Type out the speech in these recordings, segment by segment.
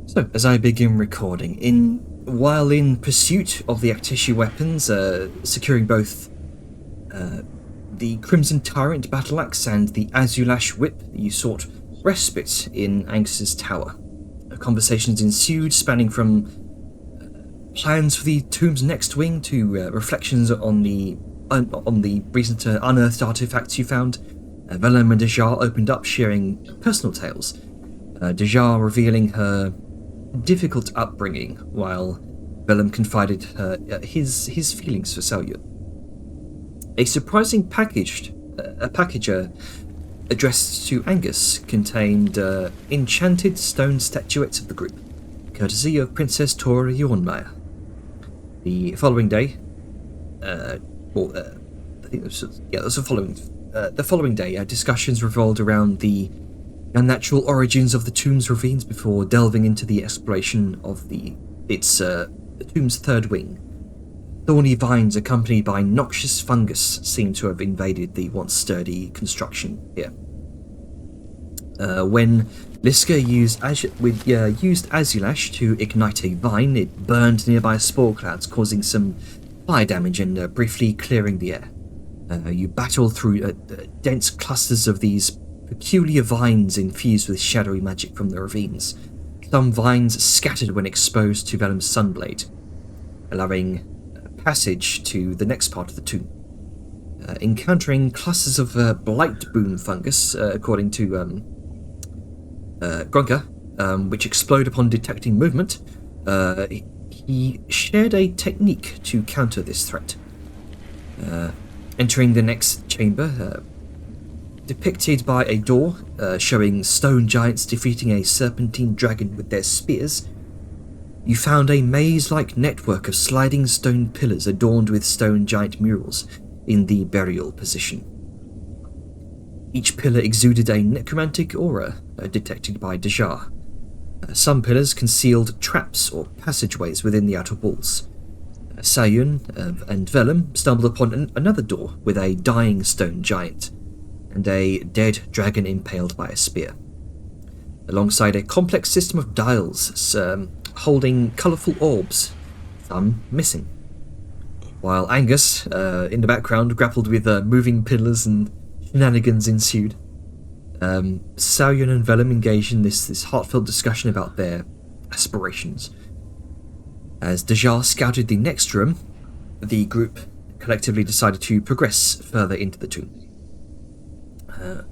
So, as I begin recording, while in pursuit of the Actishi weapons, securing both the Crimson Tyrant battle axe and the Azulash whip, you sought respite in Angus's tower. Conversations ensued, spanning from plans for the tomb's next wing to reflections on the recent unearthed artifacts you found. Velem and Dejar opened up, sharing personal tales. Dejar revealing her difficult upbringing, while Velem confided his feelings for Salyun. A surprising package addressed to Angus contained enchanted stone statuettes of the group, courtesy of Princess Tora Yornmeyer. The following day, I think it was the following day, discussions revolved around the unnatural origins of the tomb's ravines before delving into the exploration of the tomb's third wing. Thorny vines accompanied by noxious fungus seem to have invaded the once sturdy construction here. When Liska used Azulash to ignite a vine, it burned nearby spore clouds, causing some fire damage and briefly clearing the air. You battle through dense clusters of these peculiar vines infused with shadowy magic from the ravines. Some vines scattered when exposed to Velem's sunblade, allowing passage to the next part of the tomb. Encountering clusters of blight boom fungus, according to Grunker, which explode upon detecting movement, he shared a technique to counter this threat. Entering the next chamber, depicted by a door showing stone giants defeating a serpentine dragon with their spears, you found a maze-like network of sliding stone pillars adorned with stone giant murals in the burial position. Each pillar exuded a necromantic aura detected by Dejar. Some pillars concealed traps or passageways within the outer walls. Salyun and Velem stumbled upon another door with a dying stone giant and a dead dragon impaled by a spear, alongside a complex system of dials holding colourful orbs, some missing. While Angus, in the background, grappled with moving pillars and shenanigans ensued. Salyun and Velem engaged in this heartfelt discussion about their aspirations. As Dejar scouted the next room, the group collectively decided to progress further into the tomb.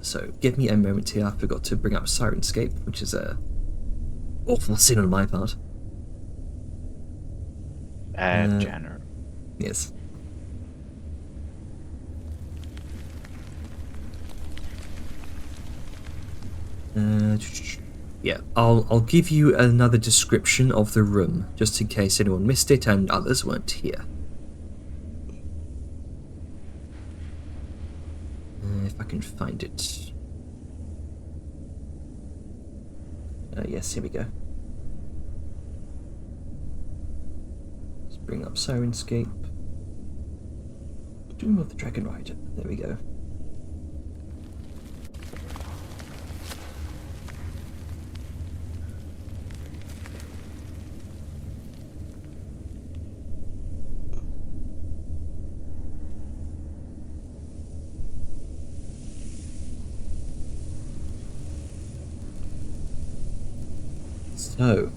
So give me a moment here. I forgot to bring up Sirenscape, which is a awful sin on my part. Jenner. Yes. Yeah, I'll give you another description of the room, just in case anyone missed it and others weren't here. If I can find it. Yes, here we go. Let's bring up Sirenscape. Doom of the Dragon Rider. There we go. So,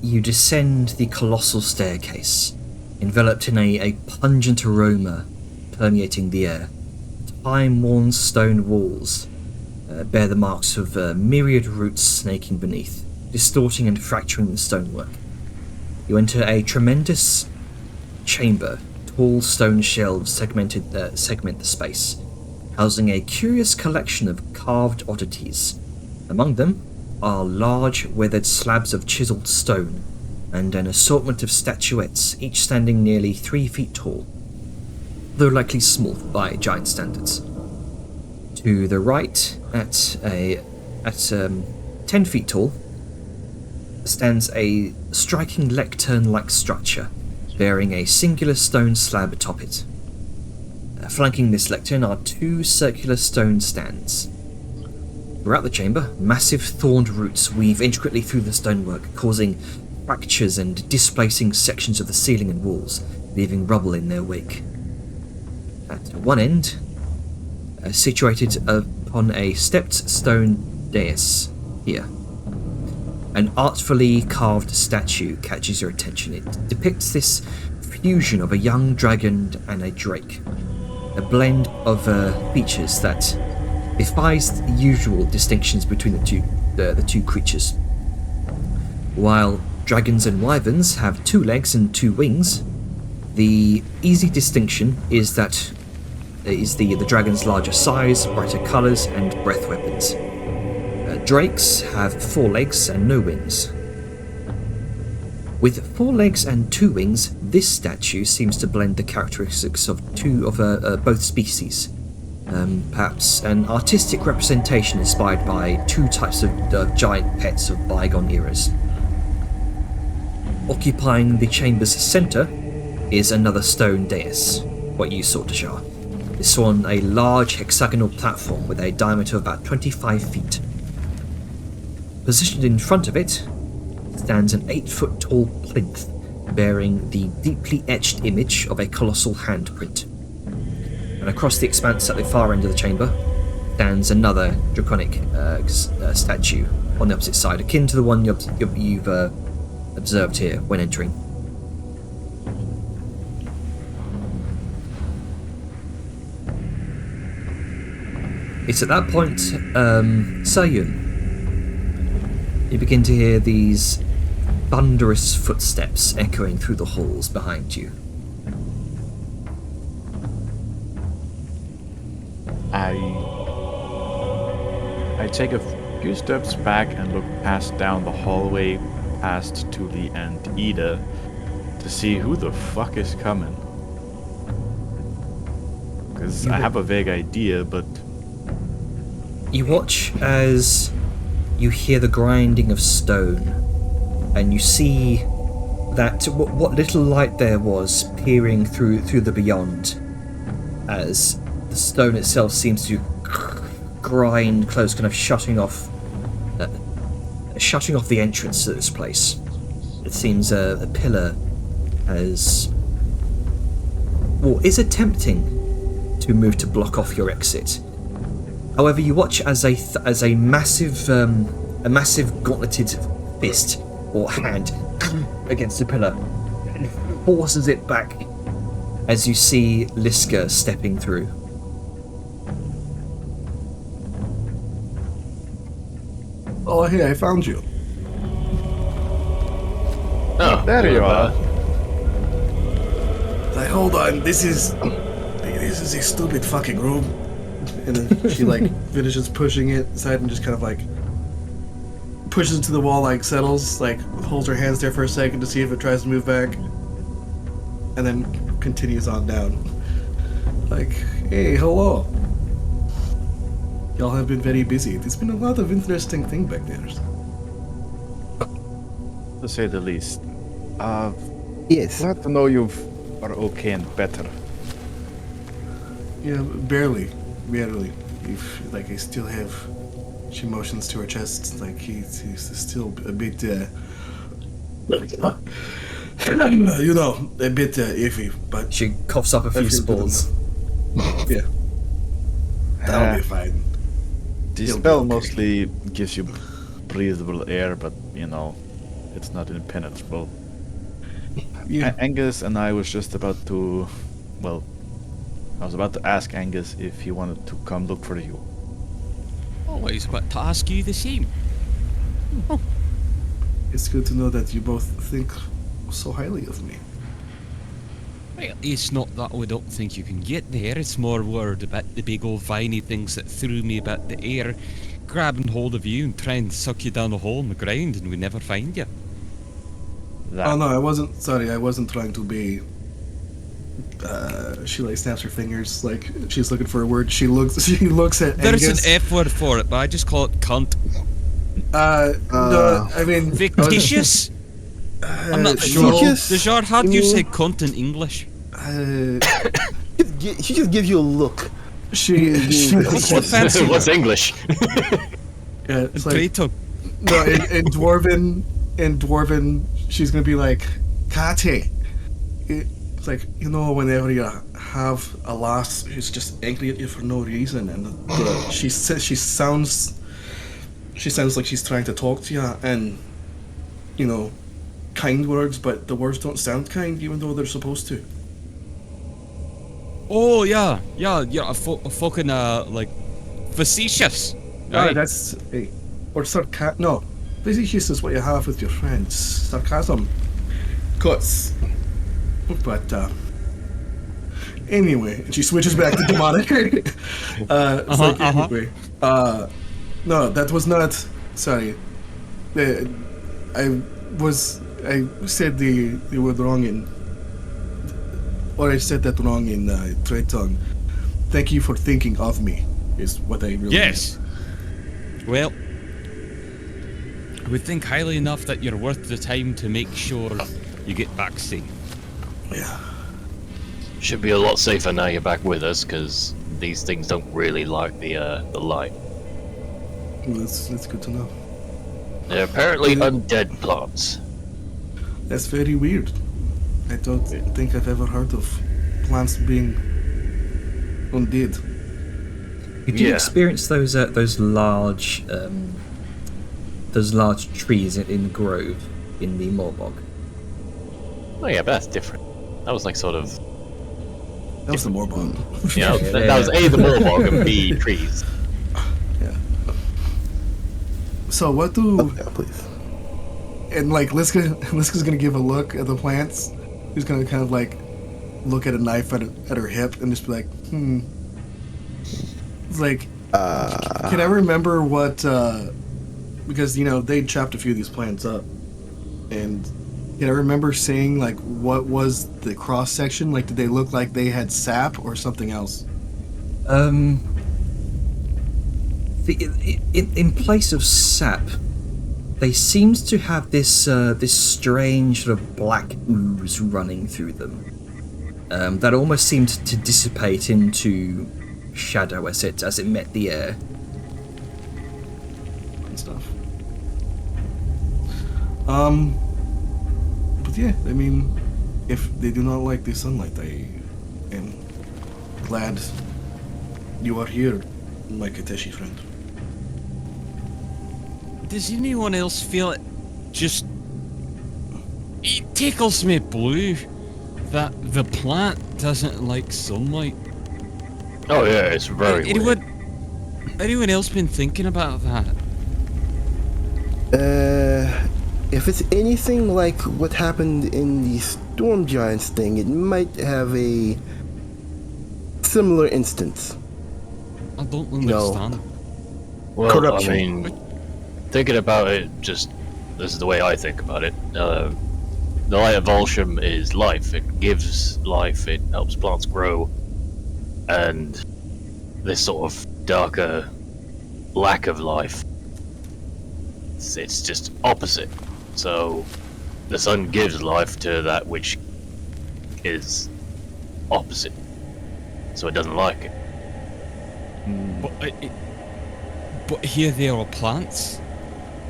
you descend the colossal staircase, enveloped in a pungent aroma permeating the air. Time-worn stone walls bear the marks of myriad roots snaking beneath, distorting and fracturing the stonework. You enter a tremendous chamber. Tall stone shelves segment the space, housing a curious collection of carved oddities. Among them are large, weathered slabs of chiseled stone, and an assortment of statuettes, each standing nearly 3 feet tall, though likely small by giant standards. To the right, at 10 feet tall, stands a striking lectern-like structure, bearing a singular stone slab atop it. Flanking this lectern are 2 circular stone stands. Throughout the chamber, massive thorned roots weave intricately through the stonework, causing fractures and displacing sections of the ceiling and walls, leaving rubble in their wake. At one end, situated upon a stepped stone dais here, an artfully carved statue catches your attention. It depicts this fusion of a young dragon and a drake, a blend of features that defies the usual distinctions between the two creatures. While dragons and wyverns have 2 legs and 2 wings, the easy distinction is that the dragon's larger size, brighter colours, and breath weapons. Drakes have 4 legs and no wings. With 4 legs and 2 wings, this statue seems to blend the characteristics of both species. Perhaps an artistic representation inspired by 2 types of giant pets of bygone eras. Occupying the chamber's centre is another stone dais, what you saw, Tashar. This one a large hexagonal platform with a diameter of about 25 feet. Positioned in front of it stands an 8-foot tall plinth bearing the deeply etched image of a colossal handprint. And across the expanse at the far end of the chamber stands another draconic statue on the opposite side, akin to the one you've observed here when entering. It's at that point, Sayun, you begin to hear these thunderous footsteps echoing through the halls behind you. I take a few steps back and look past down the hallway, past Tuli and Ida, to see who the fuck is coming. Because I have a vague idea, but... You watch as you hear the grinding of stone, and you see that what little light there was peering through the beyond, as the stone itself seems to grind close, kind of shutting off the entrance to this place. It seems a pillar is attempting to move to block off your exit. However, you watch as a massive gauntleted fist or hand against the pillar and forces it back as you see Liska stepping through. Oh, hey, I found you. Oh, there you are. Like, hold on, this is a stupid fucking room. And then she finishes pushing it aside and just kind of pushes into the wall, settles, holds her hands there for a second to see if it tries to move back, and then continues on down. Hey, hello. Y'all have been very busy. There's been a lot of interesting things back there. To say the least. Yes. Glad to know you are okay and better. Yeah, barely. I still have... She motions to her chest, he's still a bit, a bit iffy, but... She coughs up a few spores. Yeah. That'll be fine. The spell mostly gives you breathable air, but, it's not impenetrable. Yeah. Angus and I was just about to... Well, I was about to ask Angus if he wanted to come look for you. Oh, I was about to ask you the same. Oh. It's good to know that you both think so highly of me. Well, it's not that I don't think you can get there, it's more worried about the big old viney things that threw me about the air, grabbing hold of you and trying to suck you down a hole in the ground and we never find you. Oh no, I wasn't trying to be... she snaps her fingers she's looking for a word. She looks at There's Angus. an F word for it, but I just call it cunt. No, I mean... Fictitious? I'm not sure. Dejar, how do you say cunt in English? She just gives you a look. What's offensive? What's English? Yeah, it's like Traitor. no in dwarven she's gonna be like Kate. It's like, you know, whenever you have a lass who's just angry at you for no reason, and she says she sounds like she's trying to talk to you, and you know, kind words, but the words don't sound kind, even though they're supposed to. Oh yeah, a fucking like facetious. Right? That's or sarcasm. No, facetious is what you have with your friends. Sarcasm, cuts. But anyway, and she switches back to demonic. It's like anyway. No, that was not. Sorry, I said the word wrong in, or I said that wrong in trade tongue. Thank you for thinking of me. Is what I really. Yes. Well, we think highly enough that you're worth the time to make sure you get back safe. Yeah. Should be a lot safer now you're back with us, because these things don't really like the light. That's good to know. They're apparently undead plants. That's very weird. I don't think I've ever heard of plants being undead. You do experience those large trees in the grove in the Morbog. Oh yeah, but that's different. That was like sort of... That was the Morbog. Yeah, that was A, the Morbog, and B, trees. Yeah. So what do... Yeah, please. And like, Liska's gonna give a look at the plants. He's gonna kind of like look at a knife at her hip and just be like, It's like, can I remember what, because, you know, they chopped a few of these plants up. And can I remember saying, like, what was the cross-section? Like, did they look like they had sap or something else? In place of sap, they seemed to have this strange sort of black ooze running through them. That almost seemed to dissipate into shadow as it met the air. And stuff. But yeah, I mean, if they do not like the sunlight, I am glad you are here, my Kateshi friend. Does anyone else feel it? Just it tickles me blue that the plant doesn't like sunlight. Oh yeah, it's very weird. Anyone else been thinking about that? If it's anything like what happened in the Storm Giants thing, it might have a similar instance. I don't understand. Well, Corruption. I mean, thinking about it, this is the way I think about it. The light of Volsham is life. It gives life, it helps plants grow. And this sort of darker lack of life, it's just opposite. So the sun gives life to that which is opposite. So it doesn't like it. But here there are plants.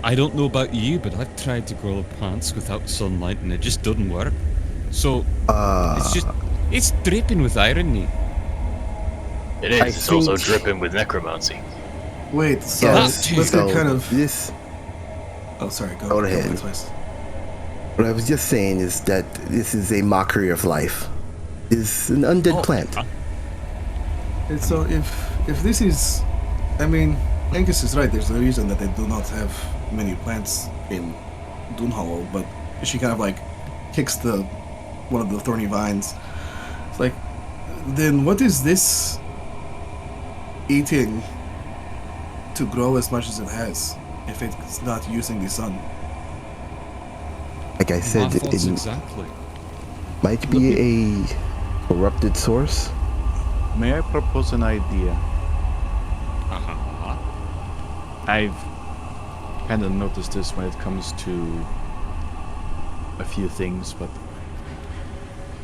I don't know about you, but I've tried to grow plants without sunlight and it just doesn't work. So it's dripping with irony. It is. It's also dripping with necromancy. Wait, so Yeah, let's get kind of... This. Oh, sorry, Go ahead. Please. What I was just saying is that this is a mockery of life. It's an undead plant. And so if this is... I mean, Angus is right, there's a reason that they do not have many plants in Doonhollow, but she kind of like kicks one of the thorny vines. It's like, then what is this eating to grow as much as it has if it's not using the sun? Like I said, it Exactly. might be a corrupted source. May I propose an idea? I've kind of noticed this when it comes to a few things, but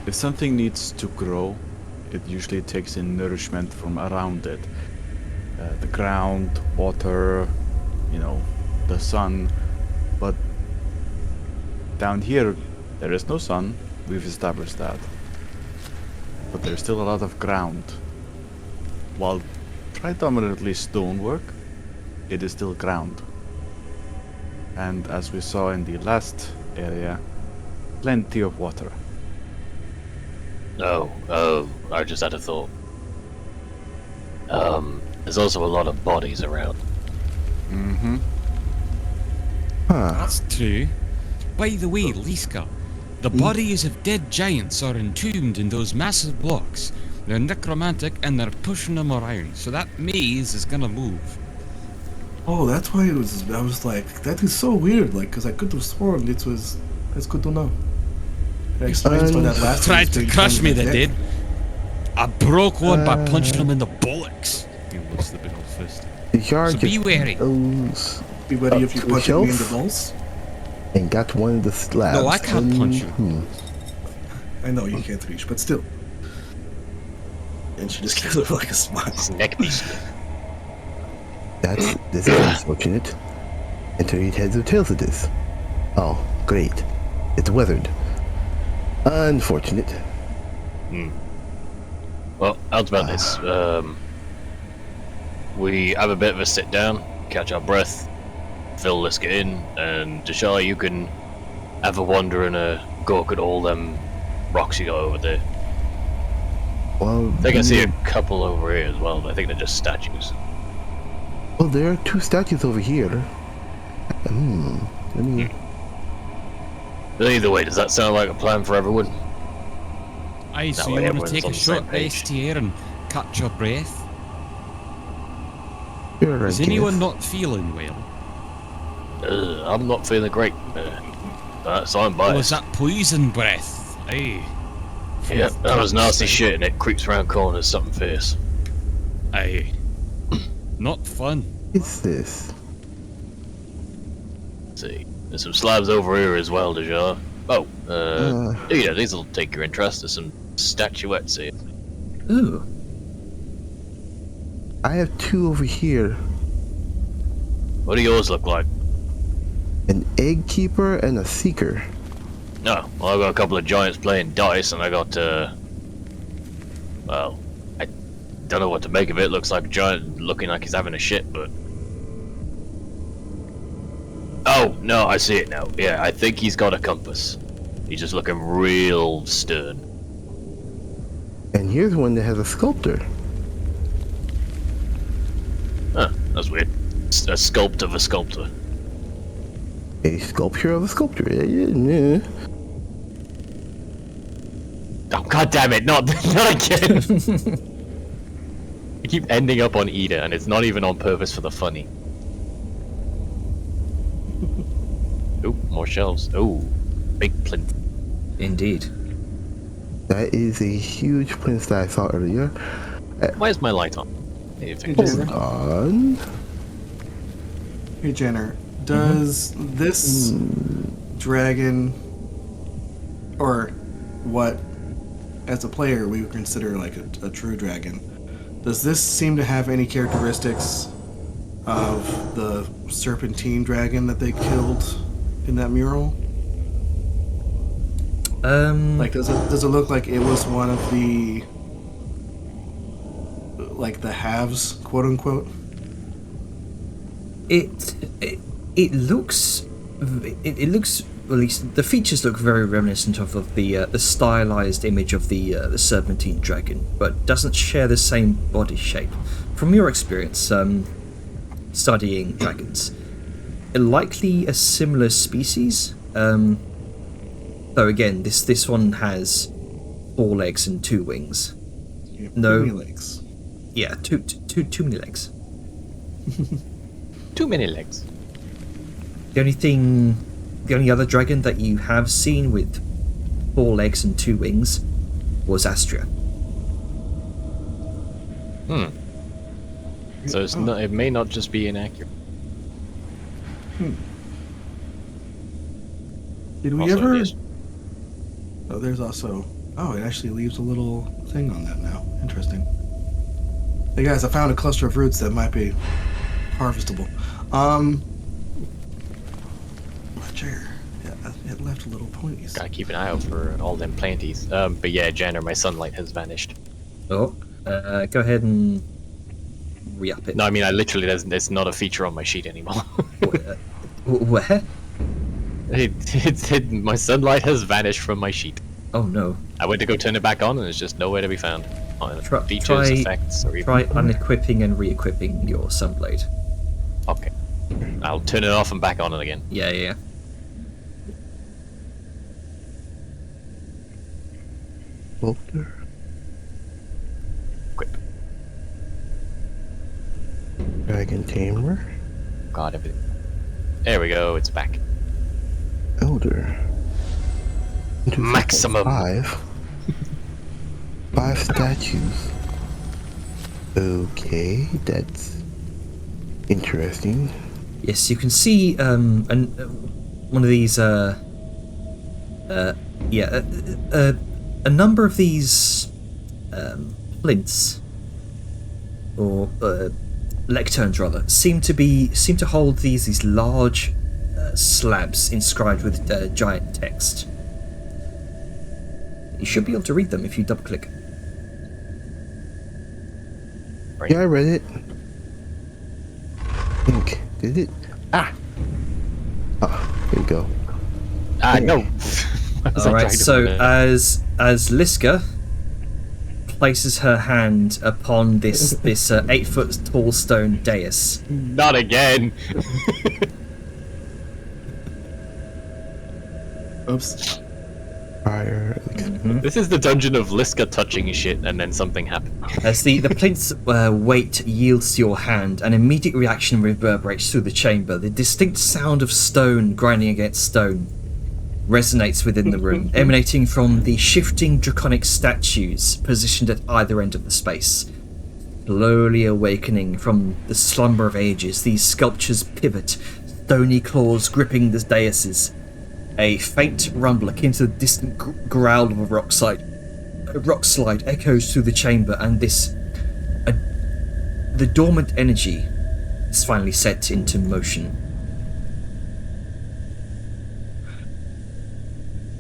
if something needs to grow, it usually takes in nourishment from around it. The ground, water, the sun. But down here, there is no sun. We've established that. But there's still a lot of ground. While predominantly stonework, it is still ground. And as we saw in the last area, plenty of water. Oh, I just had a thought. There's also a lot of bodies around. Mm-hmm. Huh. That's true. By the way, Liska, the bodies of dead giants are entombed in those massive blocks. They're necromantic and they're pushing them around, so that maze is gonna move. Oh, that's why it was. I was like, that is so weird. Like, because I could have sworn it was. That's good to know. That explains why that last Tried one to was crush me, being they dead. did. I broke one by punching him in the bollocks. He lifts the big old fist. The yard So be just wary. goes Be ready up if you to the punch me in the shelf balls. and got one of the slabs. No, I can't punch you. I know you can't reach, but still. And she just gives her like a smile. His neck beast. This is unfortunate. Enter eat heads or tails of this. Oh, great. It's weathered. Unfortunate. Well, how's about this? We have a bit of a sit down, catch our breath, fill this get in, and Deshai, you can have a wander and go look at all them rocks you got over there. Well, I think I see a couple over here as well, but I think they're just statues. well, there are two statues over here. Let me. But either way, does that sound like a plan for everyone? Aye, so That you way want everyone's to take on a the same short page. rest here and catch your breath? Sure, I Is anyone guess. not feeling well? I'm not feeling great. So I'm Or was biased. that poison breath? Aye. Yeah, that was nasty shit, and it creeps around corners, something fierce. Aye. Not fun. What's this? Let's see, there's some slabs over here as well, Deja. Oh, yeah, these will take your interest. There's some statuettes here. Ooh. I have two over here. What do yours look like? An egg keeper and a seeker. No, well, I've got a couple of giants playing dice, and I got, well, I don't know what to make of it. Looks like a giant looking like he's having a shit, but... Oh, no, I see it now. Yeah, I think he's got a compass. He's just looking real stern. And here's one that has a sculptor. Huh, that's weird. A sculpt of a sculptor. A sculpture of a sculptor. Yeah. Oh, god damn it, not again! I keep ending up on Ida, and it's not even on purpose for the funny. Ooh, more shelves. Ooh, big plinth. Indeed. That is a huge prince that I saw earlier. Why is my light on? Maybe if I can Hold just- Hold on. Hey Jenner, does this dragon, or what, as a player we would consider like a true dragon, does this seem to have any characteristics of the serpentine dragon that they killed in that mural? Like, does it look like it was one of the, like, the halves, quote unquote? It looks, it looks, at least the features look very reminiscent of the stylized image of the serpentine dragon, but doesn't share the same body shape. From your experience, studying dragons, likely a similar species. Though again, this one has 4 legs and 2 wings. Yeah, No. many legs. Yeah, too many legs. Too many legs. The only other dragon that you have seen with 4 legs and 2 wings was Astria. So it's not, it may not just be inaccurate. Did we Also, ever? yes. Oh, there's also. Oh, it actually leaves a little thing on that now. Interesting. Hey guys, I found a cluster of roots that might be harvestable. My chair. Yeah, it left a little pointies. Gotta keep an eye out for all them planties. But yeah, Janner, my sunlight has vanished. Oh, go ahead and re-up it. No, I mean, I literally, it's not a feature on my sheet anymore. Where? My sunlight has vanished from my sheet. Oh no. I went to go turn it back on, and it's just nowhere to be found. On features, Try effects, or even... unequipping and re-equipping your sunblade. Okay. I'll turn it off and back on it again. Yeah. Bolter. Equip. Dragon Tamer. God, everything. There we go, it's back. Elder. Maximum. 5 statues. Okay, that's interesting. Yes, you can see one of these a number of these plinths or lecterns rather seem to hold these large slabs inscribed with giant text. You should be able to read them if you double click. Right. Yeah, I read it. I think. Did it? Ah! Oh, here we go. No. Alright, so as Liska places her hand upon this 8-foot tall stone dais. Not again. Oops. Fire. This is the dungeon of Liska touching shit, and then something happened. As the plinth's weight yields to your hand, an immediate reaction reverberates through the chamber. The distinct sound of stone grinding against stone resonates within the room, emanating from the shifting draconic statues positioned at either end of the space. Slowly awakening from the slumber of ages, these sculptures pivot, stony claws gripping the daises. A faint rumble akin to the distant growl of a rock slide echoes through the chamber, and the dormant energy is finally set into motion.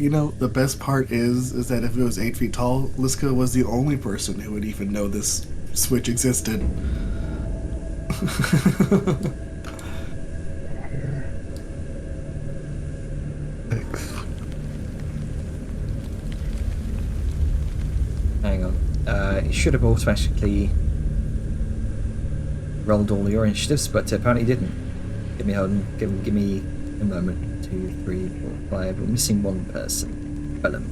You know, the best part is that if it was 8 feet tall, Liska was the only person who would even know this switch existed. Hang on. It should have automatically rolled all your initiatives, but apparently didn't. Give me a moment. 2, 3, 4, 5. We're missing one person. Bellum.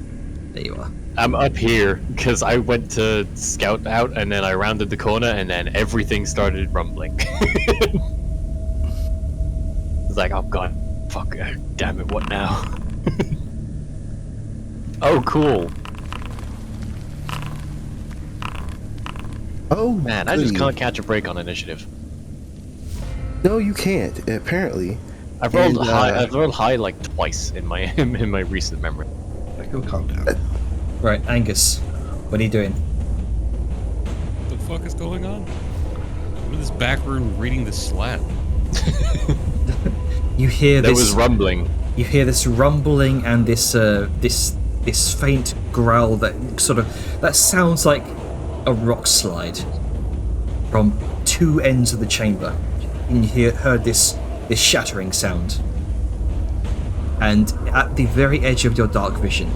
There you are. I'm up here because I went to scout out, and then I rounded the corner, and then everything started rumbling. It's like, oh god, fuck, damn it, what now? Oh, cool. Oh, Man, I just goody. can't catch a break on initiative. No, you can't. Apparently. I've rolled And, high. I've rolled high like twice in my in my recent memory. Go calm down. Right, Angus, what are you doing? What the fuck is going on? I'm in this back room reading this slab. You hear There this. was rumbling. You hear this rumbling and this faint growl that sounds like a rock slide from two ends of the chamber. And you heard this shattering sound. And at the very edge of your dark vision,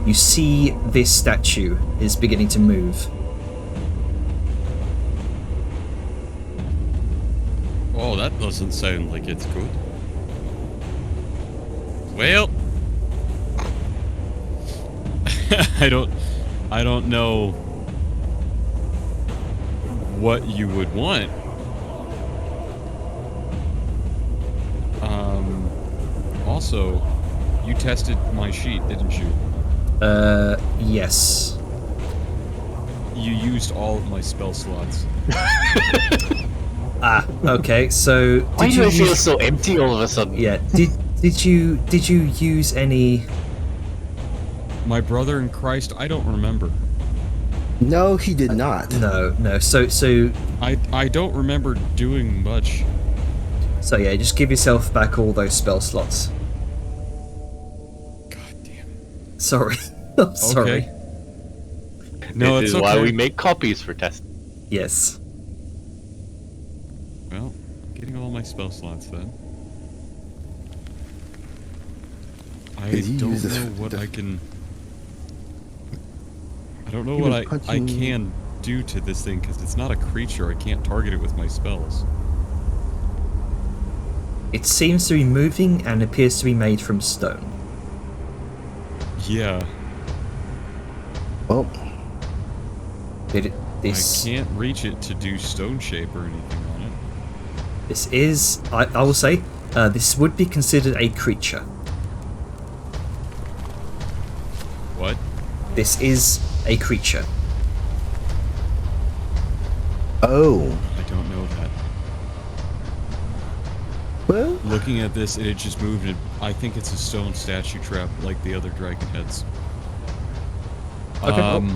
you see this statue is beginning to move. Oh, that doesn't sound like it's good. Well, I don't know what you would want. Also, you tested my sheet, didn't you? Yes. You used all of my spell slots. Ah, okay. So Why do I feel so empty all of a sudden? Yeah. Did you use any? My brother in Christ, I don't remember. No, he did not. No. So I don't remember doing much. So yeah, just give yourself back all those spell slots. God damn it. Sorry. I'm sorry. Okay. No, This it's is okay. why we make copies for testing. Yes. Well, getting all my spell slots then. I Did you don't use this know for what the- I can. I don't know You've what been I punching- can do to this thing because it's not a creature. I can't target it with my spells. It seems to be moving and appears to be made from stone. Yeah, Well, This I can't reach it to do stone shape or anything on it. this is I will say this would be considered a creature. What? This is a creature. oh. I don't know that. Well, Looking at this, it had just moved. And I think it's a stone statue trap like the other dragon heads. Okay.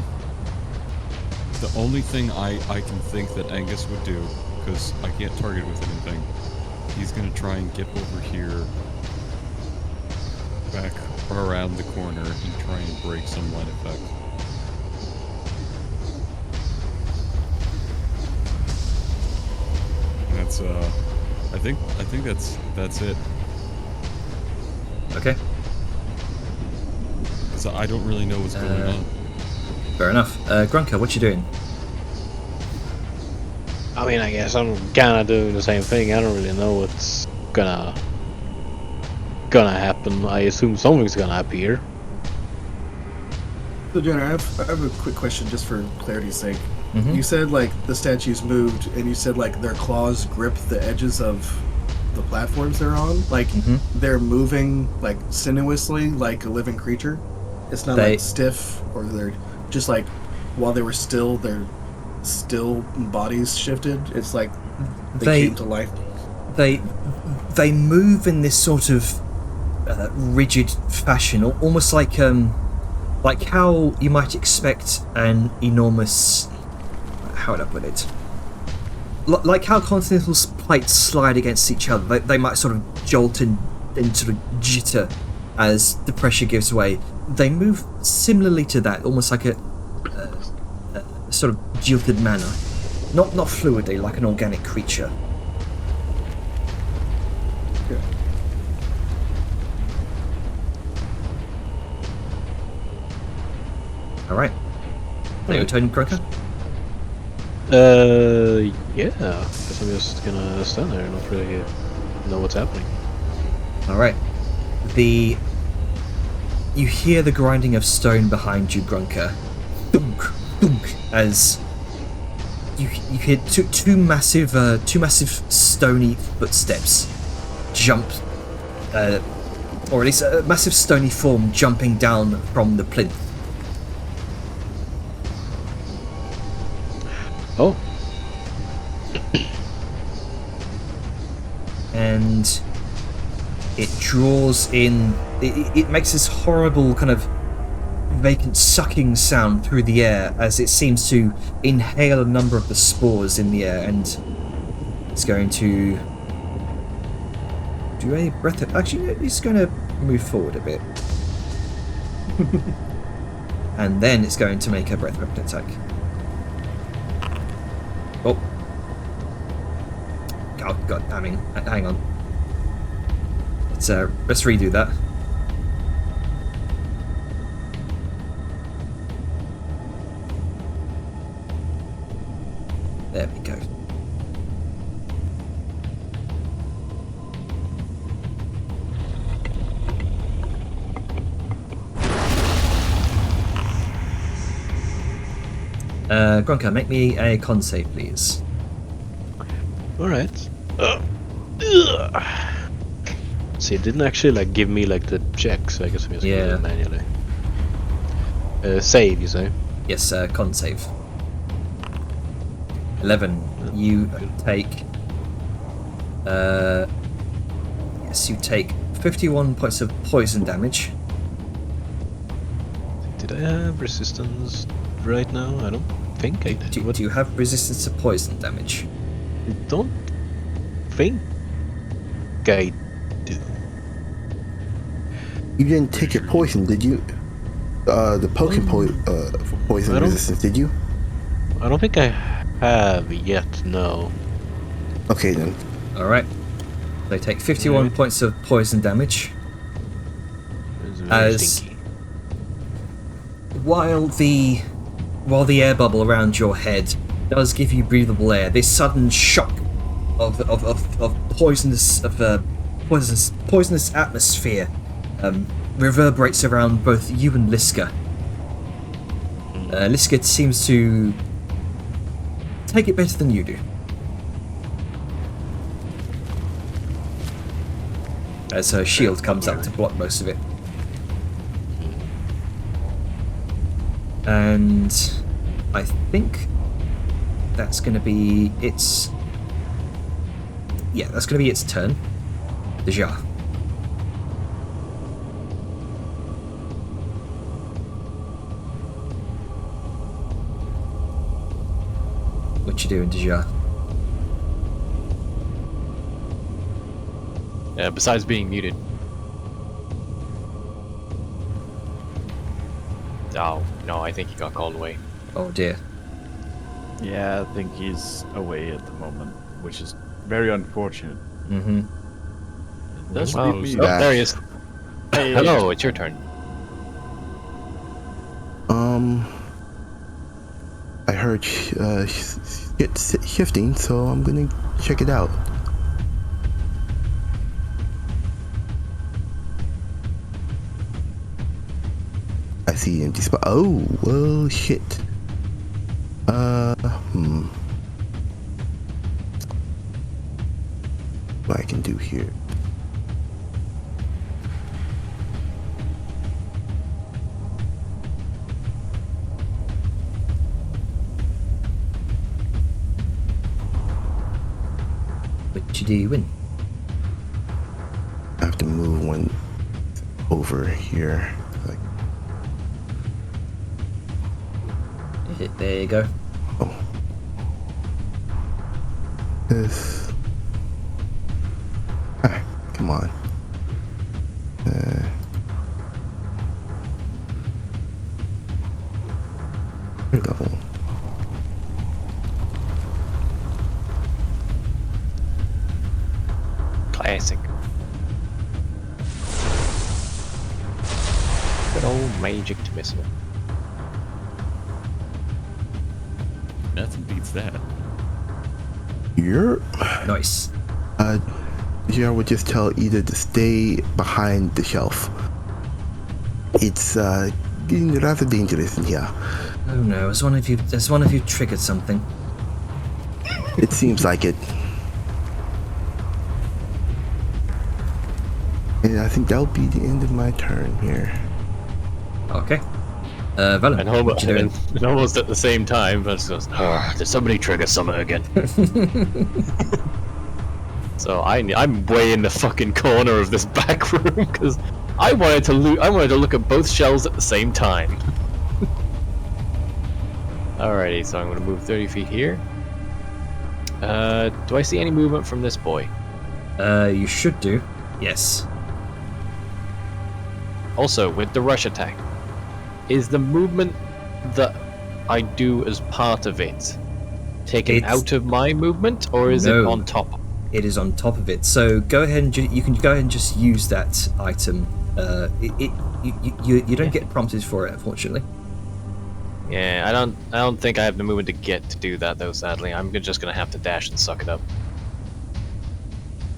The only thing I can think that Angus would do, because I can't target with anything, he's gonna try and get over here, back around the corner, and try and break some light effect. That's I think that's it. Okay. 'Cause I don't really know what's going on. Fair enough. Grunker, what you doing? I mean, I guess I'm kind of doing the same thing. I don't really know what's gonna happen. I assume something's gonna appear. So, Jenner, I have a quick question just for clarity's sake. Mhm. You said, like, the statues moved, and you said, like, their claws grip the edges of the platforms they're on? Like, Mhm. they're moving, like, sinuously, like a living creature? It's not, They- like, stiff, or they're just, like, while they were still, their still bodies shifted? It's like they came to life? They move in this sort of rigid fashion, almost like how you might expect an enormous. How would I put it? Like how continental plates slide against each other. They might sort of jolt and sort of jitter as the pressure gives way. They move similarly to that, almost like a sort of jilted manner, not fluidly like an organic creature. Yeah. All right. Your turn, Croker. Yeah. Guess I'm just gonna stand there and not really know what's happening. All right. You hear the grinding of stone behind you, Grunker. Thunk, thunk, as you hear two massive stony footsteps jump, or at least a massive stony form jumping down from the plinth. Oh, And it draws in. It makes this horrible kind of vacant sucking sound through the air as it seems to inhale a number of the spores in the air, and it's going to do a breath. Actually, it's going to move forward a bit, and then it's going to make a breath weapon attack. Oh. Oh god, hang on. Let's redo that. There we go. Grunker, make me a con save, please. all right. See, it didn't actually like give me like the check, so I guess I'm just gonna do Yeah. it manually. Save, you say? Yes, con save. 11. You take. Yes, you take 51 points of poison damage. Did I have resistance right now? I don't think I did. Do you have resistance to poison damage? I don't think think I do. You didn't take your poison, did you? The potion for poison I don't- resistance, did you? I don't think I have yet. No. Okay then. Alright. They take 51 points of poison damage. It's very As stinky. while the air bubble around your head does give you breathable air, this sudden shock of poisonous atmosphere reverberates around both you and Liska. Liska seems to take it better than you do. As her shield comes up to block most of it. And I think that's going to be its... Yeah, that's going to be its turn. Deja. What you doing, Deja? Besides being muted. Oh, no, I think he got called away. Oh dear. Yeah, I think he's away at the moment, which is very unfortunate. Mm-hmm. That's Oh, me. there he is. Hey. Hello, it's your turn. I heard shit shifting, so I'm gonna check it out. I see empty spot. Oh, well, shit. What I can do here? What you doing? I have to move one over here. Like, There you go. oh. This. Ah, come on. Level. Classic. Good old magic missile. Nothing beats that. You're. Nice. Here I would just tell either to stay behind the shelf. It's getting rather dangerous in here. Oh no, has one of you triggered something? It seems like it. And I think that'll be the end of my turn here. Okay. Velen, And, what you doing? and almost at the same time, but it goes, did somebody trigger something again? So I'm way in the fucking corner of this back room because I wanted to look at both shells at the same time. Alrighty, so I'm gonna move 30 feet here. Do I see any movement from this boy? You should do. Yes. Also, with the rush attack, is the movement that I do as part of it taken It's- out of my movement, or is it No. on top? It is on top of it. So go ahead and you can go ahead and just use that item. You don't get prompted for it, unfortunately. Yeah, I don't think I have the movement to get to do that though. Sadly, I'm just gonna have to dash and suck it up.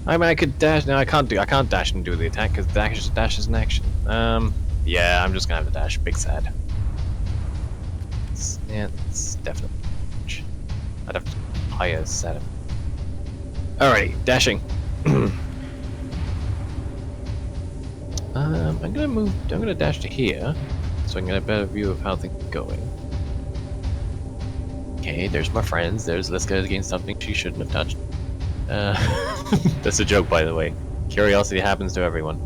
I mean, I could dash. No, I can't dash and do the attack because dash is an action. Yeah, I'm just gonna have to dash. Big sad. It's definitely. I'd have to hire set. Alrighty, dashing. I'm gonna dash to here, so I can get a better view of how things are going. Okay, there's my friends. There's Liska against something she shouldn't have touched. That's a joke, by the way. Curiosity happens to everyone.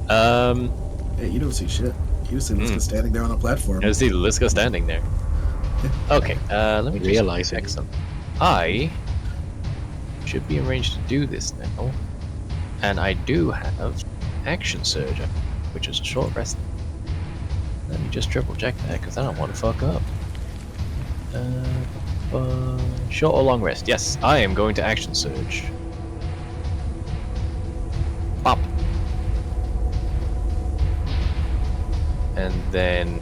Hey, you don't see shit. You just see Liska standing there on a platform. I see Liska standing there. Okay, let me just Realizing. check something. I should be arranged to do this now. And I do have Action Surge, which is a short rest. Let me just triple check that, because I don't want to fuck up. Short or long rest? Yes, I am going to Action Surge. Pop. And then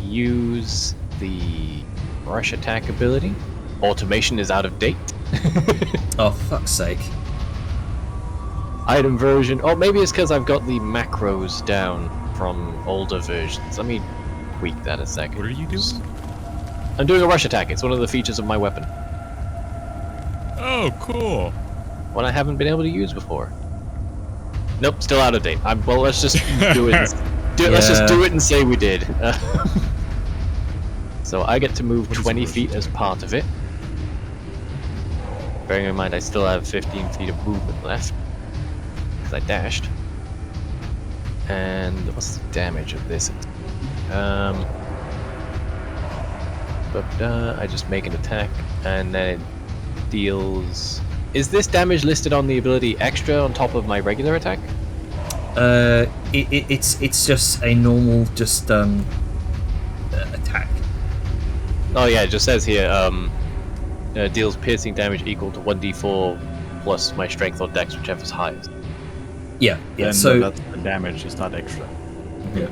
use the rush attack ability. Automation is out of date. Oh, fuck's sake. Item version. Oh, maybe it's because I've got the macros down from older versions. Let me tweak that a second. What are you doing? I'm doing a rush attack. It's one of the features of my weapon. Oh, cool. One I haven't been able to use before. Nope, still out of date. Well, let's just do it. Let's just do it and say we did. So I get to move 20 feet as part of it. Bearing in mind I still have 15 feet of movement left. Because I dashed. And what's the damage of this? I just make an attack, and then it deals... Is this damage listed on the ability extra on top of my regular attack? It's just a normal attack. Oh yeah, it just says here, deals piercing damage equal to 1d4 plus my strength or dex, whichever's highest. Yeah. Then So that's the damage, is not extra. yeah.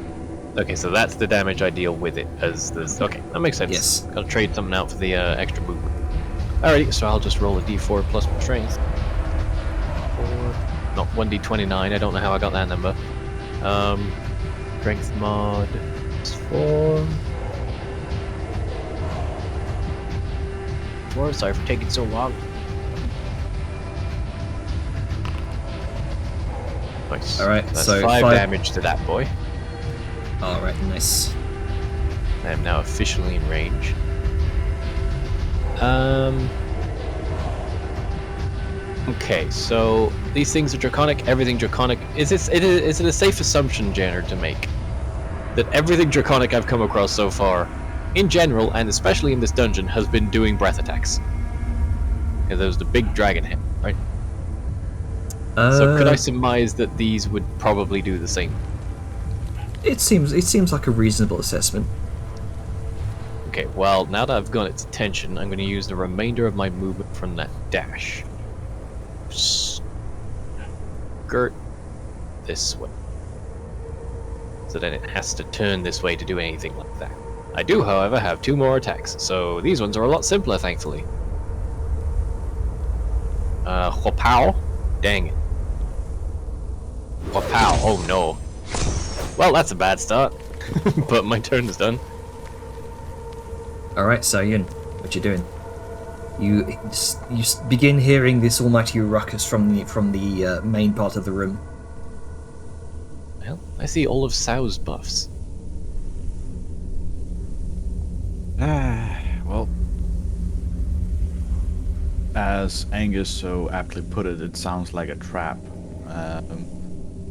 Okay, so that's the damage I deal with it as this. Okay, that makes sense. Yes. Gotta trade something out for the extra movement. Alrighty, so I'll just roll a d4 plus my strength. 4, not 1d29, I don't know how I got that number. Strength mod is 4. Sorry for taking so long. Nice. Alright, That's so 5 5 damage to that boy. Alright, nice. I am now officially in range. Okay, so these things are draconic. Everything draconic. Is it a safe assumption, Janner, to make that everything draconic I've come across so far, in general and especially in this dungeon, has been doing breath attacks? Because there was the big dragon hit, right? So could I surmise that these would probably do the same? It seems like a reasonable assessment. Okay, well, now that I've got its attention, I'm going to use the remainder of my movement from that dash. Skirt this way. So then it has to turn this way to do anything like that. I do, however, have 2 more attacks, so these ones are a lot simpler, thankfully. Whapow. Dang it. Whapow. Oh no. Well, that's a bad start. But my turn is done. Alright, so Yun, what you doing? You begin hearing this almighty ruckus from the main part of the room. Well, I see all of Sau's buffs. Well, as Angus so aptly put it, it sounds like a trap.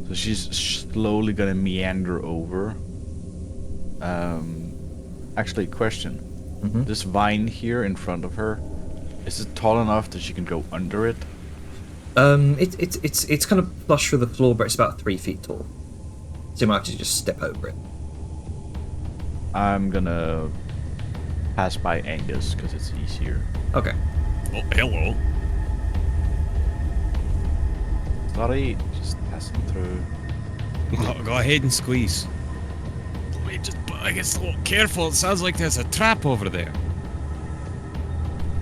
So she's slowly gonna meander over. Actually, question. Mm-hmm. This vine here in front of her, is it tall enough that she can go under it? It's kind of flush through the floor, but it's about 3 feet tall. So you might have to just step over it. I'm gonna pass by Angus because it's easier. Okay. Oh, hello. Sorry, just passing through. Go ahead and squeeze. Wait, I guess a little careful. It sounds like there's a trap over there.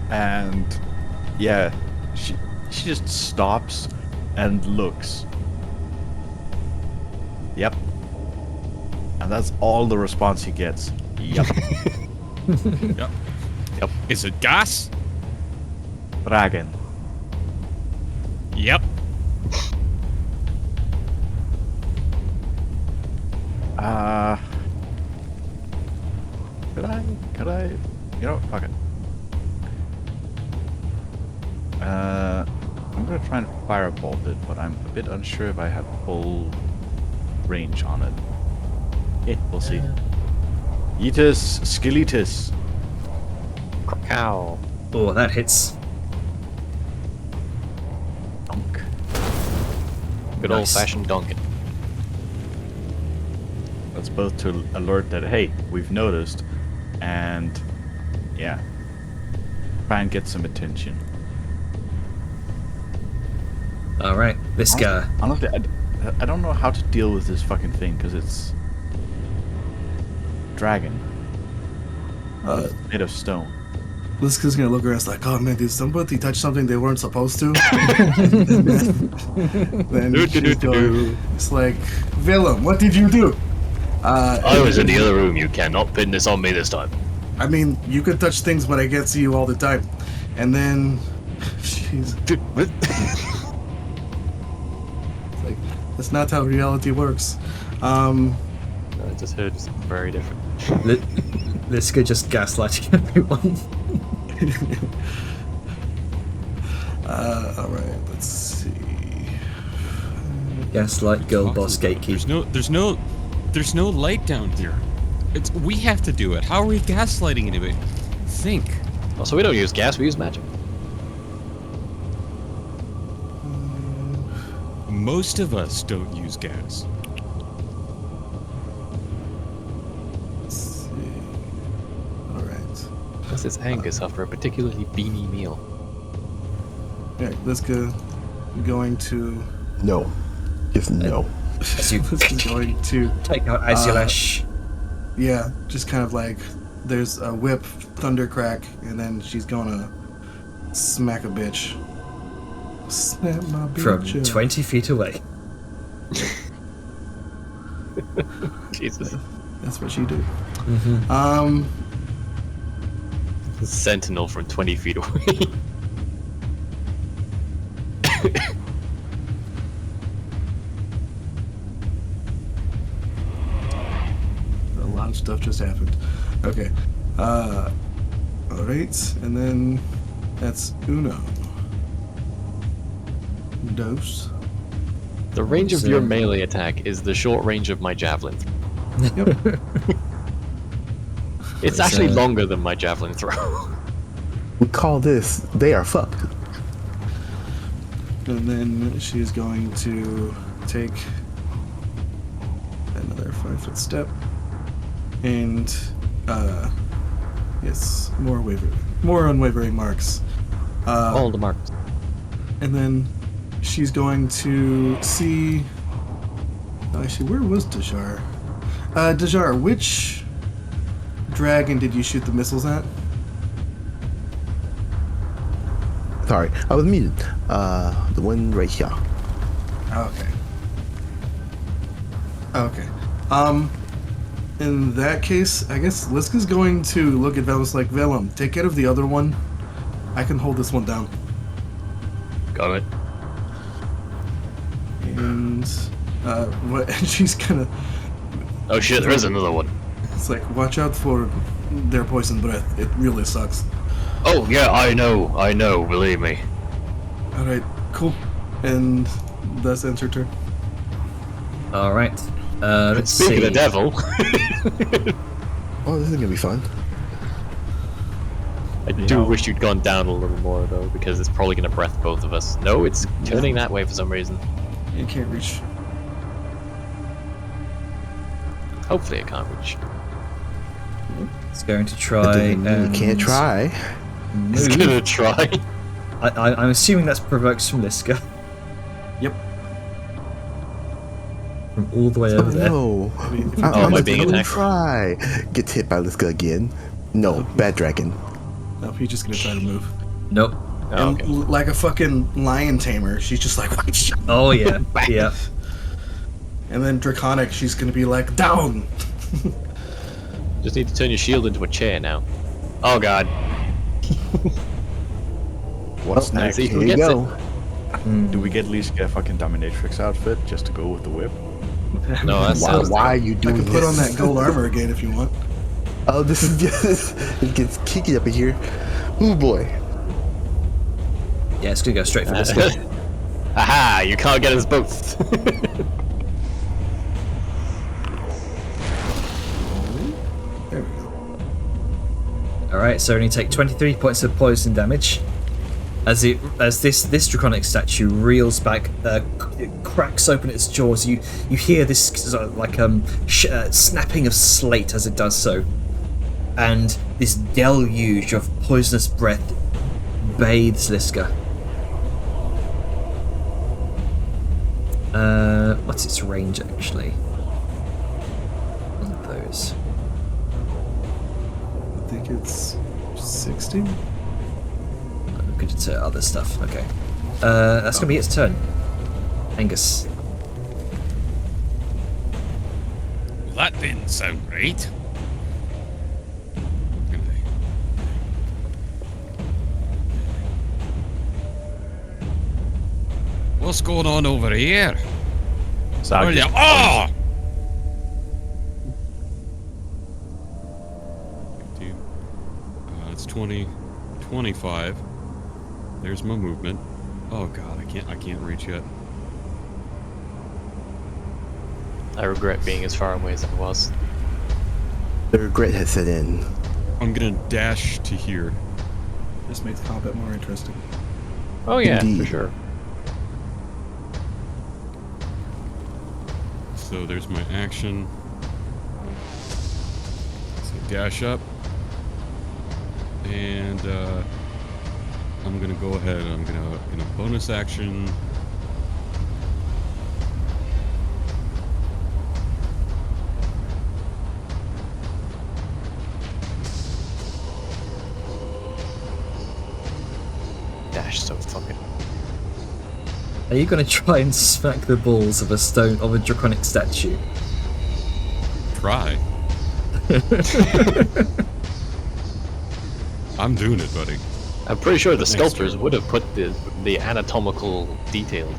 And yeah, she just stops and looks. Yep. And that's all the response he gets. Yep. Yep. Yep. Is it gas? Dragon. Yep. Could I, you know, fuck it. I'm gonna try and firebolt it, but I'm a bit unsure if I have full range on it. We'll see. Yeetus, Skeletus. Cow. Oh, that hits. Donk. Good Nice. old-fashioned donking. That's both to alert that, hey, we've noticed, and yeah, try and get some attention. All right, this guy. Honestly, I don't know how to deal with this fucking thing because it's dragon made of stone. Liska's gonna look around like, oh man, did somebody touch something they weren't supposed to? then she's going, it's like, Willem, what did you do? I was in the other room. You cannot pin this on me this time. I mean, you can touch things, but I can't see you all the time. And then she's Dude, what? like, that's not how reality works. I just heard something very different. Liska just gaslighting everyone. All right, let's see. Gaslight, girl boss, gatekeep. There's no light down here. We have to do it. How are we gaslighting anybody? Think. Also, we don't use gas. We use magic. Most of us don't use gas. Let's see. All right. This is Angus after a particularly beanie meal. Yeah, Liska going to. No. Just no. As you Liska's going to. take out Azulash. Yeah, just kind of like there's a whip, thunder crack, and then she's gonna smack a bitch. Snap my From bitch up. 20 feet away. Jesus. That's what she do. Mm-hmm. Sentinel from 20 feet away. A lot of stuff just happened. Okay. Alright, and then that's uno. Dos. The range of So- your melee attack is the short range of my javelin. Yep. It's actually uh, longer than my javelin throw. We call this, they are fucked. And then she's going to take another 5-foot step. And yes, more unwavering marks. All the marks. And then she's going to see. Actually, where was Dajar? Dajar, which dragon did you shoot the missiles at? Sorry, I was muted. The one right here. Okay. Okay. In that case, I guess Liska's going to look at Velum's like, Velum, take care of the other one. I can hold this one down. Got it. And what? And she's gonna. Oh shit, there is another one. It's like, watch out for their poison breath. It really sucks. Oh yeah, I know, believe me. All right, cool. And that's ends her turn. All right. Let's Speaking see. of devil, Oh, this is gonna be fun. I do wish you'd gone down a little more though, because it's probably gonna breath both of us. No, it's turning that way for some reason. You can't reach. Hopefully it can't reach. It's going to That try doesn't mean and you can't try. It's move. gonna try. I'm assuming that's provokes from Liska. Yep. From all the way over there. No. I mean, if I- Oh, am I I'm being gonna attacked? try. Gets hit by Liska again. No, bad dragon. no, he's just gonna try to move. Nope. Oh, And okay. like a fucking lion tamer, she's just like, Oh yeah. Yeah. and then Draconic, she's gonna be like, down. Just need to turn your shield into a chair now. Oh god. What's Let's next? see who Here you gets go. it. Do we get at least get a fucking dominatrix outfit just to go with the whip? No, that Why, sounds why are you I doing can this? put on that gold armor again if you want. Oh, this is just, it gets kicky up in here. Ooh boy. Yeah, it's gonna go straight for Liska. Aha! You can't get us both. There we go. All right. So only take 23 points of poison damage. as this draconic statue reels back, it cracks open its jaws. You hear this sort of like snapping of slate as it does so, and this deluge of poisonous breath bathes Liska. What's its range actually? One of those. I think it's 60. Look at other stuff. Okay. That's gonna be its turn. Angus. Well, that didn't sound right. What's going on over here? So I just- Oh! 15. It's 20, 25. There's my movement. Oh god, I can't reach yet. I regret being as far away as I was. The regret has set in. I'm gonna dash to here. This makes combat more interesting. Oh yeah, Indeed. for sure. So there's my action. So dash up. And I'm gonna go ahead, I'm gonna bonus action. Dash so fucking. Are you gonna try and smack the balls of a draconic statue? Try. I'm doing it, buddy. I'm pretty sure the Next sculptors turn. would have put the anatomical detail.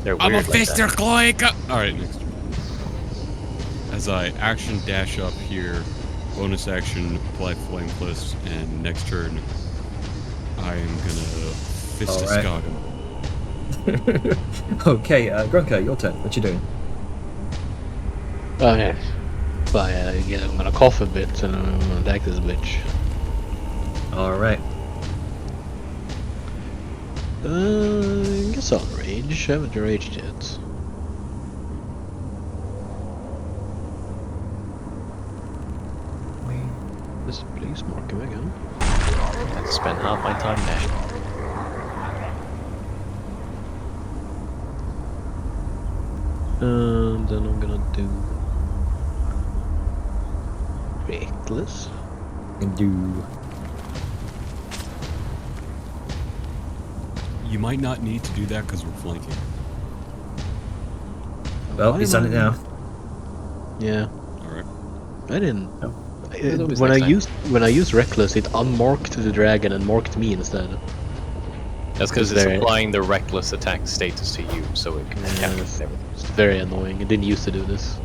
They're I'm a weird like fister that. cloak. Alright, next turn. As I action dash up here, bonus action, apply flame fist, and next turn I am gonna fist a Alright. Skaga. Okay, Grunker, your turn. What you doing? Oh yeah. But yeah, I'm gonna cough a bit and I'm gonna attack this bitch. Alright. I guess I'll rage. I haven't raged yet. This please mark him again. I spent half my time dashing. And then I'm gonna do reckless. And do. You might not need to do that because we're flanking. Well, Why he's am done it I- now. Yeah, Alright. I didn't. It's always When I next time. used reckless, it unmarked the dragon and marked me instead. That's because it's Very- applying the reckless attack status to you, so it can Yeah, count it's- everything. It's very annoying. It didn't used to do this.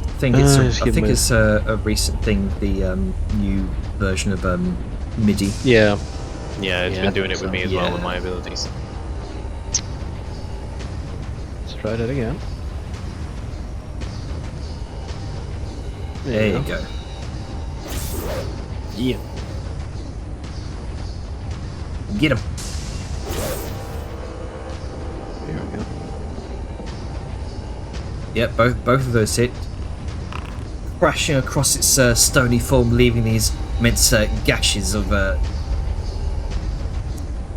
I think it's just give me- a recent thing. The new version of MIDI. Yeah. Yeah, it's Yeah, been I doing think it with me as so. well with Yeah. my abilities. Let's try that again. There you go. Yeah. Get him. There we go. Yep, both of those hit. Crashing across its stony form, leaving these immense gashes of.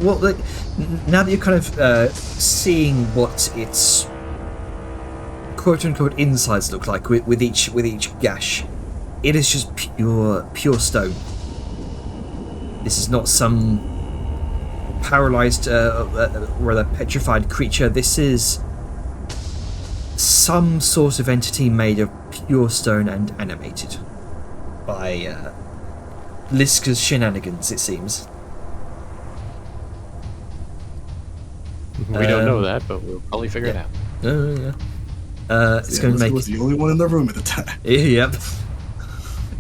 Well, now that you're kind of seeing what its quote-unquote insides look like with each gash, it is just pure stone. This is not some paralyzed, rather petrified creature. This is some sort of entity made of pure stone and animated by Liska's shenanigans, it seems. We don't know that, but we'll probably figure it out. Yeah. It's Yeah, going to Liska make. was the only one in the room at the time. Yep.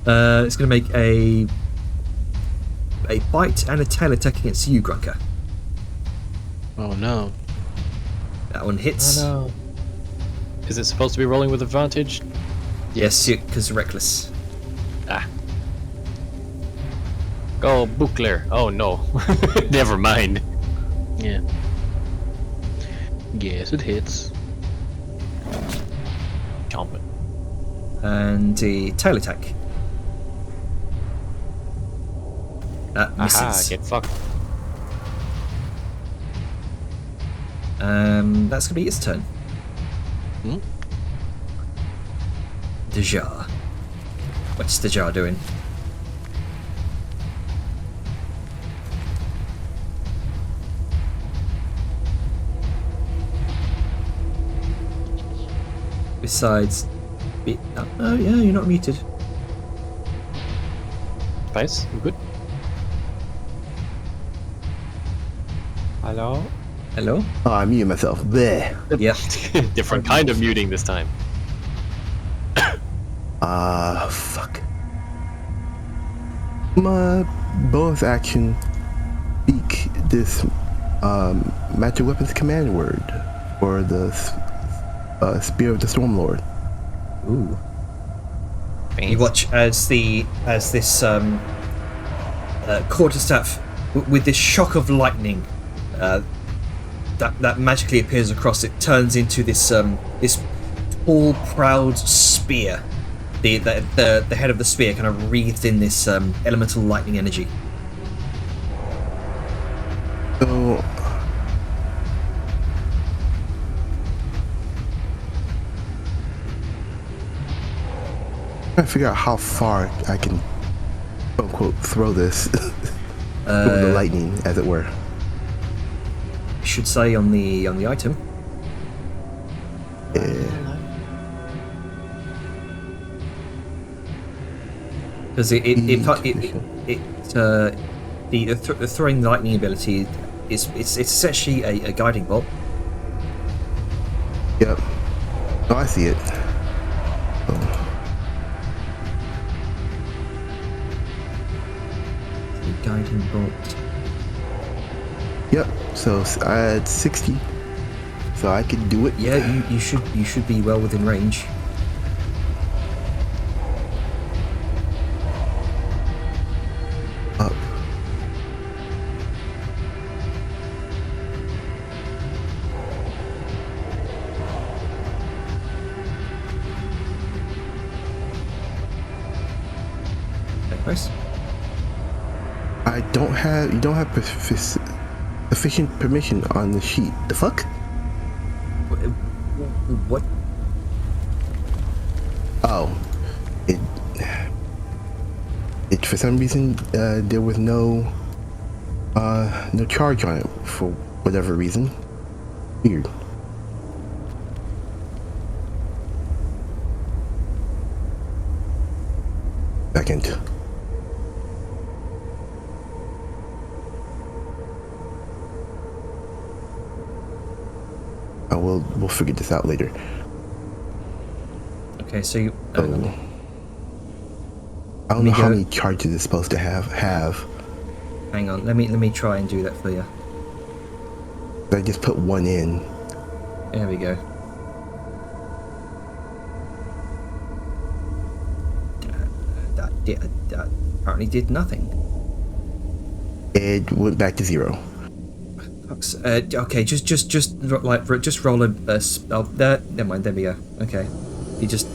It's going to make a bite and a tail attack against you, Grunker. Oh no. That one hits. Oh no. Is it supposed to be rolling with advantage? Yes, because reckless. Ah. Oh, Buchler. Oh no. Never mind. Yeah. Yes, it hits. Chomp it. And the tail attack. Aha, Misses. get fucked. That's gonna be its turn. Hmm? Dejar. What's Dejar doing? Besides, oh yeah, you're not muted. Spice, you good? Hello? Hello? Oh, I muted myself. There. Yep. Different kind of muting this time. Fuck. My bonus action. Speak this magic weapons command word for the Spear of the Stormlord. Ooh. You watch as this quarterstaff, with this shock of lightning, that magically appears across it, turns into this this tall, proud spear. The head of the spear kind of wreathed in this elemental lightning energy. So trying to figure out how far I can, quote unquote, throw this over the lightning, as it were. I should say on the item. Because the throwing the lightning ability it's essentially a guiding bolt. Yep. Oh, I see it. Oh. The guiding bolt. Yep. So I had 60. So I could do it. Yeah, you should be well within range. Up. Nice. You don't have sufficient permission on the sheet. The fuck? What? Oh, it for some reason there was no charge on it for whatever reason. Weird. Second. We'll figure this out later. Okay, so you. I don't know how many charges it's supposed to have. Hang on, let me try and do that for you. I just put one in. There we go. That apparently did nothing. It went back to 0. Okay, just roll a spell. There, never mind. There we go. Okay, you just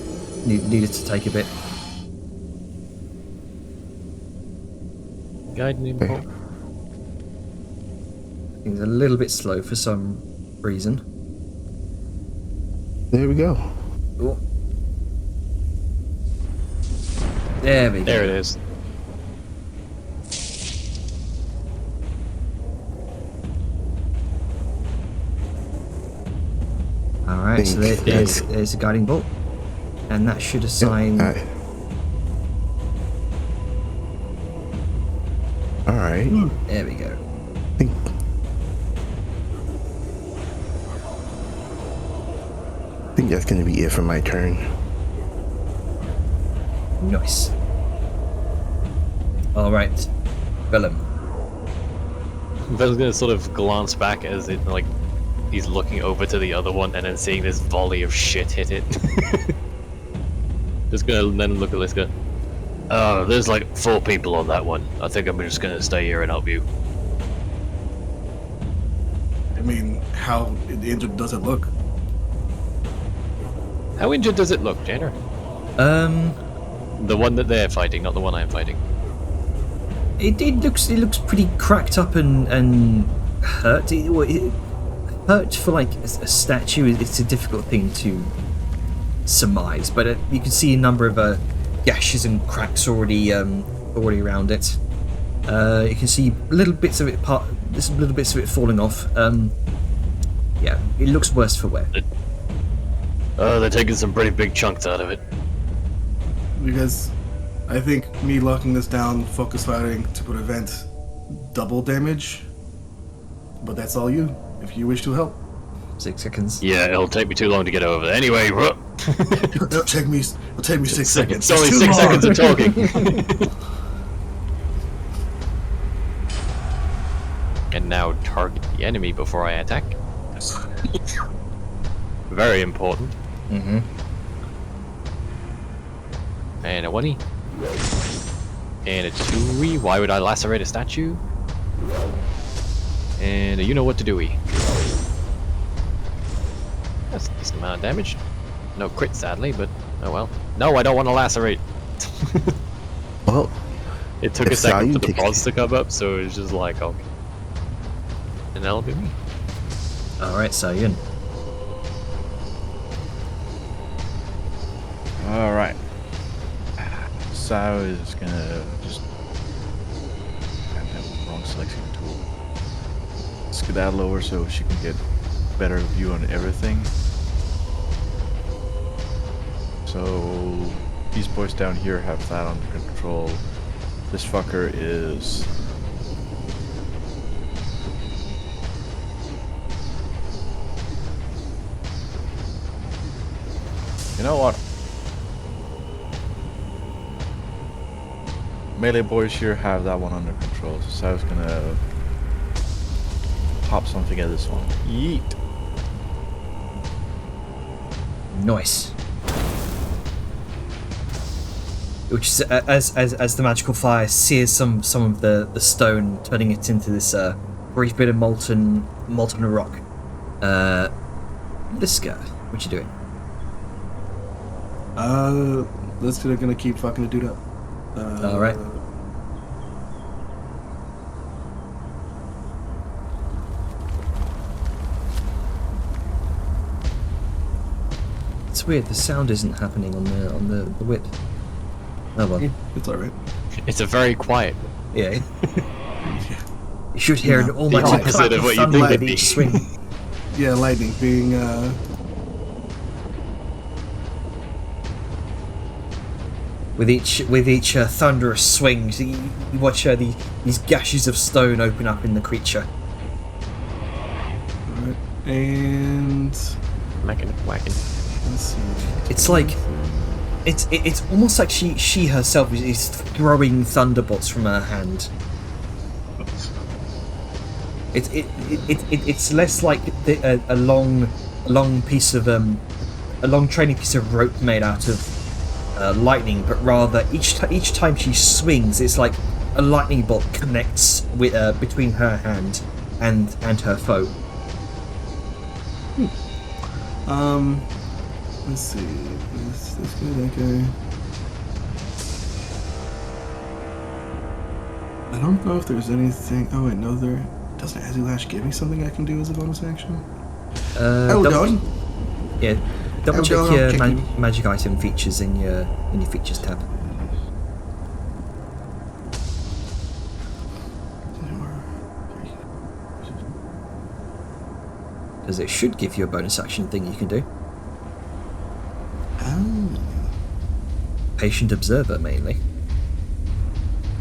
needed to take a bit. Guiding bolt. Things a little bit slow for some reason. There we go. Oh. There we go. There it is. Alright, so there's a guiding bolt. And that should assign... Alright. There we go. I think that's gonna be it for my turn. Nice. Alright. Bellum. Bellum's gonna sort of glance back as it, like, he's looking over to the other one and then seeing this volley of shit hit it. Just gonna then look at Liska. There's like 4 people on that one. I think I'm just gonna stay here and help you. I mean, how injured does it look? How injured does it look, Janer? The one that they're fighting, not the one I'm fighting. It looks pretty cracked up and hurt. Hurt for like a statue. It's a difficult thing to surmise, but you can see a number of gashes and cracks already around it. You can see little bits of it falling off. Yeah, it looks worse for wear. They're taking some pretty big chunks out of it. Because I think me locking this down, focus firing to prevent double damage. But that's all you, if you wish to help. 6 seconds. Yeah, it'll take me too long to get over there. Anyway, It'll take me 6 seconds. It's only Too 6 long. seconds of talking. And now target the enemy before I attack. Very important. Mm-hmm. And a 1-e. And a 2-e. Why would I lacerate a statue? And a you know what to do-e. That's a decent amount of damage. No crit, sadly, but oh well. No, I don't want to lacerate. Well, It took a That's how second you for the take boss to come up, so it's just like, okay. And that'll be me. Alright, Sayun. Alright. Sao is gonna just... Damn, wrong selection tool. Skedaddle over so she can get better view on everything. So these boys down here have that under control. This fucker is... You know what? Melee boys here have that one under control, so Sao's gonna pop something at this one. Yeet! Nice. Which is as the magical fire sears some of the stone, turning it into this brief bit of molten rock. Liska, what you doing? Let's gonna keep fucking the dude up. All right. It's weird. The sound isn't happening on the whip. Oh well. It's alright. It's a very quiet. Yeah. You should hear an almighty opposite clap of of what you thunder think with it'd be. each swing. Yeah, lightning being With each thunderous swing, you watch these gashes of stone open up in the creature. alright. And Mackin' whacking. let's see. It's like it's almost like she herself is throwing thunderbolts from her hand. It's less like a long piece of a long training piece of rope made out of lightning, but rather each time she swings, it's like a lightning bolt connects with between her hand and her foe. Let's see. This guy, that guy. I don't know if there's anything. Oh wait, no, there doesn't Azulash give me something I can do as a bonus action. Oh, Double- God. Yeah, double I'll check go, your I'll check magic item features in your features tab. Because it should give you a bonus action thing you can do. Oh. Patient observer mainly.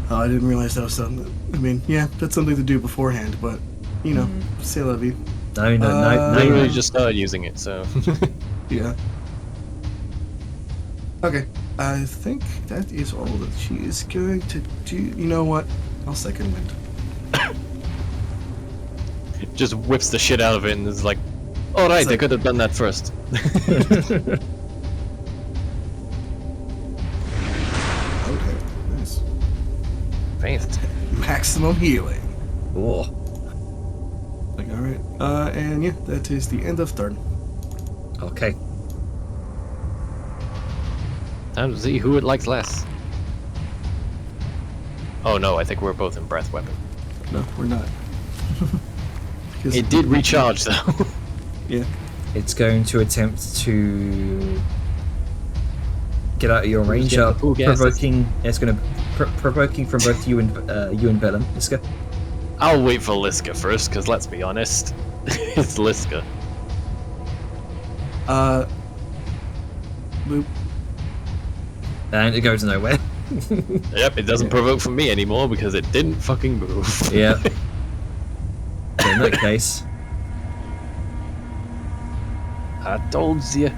Oh, I didn't realize that was something. I mean, yeah, that's something to do beforehand, but you know, c'est la vie. No. Literally just started using it, so. Yeah. Okay, I think that is all that she is going to do. You know what? I'll second wind. Just whips the shit out of it and is like, alright, It's I like- could have done that first. Okay. face. Maximum healing. Oh, Like, all right. And yeah, that is the end of turn. okay. Time to see who it likes less. Oh no, I think we're both in breath weapon. No, we're not. Because- It did recharge though. Yeah. It's going to attempt to get out of your range. get the full gases? Provoking. It's going to provoking from both you and Vellum. Let's go. I'll wait for Liska first, because let's be honest, it's Liska. Boop. And it goes nowhere. Yep, it doesn't provoke from me anymore because it didn't fucking move. Yeah. So in that case, I told you.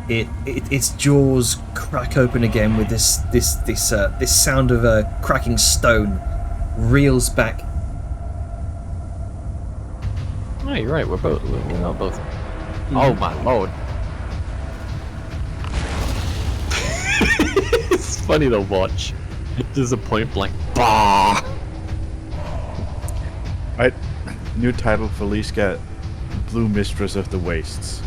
its jaws crack open again with this sound of a cracking stone, reels back. Oh, you're right. We're not both. Oh my lord. It's funny to watch. Just a point blank. Bah! Right. New title for Liska, Blue Mistress of the Wastes.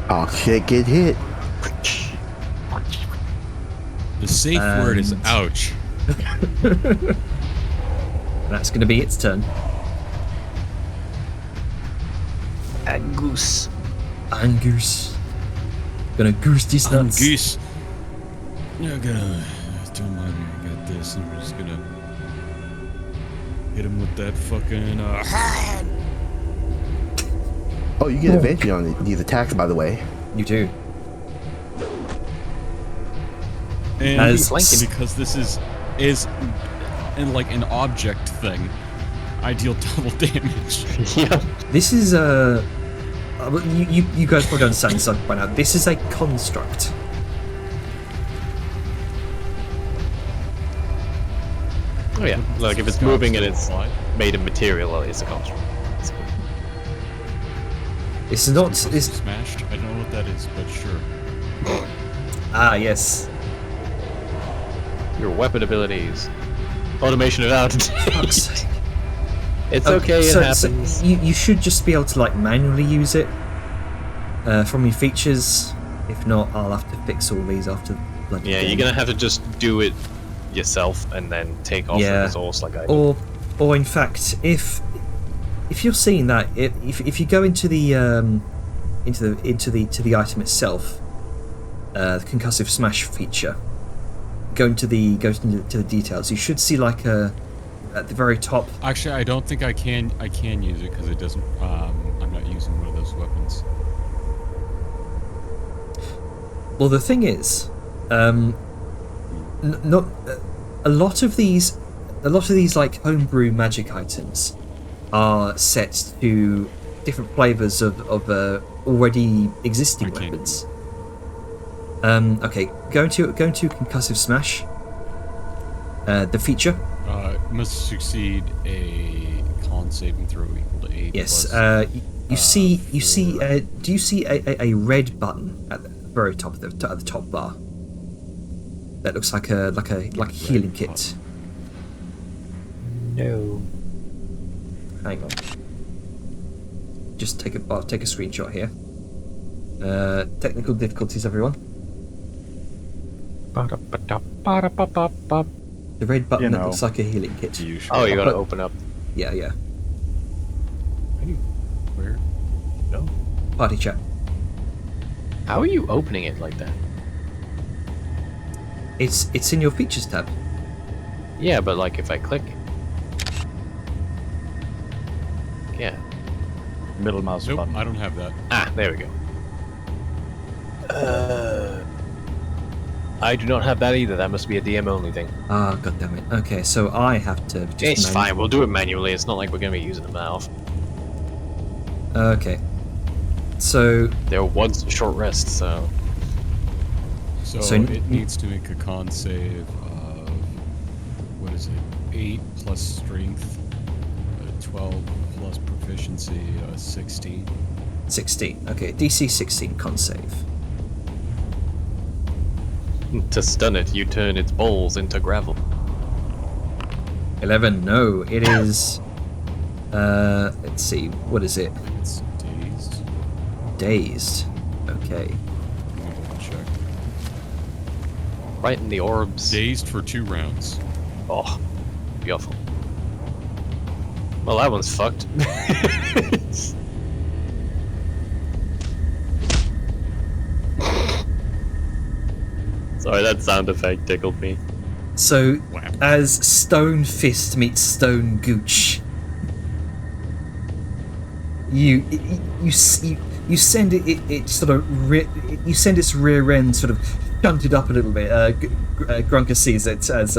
Oh shit, get hit. The safe word is And- ouch. That's going to be its turn. Angus. Angus. Gonna goose these I'm nuts. goose. Yeah, don't mind me. I got this. I'm just gonna hit him with that fucking. Oh, you get advantage on these attacks, by the way. You do. And As- because this is in like an object thing, I deal double damage. Yep. This is a. You guys probably understand this by now. This is a construct. Oh yeah. Like if it's moving and it's made of material, it's a construct. It's not. It's, Smashed. I don't know what that is, but sure. yes. Your weapon abilities. Automation of out. Fuck's sake. It's okay, it So happens. you should just be able to like manually use it from your features. If not, I'll have to fix all these after. Bloody Yeah, game. you're gonna have to just do it yourself and then take off Yeah. the resource like I did. Or in fact, if you're seeing that, if you go into the item itself, the concussive smash feature, go into the details, you should see like at the very top. Actually, I don't think I can use it because it doesn't. I'm not using one of those weapons. Well, the thing is, not a lot of these like homebrew magic items are set to different flavors of already existing I can't. weapons. Okay, go into concussive smash. The feature. Must succeed a con saving throw equal to 8. Yes. plus, You see. Do you see a red button at the very top of at the top bar? That looks like a healing kit. No. Hang on. Just I'll take a screenshot here. Technical difficulties, everyone. The red button You that know. looks like a healing kit. Oh, you gotta But- open up. Yeah. Where? No. Party chat. How are you opening it like that? It's in your features tab. Yeah, but like if I click. Yeah. Middle mouse Nope, button. I don't have that. Ah, there we go. I do not have that either. That must be a DM only thing. Ah, god damn it. Okay, so I have to just. It's fine. We'll do it manually. It's not like we're gonna be using the mouth. Okay. So There was a short rest, so So it needs to make a con save of what is it? 8 plus strength, 12 plus proficiency, 16. 16. Okay, DC 16 con save. To stun it, you turn its balls into gravel. 11. No, it is. Let's see. What is it? It's dazed. Dazed. Okay. Let me double check. Right in the orbs. Dazed for 2 rounds. Oh, beautiful. Well, that one's fucked. Sorry, that sound effect tickled me. So, Wow. as Stone Fist meets Stone Gooch, you send it sort of you send its rear end sort of shunted up a little bit. Grunker sees it as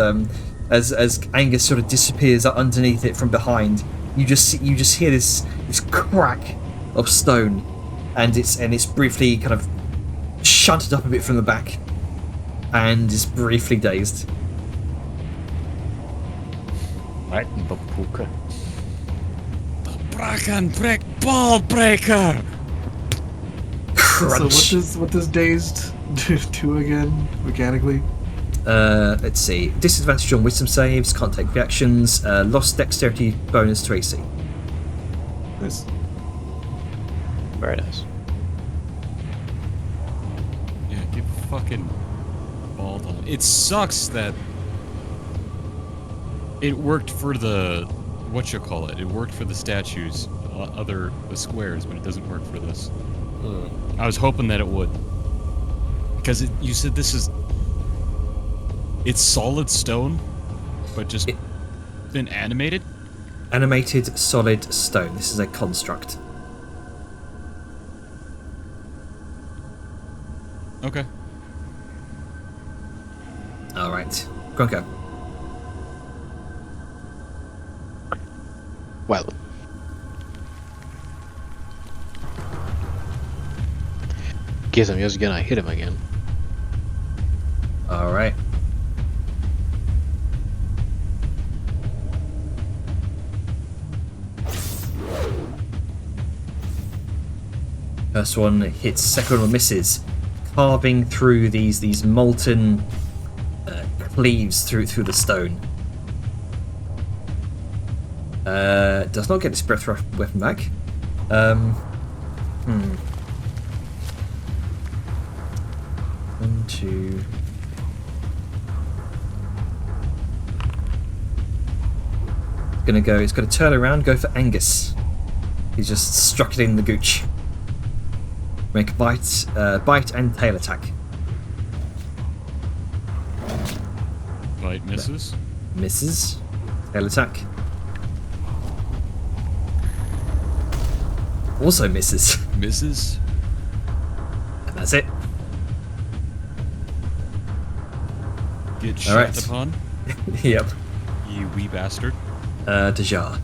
Angus sort of disappears underneath it from behind. You just hear this crack of stone, and it's briefly kind of shunted up a bit from the back, and is briefly dazed. Right in the puka. Bracken Brick Ball Breaker! Crunch. So what does dazed do again mechanically? Let's see. Disadvantage on wisdom saves, can't take reactions, lost dexterity bonus to AC. Nice. Very nice. Yeah, get fucking balled on. It sucks that it worked for the whatchamacallit. It worked for the statues, the squares, but it doesn't work for this. I was hoping that it would, because you said it's solid stone, but just been animated. Animated solid stone. This is a construct. Okay. Alright. Grunko. Well. Guess I'm just gonna hit him again. Alright. First one hits, second one misses, carving through these molten cleaves through the stone. Does not get its breath weapon back. One, two. It's gonna turn around, go for Angus. He's just struck it in the gooch. Make a bite and tail attack. Bite misses. Misses. Tail attack. Also misses. Misses. And that's it. Get shot Alright. upon. Yep. You wee bastard. Dejar.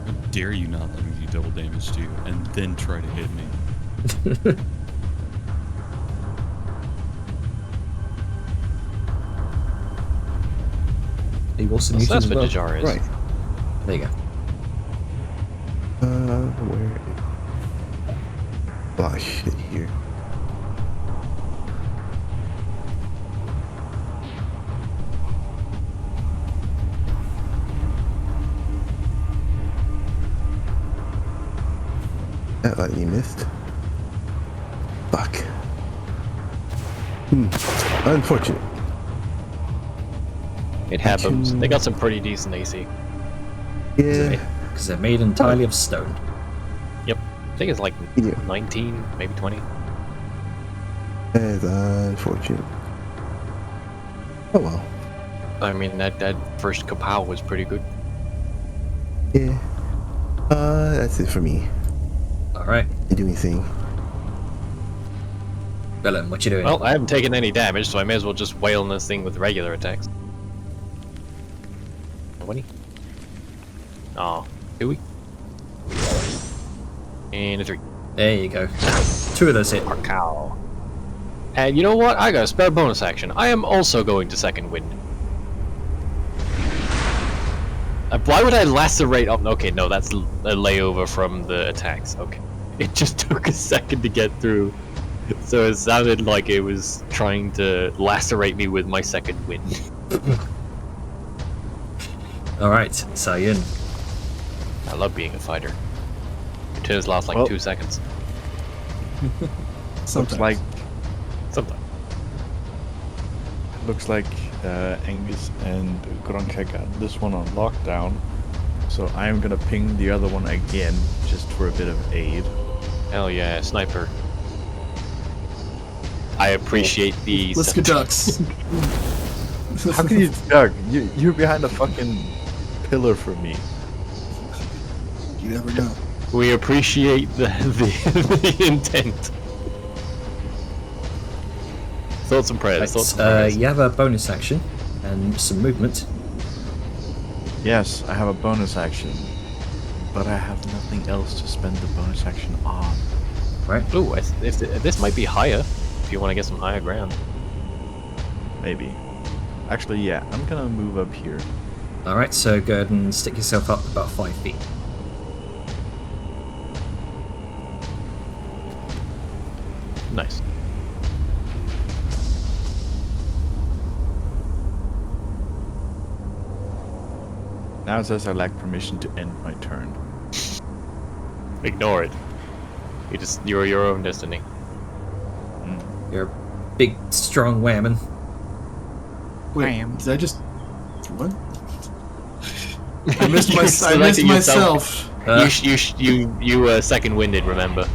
How dare you not let me do double damage to you and then try to hit me? He also So muted that's as what well. Dejar is. Right. There you go. Where? Oh shit! Here. That lightning missed. Fuck. Unfortunate. It happens. They got some pretty decent AC. Yeah. Because they're made entirely of stone. Yep. I think it's like Yeah. 19, maybe 20. That's unfortunate. Oh well. I mean, that first kapow was pretty good. Yeah. That's it for me. Alright. Didn't do anything. Bellum, what you doing? Well, I haven't taken any damage, so I may as well just wail on this thing with regular attacks. 20. Oh, 2 and a 3. There you go. 2 of those hit. Cow. And you know what? I got a spare bonus action. I am also going to second wind. Why would I lacerate? Oh, okay, no, that's a layover from the attacks. Okay. It just took a second to get through So it sounded like it was trying to lacerate me with my second wind. Alright, Sayan. I love being a fighter. Your turns last like Well- 2 seconds. Looks like Sometimes. Angus and Gronka got this one on lockdown. So I'm gonna ping the other one again, just for a bit of aid. Hell yeah, sniper. I appreciate the. Let's go ducks. How can you, Doug? You're behind a fucking pillar from me. You never know. We appreciate the intent. Thoughts and prayers. Thoughts and prayers. You have a bonus action and some movement. Yes, I have a bonus action, but I have nothing else to spend the bonus action on. Right? Ooh, if this might be higher. If you want to get some higher ground. Maybe. Actually, yeah, I'm gonna move up here. Alright, so go ahead and stick yourself up about 5 feet. Nice. Now it says I lack permission to end my turn. Ignore it. You're your own destiny. You're a big, strong whammon. Wait, did I just what? I missed You're selecting myself. You second winded, remember?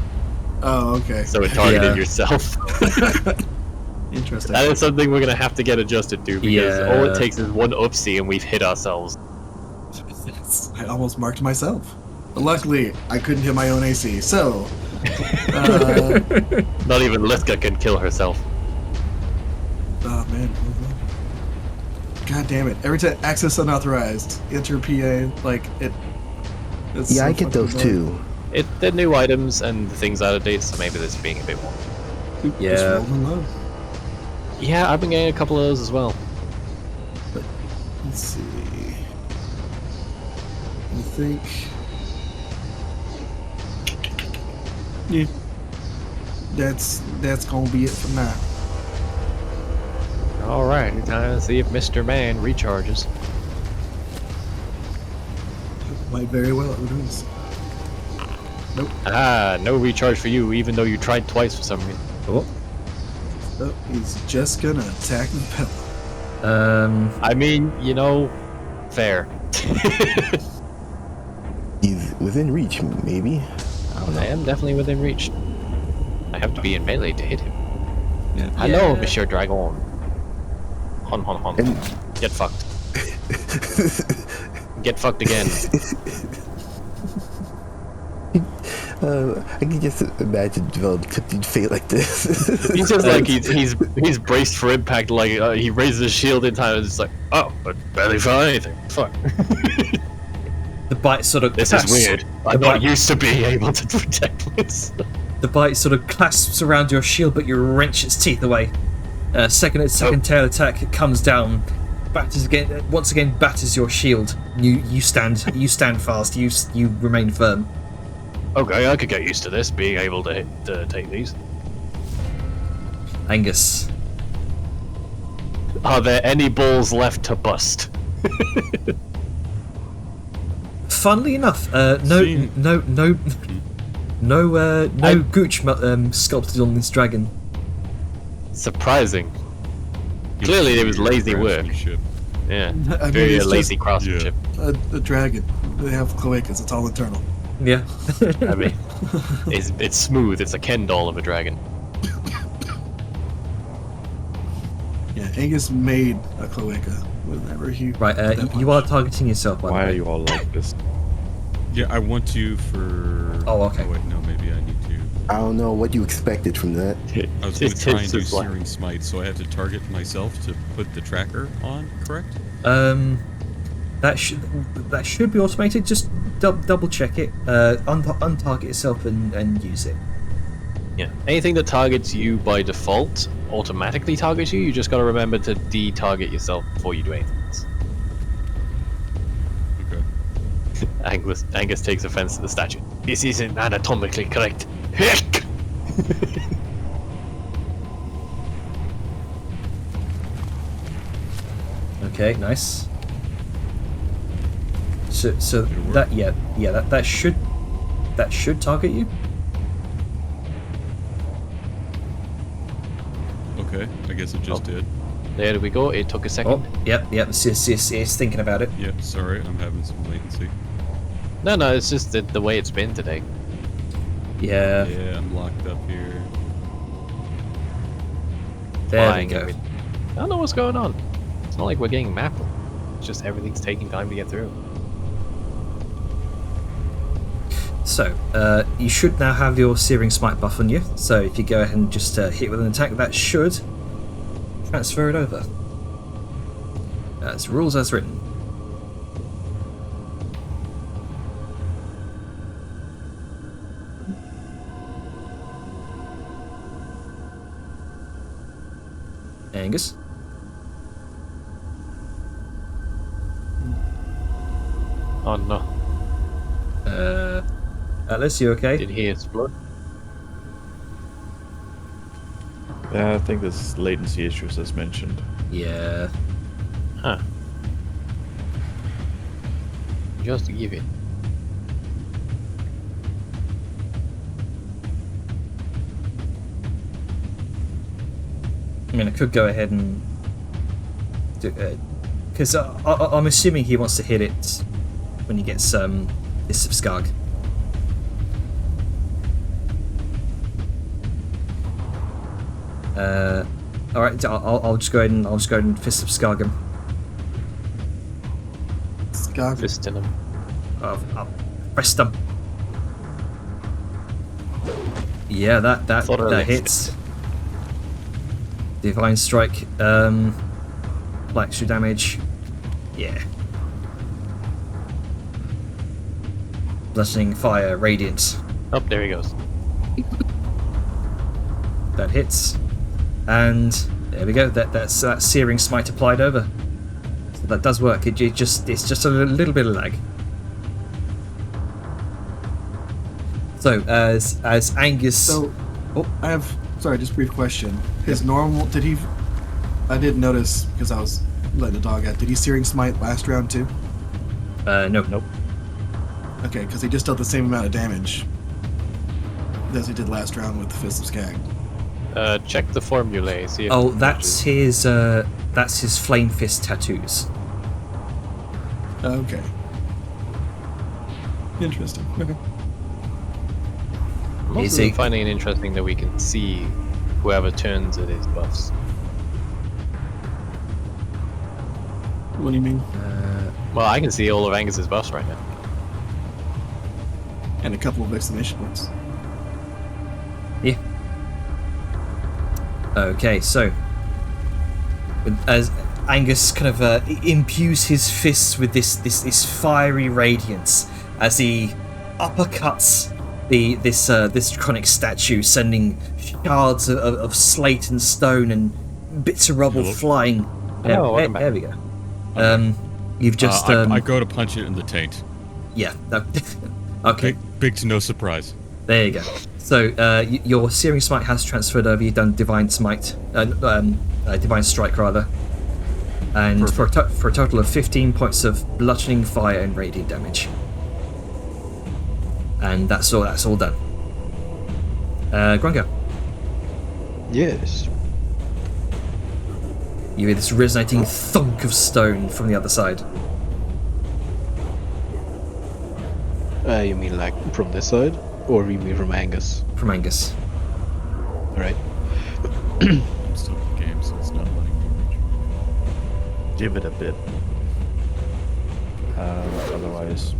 Oh, okay. So it targeted Yeah. yourself. Interesting. That is something we're gonna have to get adjusted to because all Yeah. it takes is one oopsie and we've hit ourselves. I almost marked myself. But luckily, I couldn't hit my own AC, so... Not even Liska can kill herself. Oh, man. God damn it. Every time access unauthorized, enter PA, like, it... It's Yeah, so I get those fucking too. They're new items and things out of date, so maybe this is being a bit more. annoying. Yeah. Just rolling low. Yeah, I've been getting a couple of those as well. Let's see... I think... Yeah. That's gonna be it for now. Alright, time to see if Mr. Man recharges. Might very well. Who knows? Nope. Ah, no recharge for you, even though you tried twice for some reason. Oh. Nope. He's just gonna attack the pillar. I mean, you know, fair. He's within reach, maybe. I don't know. I am definitely within reach. I have to be in melee to hit him. Yeah. Hello, Yeah. Monsieur Dragon. Hon. And- Get fucked. Get fucked again. I can just imagine developing fate like this. He's just like he's braced for impact. Like he raises his shield in time, and it's like, oh, I barely felt anything. Fuck. The bite sort of This is clasps- weird. The I'm not bite, used to being able to protect myself. the bite sort of clasps around your shield, but you wrench its teeth away. Second tail attack, it comes down, batters again. Once again, batters your shield. You stand fast. You remain firm. Okay, I could get used to this, being able to take these. Angus. Are there any balls left to bust? Funnily enough, no gooch sculpted on this dragon. Surprising. Clearly, it was lazy work. Craftsmanship. Yeah, I mean, very it's lazy just craftsmanship. a dragon. They have cloacas. It's all internal. Yeah. I mean, it's smooth. It's a Ken doll of a dragon. Yeah, Angus made a cloaca whenever he. Right. that You much. are targeting yourself. By the Why way. are you all like this? Yeah, I want to for. Oh, okay. Oh wait, no, maybe I need to. I don't know what you expected from that. I was going to try and do It's like- Searing Smite, so I have to target myself to put the tracker on, correct? That should be automated. Just double check it. Untarget yourself and use it. Yeah. Anything that targets you by default automatically targets you. You just got to remember to de-target yourself before you do anything else. Okay. Angus takes offense to the statue. This isn't anatomically correct. Heck! Okay, nice. So It'll work. that should target you. Okay, I guess it just did. There we go. It took a second. Oh, yep. It's thinking about it. Yeah, sorry, I'm having some latency. No, it's just the way it's been today. Yeah. Yeah, I'm locked up here. There we Flying go. everything. I don't know what's going on. It's not like we're getting mapped. It's just everything's taking time to get through. So, you should now have your Searing Smite buff on you. So if you go ahead and just hit with an attack, that should transfer it over. As rules as written. Angus? Oh no. Atlas, you okay? Did he explode? Yeah, I think there's latency issues as mentioned. Yeah. Huh. Just to give it. I mean, I could go ahead and do because I'm assuming he wants to hit it when he gets this of Skarg. All right, I'll just go ahead and Fist of Skarg him. Skog. Fist in him. I'll press him. Yeah, that Thought I hits. Divine Strike, like extra damage. Yeah. Bludgeoning Fire, Radiant. Oh, there he goes. That hits. And there we go. That's that Searing Smite applied over. So that does work. It's just a little bit of lag. So as Angus. So, Oh. I have. Sorry, just a brief question. His normal. Did he. I didn't notice because I was letting the dog out. Did he Searing Smite last round too? Nope. Okay, because he just dealt the same amount of damage as he did last round with the Fist of Skag. Check the formulae. See if Oh, it that's his Flame Fist tattoos. Okay. Interesting. Okay. I'm Is also it- finding it interesting that we can see whoever turns at his buffs. What do you mean? Well, I can see all of Angus's buffs right now. And a couple of exclamation points. Yeah. Okay, so as Angus kind of imbues his fists with this fiery radiance as he uppercuts this draconic statue, sending shards of slate and stone and bits of rubble Hello? flying. Hello, welcome back. There we go. You've just I go to punch it in the taint. yeah. Okay. Big to no surprise. There you go. So your Searing Smite has transferred over. You've done Divine Smite, Divine Strike rather, and for a total of 15 points of bludgeoning fire and radiant damage. And that's all done. Grungo, Yes. you hear this resonating thunk of stone from the other side. You mean like from this side? Or you mean from Angus? From Angus. Alright. I'm still in the game, so it's not letting me reach. Give it a bit. Otherwise,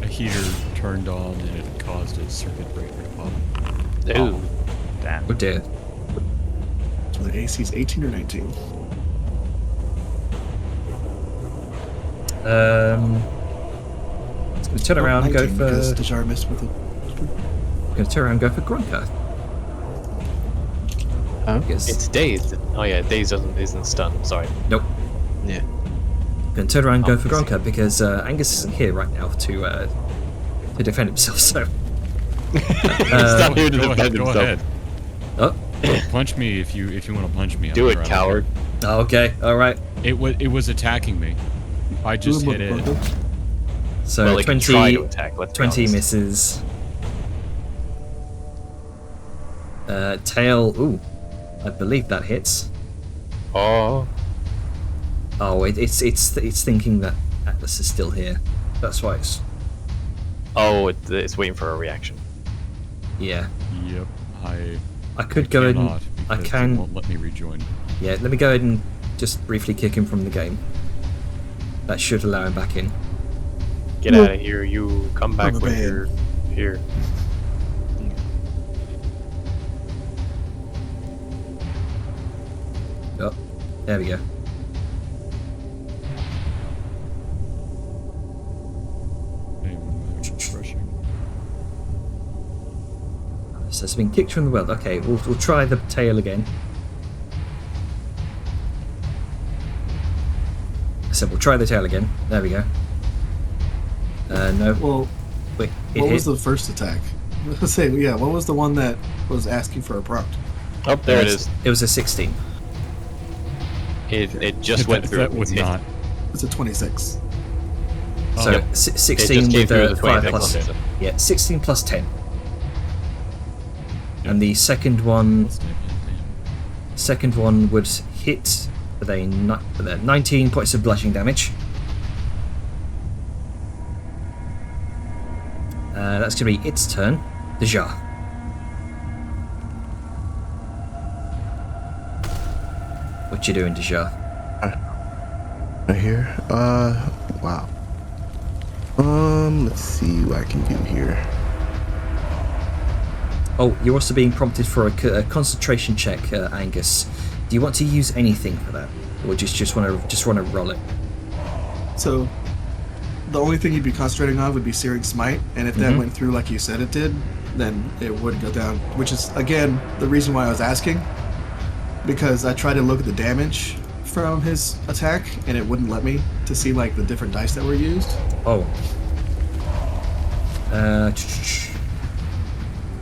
A heater turned on and it caused a circuit breaker to pop. Ooh. damn. Oh dear. So the AC's 18 or 19? Let's turn around and go 19 for. because Dejar missed with it. Gonna turn around and go for Grunka. Huh? Yes. It's dazed. Oh yeah, dazed isn't stunned. Sorry. Nope. Yeah. Gonna turn around and go Oh, for Gronka because Angus isn't here right now to defend himself. So He's not here to Go defend ahead, go himself. ahead. oh, Punch me if you want to punch me. Do I'm it, around coward. here. Oh, okay, alright. It was attacking me. I just hit it. So Well, it can 20, try to attack, let's be 20 honest. misses. Tail, ooh, I believe that hits. Oh, Oh, it's thinking that Atlas is still here. That's why it's, it's waiting for a reaction. yeah. Yep. I could go ahead and, cannot I because can, it won't let me rejoin. yeah, let me go ahead and just briefly kick him from the game. That should allow him back in. Get out of here, you come back Rubber when band. you're here. Oh, there we go. Refreshing. So it's been kicked from the world. Okay, we'll try the tail again. So we'll try the tail again. There we go. No. Well, Wait, it what hit. was the first attack? Say, yeah, what was the one that was asking for a prompt? Oh, there it is. It was a 16. It just went through. That would It- not. It's a 26. So Yep. 16 It just came with through a the 5 26 plus. plus 10. Yeah, 16 plus 10. And the second one would hit with a 19 points of bludgeoning damage. That's going to be its turn. Deja. What you doing, Deja? Right here. Wow. Let's see what I can do here. Oh, you're also being prompted for a concentration check, Angus. Do you want to use anything for that, or just want to roll it? So, the only thing you'd be concentrating on would be Searing Smite, and if that went through like you said it did, then it would go down. Which is, again, the reason why I was asking, because I tried to look at the damage from his attack, and it wouldn't let me to see like the different dice that were used. Oh.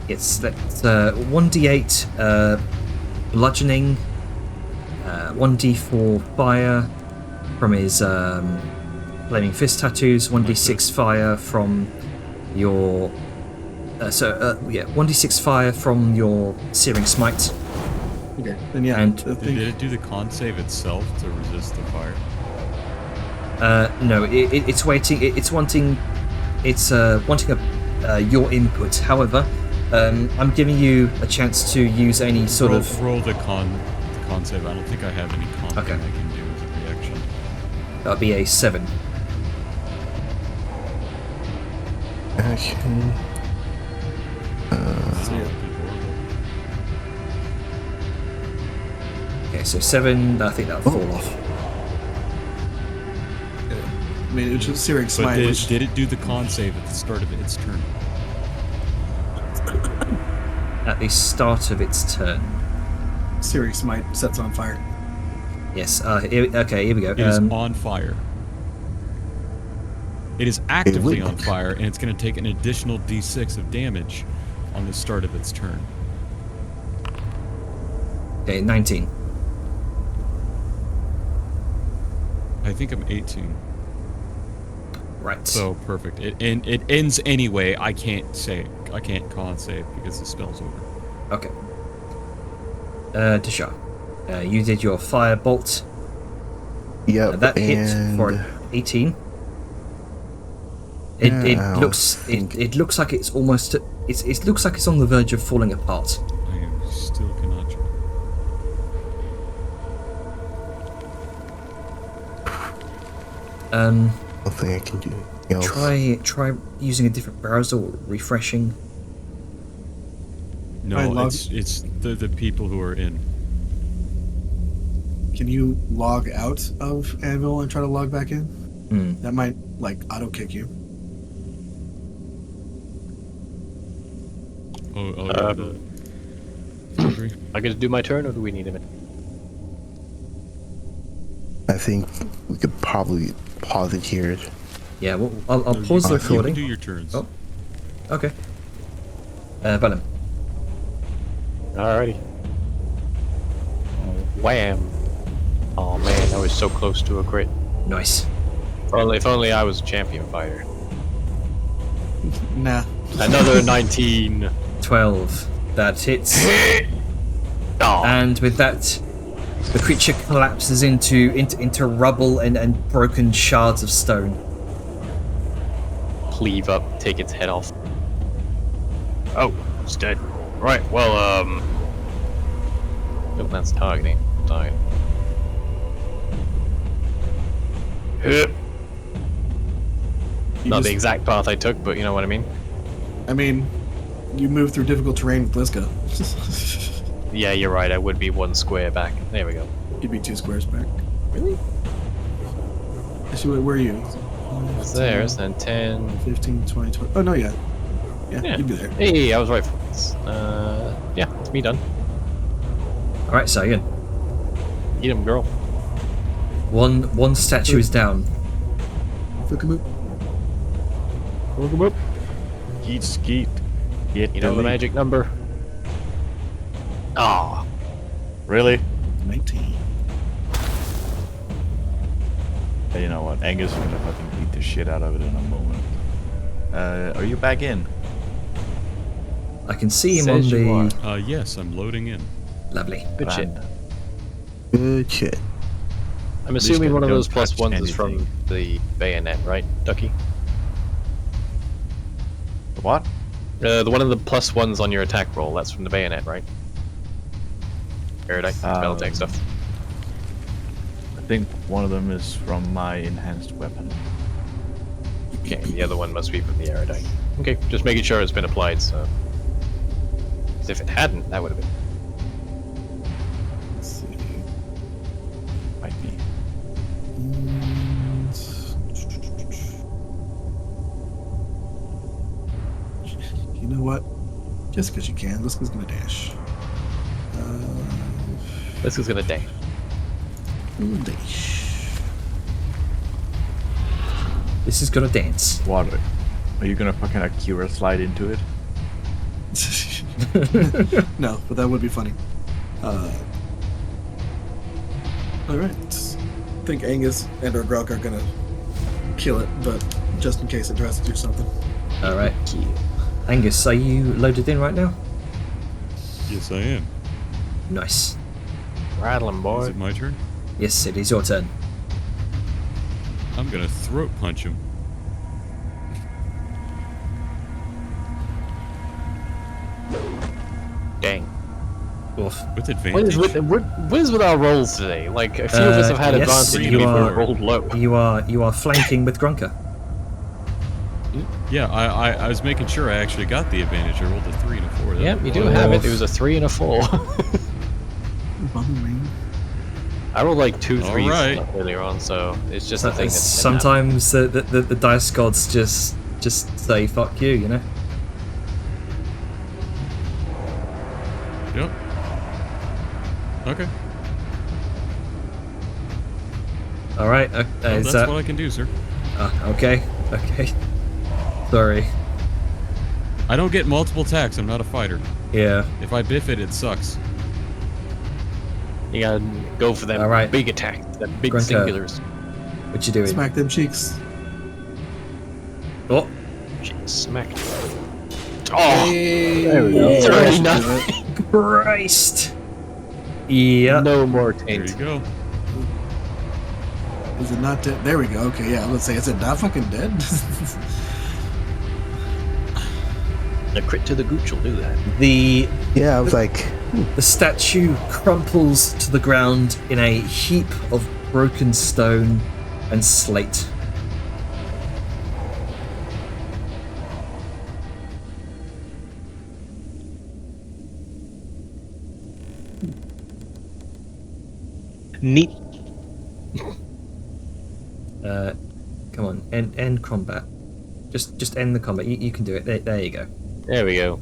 It's that 1d8 bludgeoning, 1d4 fire from his flaming fist tattoos, 1d6 fire from your 1d6 fire from your searing smite. Okay. And yeah, And- the Did thing, it do the con save itself to resist the fire? No, it's waiting. It's wanting your input. However, I'm giving you a chance to use any sort of. roll the con save. I don't think I have any con Okay. thing I can do as a reaction. That'd be a 7. Okay. It's not looking horrible. Okay, so 7. I think that'll fall off. I mean, it's just Searing But Smite. which, did it do the con save at the start of its turn? At the start of its turn. Searing Smite sets on fire. Yes. Okay. Here we go. It is on fire. It is actively would- on fire, and it's going to take an additional d6 of damage on the start of its turn. Okay, 19. I think I'm 18. Right. So perfect. It ends anyway. I can't con save because the spell's over. Okay. Desha, you did your fire bolt. Yep. That hit for and 18. Yeah, It I looks was it looks like it's almost it looks like it's on the verge of falling apart. I still cannot. nothing I can do. Else. Try using a different browser or refreshing. No, Alright, log- it's the people who are in. Can you log out of Anvil and try to log back in? Hmm. That might like auto kick you. Oh, the foundry. I get to do my turn, or do we need a minute? I think we could probably pause it here. Yeah, well, I'll No, pause the you can recording. do your turns. Oh. Okay. Vellum. Alrighty. Wham. Oh man, I was so close to a crit. Nice. If only I was a champion fighter. Nah. Another 19. 12. That hits. Oh, And with that, the creature collapses into rubble and broken shards of stone. cleave up, take its head off. Oh, it's dead. Right, well, nope, that's targeting. Dying. Not the exact path I took, but you know what I mean? I mean, you move through difficult terrain with Bliska. Yeah, you're right, I would be one square back. There we go. You'd be 2 squares back. Really? Actually, where are you? It's there, it's then 10. 15, 20, 20. Oh, no, yeah. Yeah, you'd be there. Hey, I was right for once. Yeah, it's me done. Alright, Sagan. Eat him, girl. One statue is down. Fuck him up. Skeet, skeet. Get You know the lead. magic number? Ah, Really? 19. Hey, you know what? Angus is gonna fucking beat the shit out of it in a moment. Are you back in? I can see him on Says you the... Yes, I'm loading in. Lovely. good shit. Grand. Good shit. I'm assuming one of don't those plus touch ones is from anything. the bayonet, right, Ducky? What? The one of the plus ones on your attack roll, that's from the bayonet, right? Erudite, spell attack stuff. I think one of them is from my enhanced weapon. Okay, the other one must be from the erudite. Okay, just making sure it's been applied, so... 'Cause if it hadn't, that would have been... Let's see. Might be. You know what? Just because you can, Bliska's gonna dash. This is gonna dash. Dash. This is gonna dance. What? Are you gonna fucking Akira slide into it? No, but that would be funny. Alright. I think Angus and or Grok are gonna kill it, but just in case it tries to do something. Alright. Angus, are you loaded in right now? Yes, I am. Nice. Rattling, Is boy. it my turn? Yes, it is your turn. I'm gonna throat punch him. Dang. Oof. With What advantage. is with our rolls today? Like, a few of us have had yes, advantage you and we've are- rolled low. You are flanking with Grunker. Yeah, I was making sure I actually got the advantage. I rolled a 3 and a 4. That Yep, you do was- have it. It was a 3 and a 4. Bumming. I rolled like 2 All 3s right. earlier on, so it's just a thing that's Sometimes the dice gods just say fuck you, you know. Yep. Okay. All right. Well, Is that's that what I can do, sir. okay? Okay. Sorry. I don't get multiple attacks. I'm not a fighter. Yeah. If I biff it, it sucks. You gotta go for that All right. big attack, that big Grunker. singulars. What you doing? Smack them cheeks. Oh. Smack. Oh, There we it's already nothing. Christ. Yeah. No more There taint. you go. Is it not dead? There we go. Okay, yeah, let's say, is it not fucking dead? A crit to the gooch will do that. The Yeah, I was like, The statue crumples to the ground in a heap of broken stone and slate. Neat. Come on, end combat. Just end the combat. You can do it. There you go. There we go.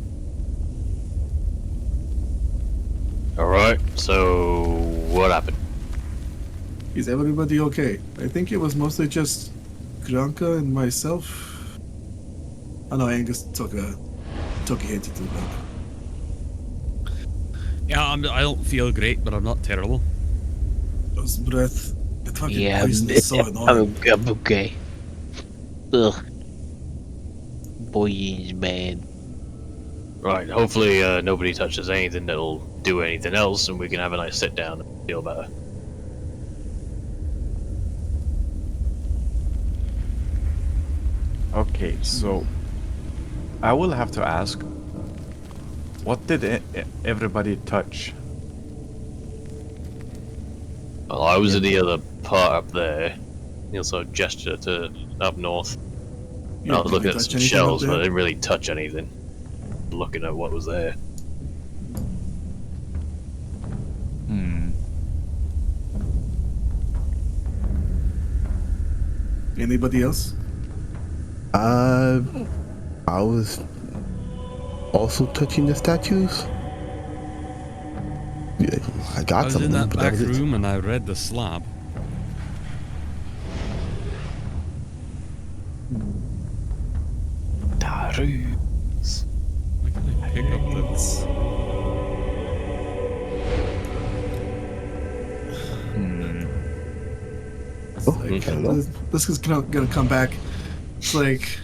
Alright, so what happened? Is everybody okay? I think it was mostly just Granka and myself. Oh no, Angus took a hit to the back. Yeah, I don't feel great, but I'm not terrible. Those breath. The fucking Yeah, poison is so annoying. I'm okay. Ugh. Boy, man. Right, hopefully nobody touches anything that'll do anything else, and we can have a nice sit down and feel better. Okay, so I will have to ask, what did everybody touch? Well, I was in the other part up there. He also gestured to up north. You I didn't was looking really at touch some anything up shells, but I there? didn't really touch anything. Looking at what was there. Hmm. Anybody else? I was also touching the statues. Yeah, I I got was some in of them, that but that back was it. room and I read the slab. Darus. Why can I pick up this? Hmm. It's Oh, like, I don't know. this is gonna come back. It's like,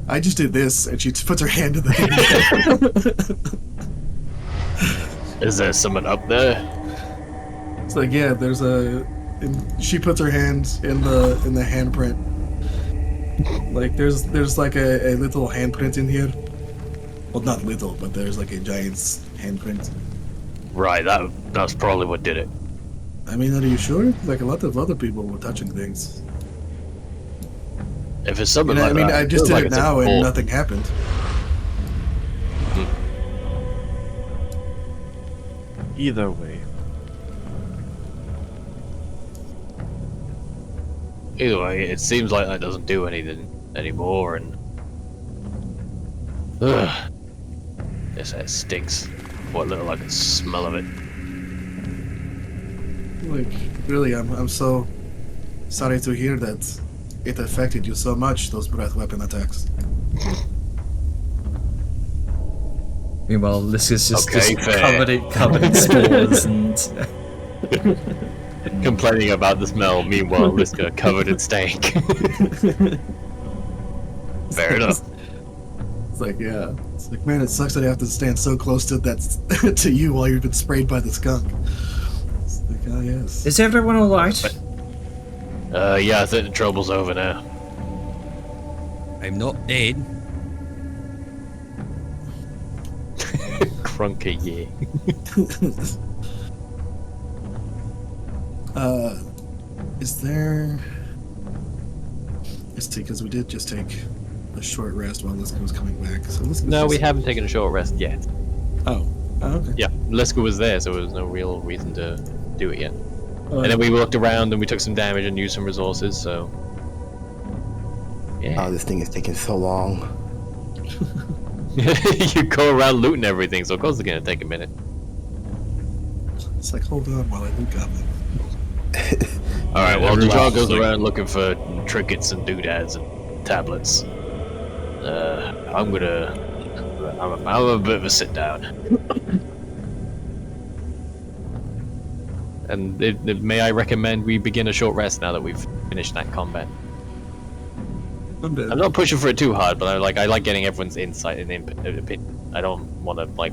I just did this, and she puts her hand in the thing. Is there someone up there? It's like, yeah, there's a. And she puts her hand in the handprint. Like, there's like a little handprint in here. Well, not little, but there's like a giant's handprint. Right, that's probably what did it. I mean, are you sure? Like, a lot of other people were touching things. If it's something You know, like I mean, that, I just feels did like it it's now and important. nothing happened. Either way. Either way, it seems like that doesn't do anything anymore, and ugh, this that stinks. What little I can smell of it. Like, really, I'm so sorry to hear that it affected you so much, those breath weapon attacks. Meanwhile, Lyska's just Okay, fair. covered in spores and Complaining about the smell, meanwhile Liska covered in stank. Fair enough. It's like, yeah. It's like, man, it sucks that I have to stand so close to that to you while you've been sprayed by the skunk. It's like, oh yes. is everyone alright? Yeah, I think the trouble's over now. I'm not dead. Crunky, yeah. Is there? Let's see, because we did just take a short rest while Liska was coming back. So Liska's No, we just- haven't taken a short rest yet. Oh. Oh, okay. Yeah, Liska was there, so there was no real reason to do it yet. Oh, And then we walked around and we took some damage and used some resources, so... Yeah. Oh, this thing is taking so long. You go around looting everything, so of course it's gonna take a minute. it's like, hold on while I loot goblin. Alright, well, everyone Dejah was goes like- around looking for trinkets and doodads and tablets. I'm a bit of a sit down. And may I recommend we begin a short rest now that we've finished that combat? I'm dead. I'm not pushing for it too hard, but I like getting everyone's insight and opinion. I don't want to like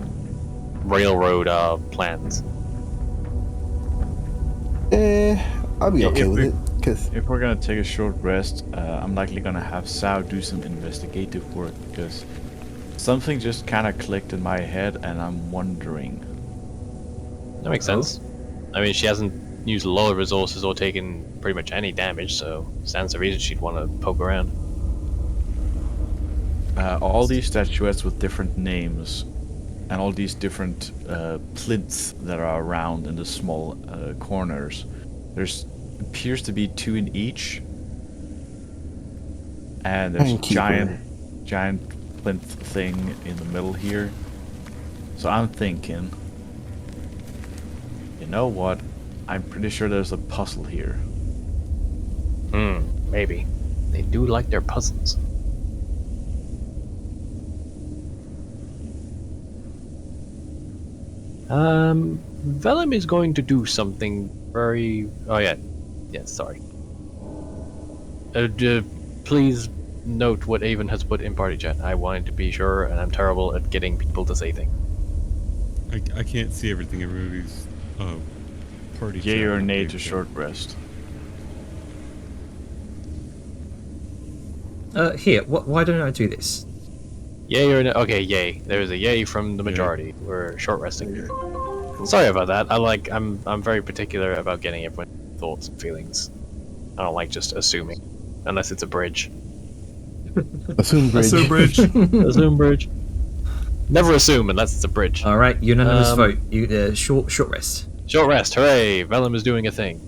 railroad our plans. I'll be Yeah, okay if with we- it, because If we're gonna take a short rest, I'm likely gonna have Sao do some investigative work because something just kind of clicked in my head, and I'm wondering. That makes sense. I mean, she hasn't used a lot of resources or taken pretty much any damage, so stands to reason she'd want to poke around. All these statuettes with different names, and all these different plinths that are around in the small corners. There's appears to be 2 in each, and there's a Timekeeper. giant plinth thing in the middle here. So I'm thinking, you know what? I'm pretty sure there's a puzzle here. Maybe. They do like their puzzles. Vellum is going to do something very... Oh, yeah. Yeah, sorry. Please note what Avon has put in party chat. I wanted to be sure, and I'm terrible at getting people to say things. I can't see everything. Everybody's party. Yay chat or on nay page to chat. short rest? Here, why don't I do this? Yay or nay? Okay, yay. There's a yay from the majority. We're short resting. Sorry about that. I'm very particular about getting everyone's thoughts and feelings. I don't like just assuming, unless it's a bridge. Assume bridge. So bridge. Assume bridge. Never assume unless it's a bridge. All right, unanimous vote. You short rest. Short rest, hooray! Vellum is doing a thing.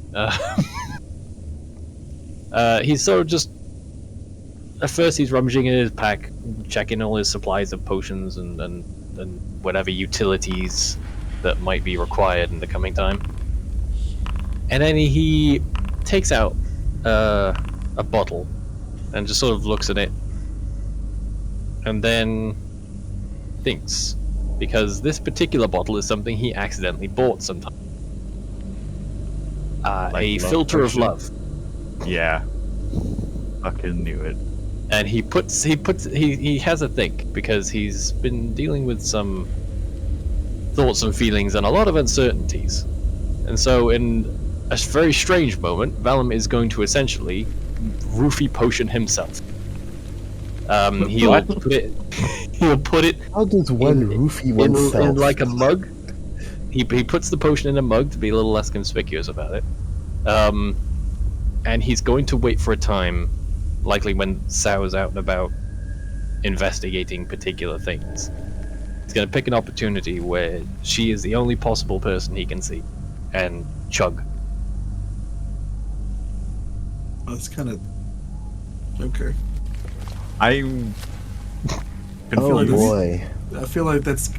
He's sort of just... At first he's rummaging in his pack, checking all his supplies of potions and whatever utilities that might be required in the coming time. And then he takes out a bottle and just sort of looks at it. And then thinks. Because this particular bottle is something he accidentally bought sometime. Like A love filter of potion? love. Yeah. Fucking knew it. And he has a think because he's been dealing with some thoughts and feelings and a lot of uncertainties. And so in a very strange moment, Vellum is going to essentially roofie potion himself. He'll put it How does one roofie oneself? in like a mug. He puts the potion in a mug to be a little less conspicuous about it. And he's going to wait for a time, likely when Sao's out and about investigating particular things. He's going to pick an opportunity where she is the only possible person he can see, and chug. That's kind of okay. I'm Oh like boy. I feel like that's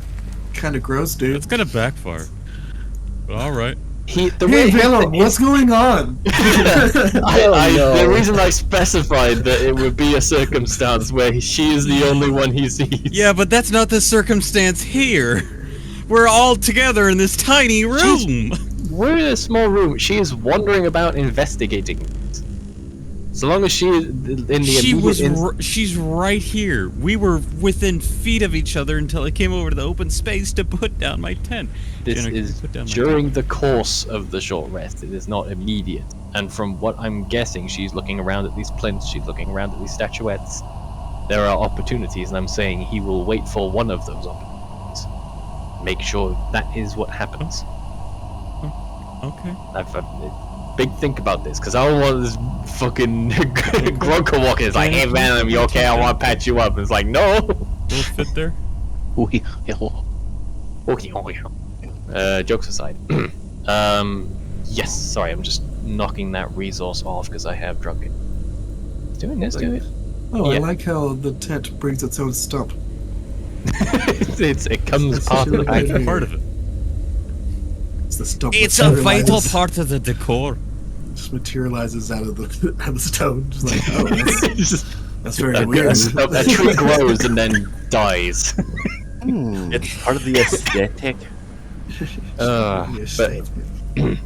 kind of gross, dude. It's gonna backfire. But all right. Hey, Vellum, what's going on? The reason I specified that it would be a circumstance where she is the only one he sees. Yeah, but that's not the circumstance here. We're all together in this tiny room. We're in a small room. She is wandering about investigating. So long as she is in the She's right here. We were within feet of each other until I came over to the open space to put down my tent. This Jenna, can is you put down my during the course of the short rest. It is not immediate. And from what I'm guessing, she's looking around at these plinths. She's looking around at these statuettes. There are opportunities, and I'm saying he will wait for one of those opportunities. Make sure that is what happens. Okay. Big think about this, because I don't want this fucking Grunker walking. It's like, hey Venom, you okay? I want to patch you up. And it's like, no. Will it fit there? Jokes aside. Yes, sorry, I'm just knocking that resource off because I have drunk it. Doing this, do it. Oh, Yeah. I like how the tent brings its own stump. it comes That's part of such a the good package. idea. Part of it. It's the stump. It's that a vital materializes- part of the decor. Just materializes out of the stone. Just like, oh, that's very A weird. tree grows and then dies. It's part of the aesthetic.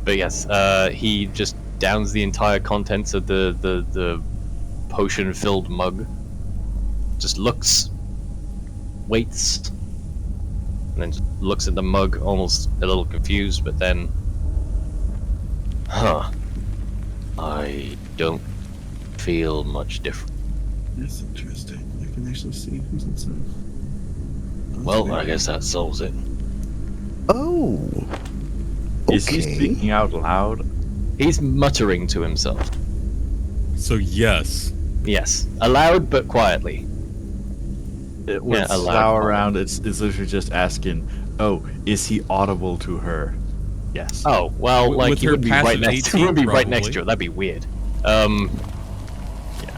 But yes, he just downs the entire contents of the potion-filled mug. Just looks, waits, and then just looks at the mug, almost a little confused. But then, I don't feel much different. That's interesting. I can actually see who's inside. That's Well, weird. I guess that solves it. Oh. Is he Okay. speaking out loud? He's muttering to himself. So yes. Yes, aloud but quietly. When Yeah, it's aloud Slow comment. around, it's literally just asking, oh, is he audible to her? Yes. Oh well, With like he her would be right passive next. 18 He would be right next probably. to her. That'd be weird.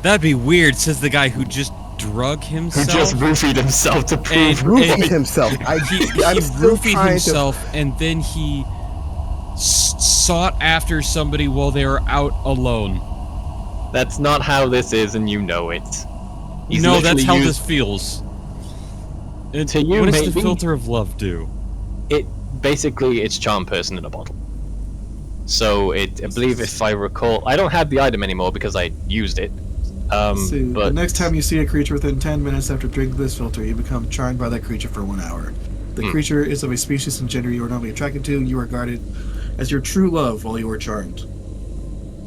That'd be weird, says the guy who just drug Who himself. just roofied himself to And- prove? Roofie himself. I'm he still roofied trying himself, and then he sought after somebody while they were out alone. That's not how this is, and you know it. He's No, that's literally how used- this feels. To you, what does maybe. the filter of love do? It basically it's charm person in a bottle. So I believe if I recall, I don't have the item anymore because I used it. See, But the next time you see a creature within 10 minutes after drinking this filter, you become charmed by that creature for 1 hour. The creature is of a species and gender you are normally attracted to. You are regarded as your true love while you are charmed.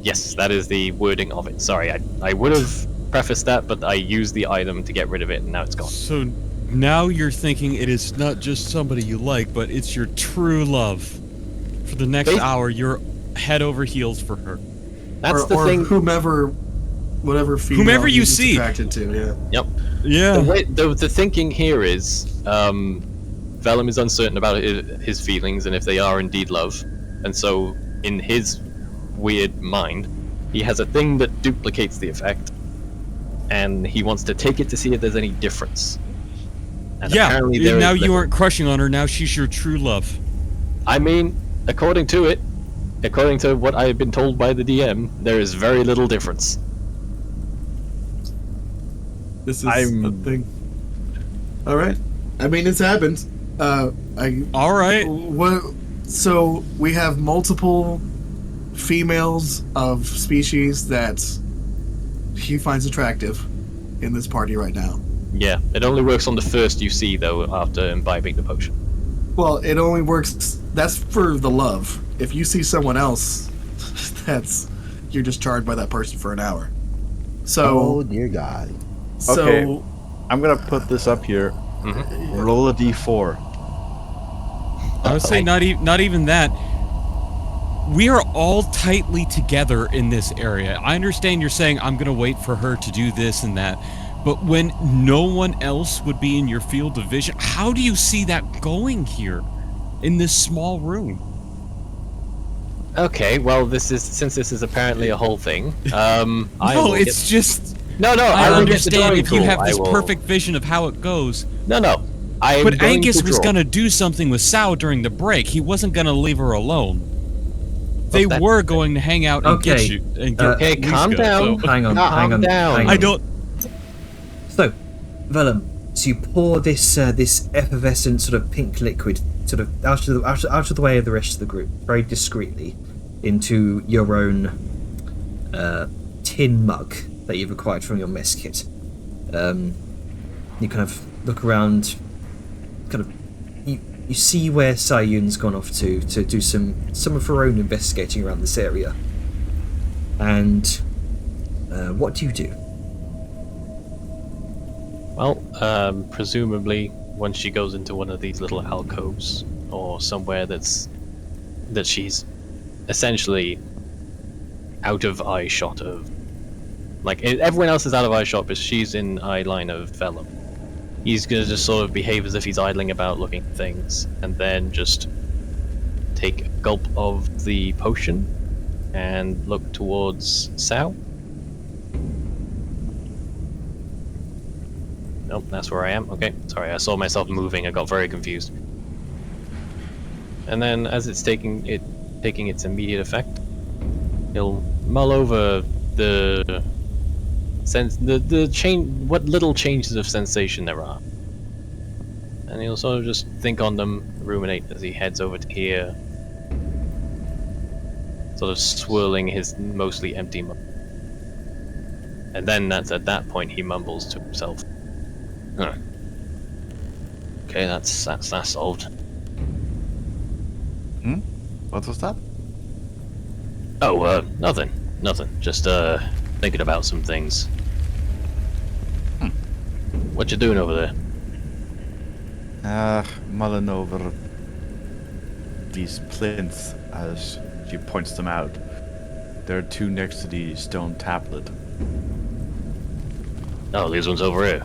yes, that is the wording of it. Sorry, I would have prefaced that, but I used the item to get rid of it, and now it's gone. So now you're thinking it is not just somebody you like, but it's your true love. For the next hour, you're head over heels for her. That's or, the or thing. whomever female Whomever you he's see. attracted to, yeah. Yep. Yeah. The thinking here is, Vellum is uncertain about his feelings and if they are indeed love, and so in his weird mind, he has a thing that duplicates the effect, and he wants to take it to see if there's any difference. And Yeah. apparently there Now is you aren't crushing on her. Now she's your true love. I mean, according to what I have been told by the DM, there is very little difference. This is a thing. Alright. I mean, it's happened. All right. What? So we have multiple females of species that he finds attractive in this party right now. Yeah, it only works on the first you see, though, after imbibing the potion. Well, it only works. That's for the love. If you see someone else, you're just charmed by that person for an hour. So, Oh dear God. so Okay. I'm gonna put this up here. Roll a d4. I would say not even that. We are all tightly together in this area. I understand you're saying I'm gonna wait for her to do this and that, but when no one else would be in your field of vision, how do you see that going here, in this small room? Okay, well, since this is apparently a whole thing. No, it's just. No, I will get the understand drawing if you tool. have I this will- perfect vision of how it goes. No. I am But going Angus to was draw. gonna do something with Sal during the break. He wasn't gonna leave her alone. They that- were going to hang out and get Okay, you. And get Okay, Luisca, calm down. so- Hang on, hang on, down. hang on. I don't. So, Vellum, so you pour this effervescent sort of pink liquid sort of out of the way of the rest of the group, very discreetly, into your own tin mug that you've acquired from your mess kit. You kind of look around, kind of you see where Sayun's gone off to do some of her own investigating around this area. And what do you do? Well, presumably, once she goes into one of these little alcoves or somewhere that she's essentially out of eye shot of, like everyone else is out of eye shot, but she's in eye line of Vellum. He's gonna just sort of behave as if he's idling about looking at things, and then just take a gulp of the potion and look towards Sal. Nope, that's where I am. Okay, sorry, I saw myself moving. I got very confused. And then, as it's taking its immediate effect, he'll mull over the change, what little changes of sensation there are, and he'll sort of just think on them, ruminate as he heads over to here, sort of swirling his mostly empty mug. And then at that point he mumbles to himself. Huh. Okay, that's solved. What was that? Oh, nothing. Just thinking about some things. What you doing over there? Mulling over these plinths as she points them out. There are two next to the stone tablet. Oh, these ones over here.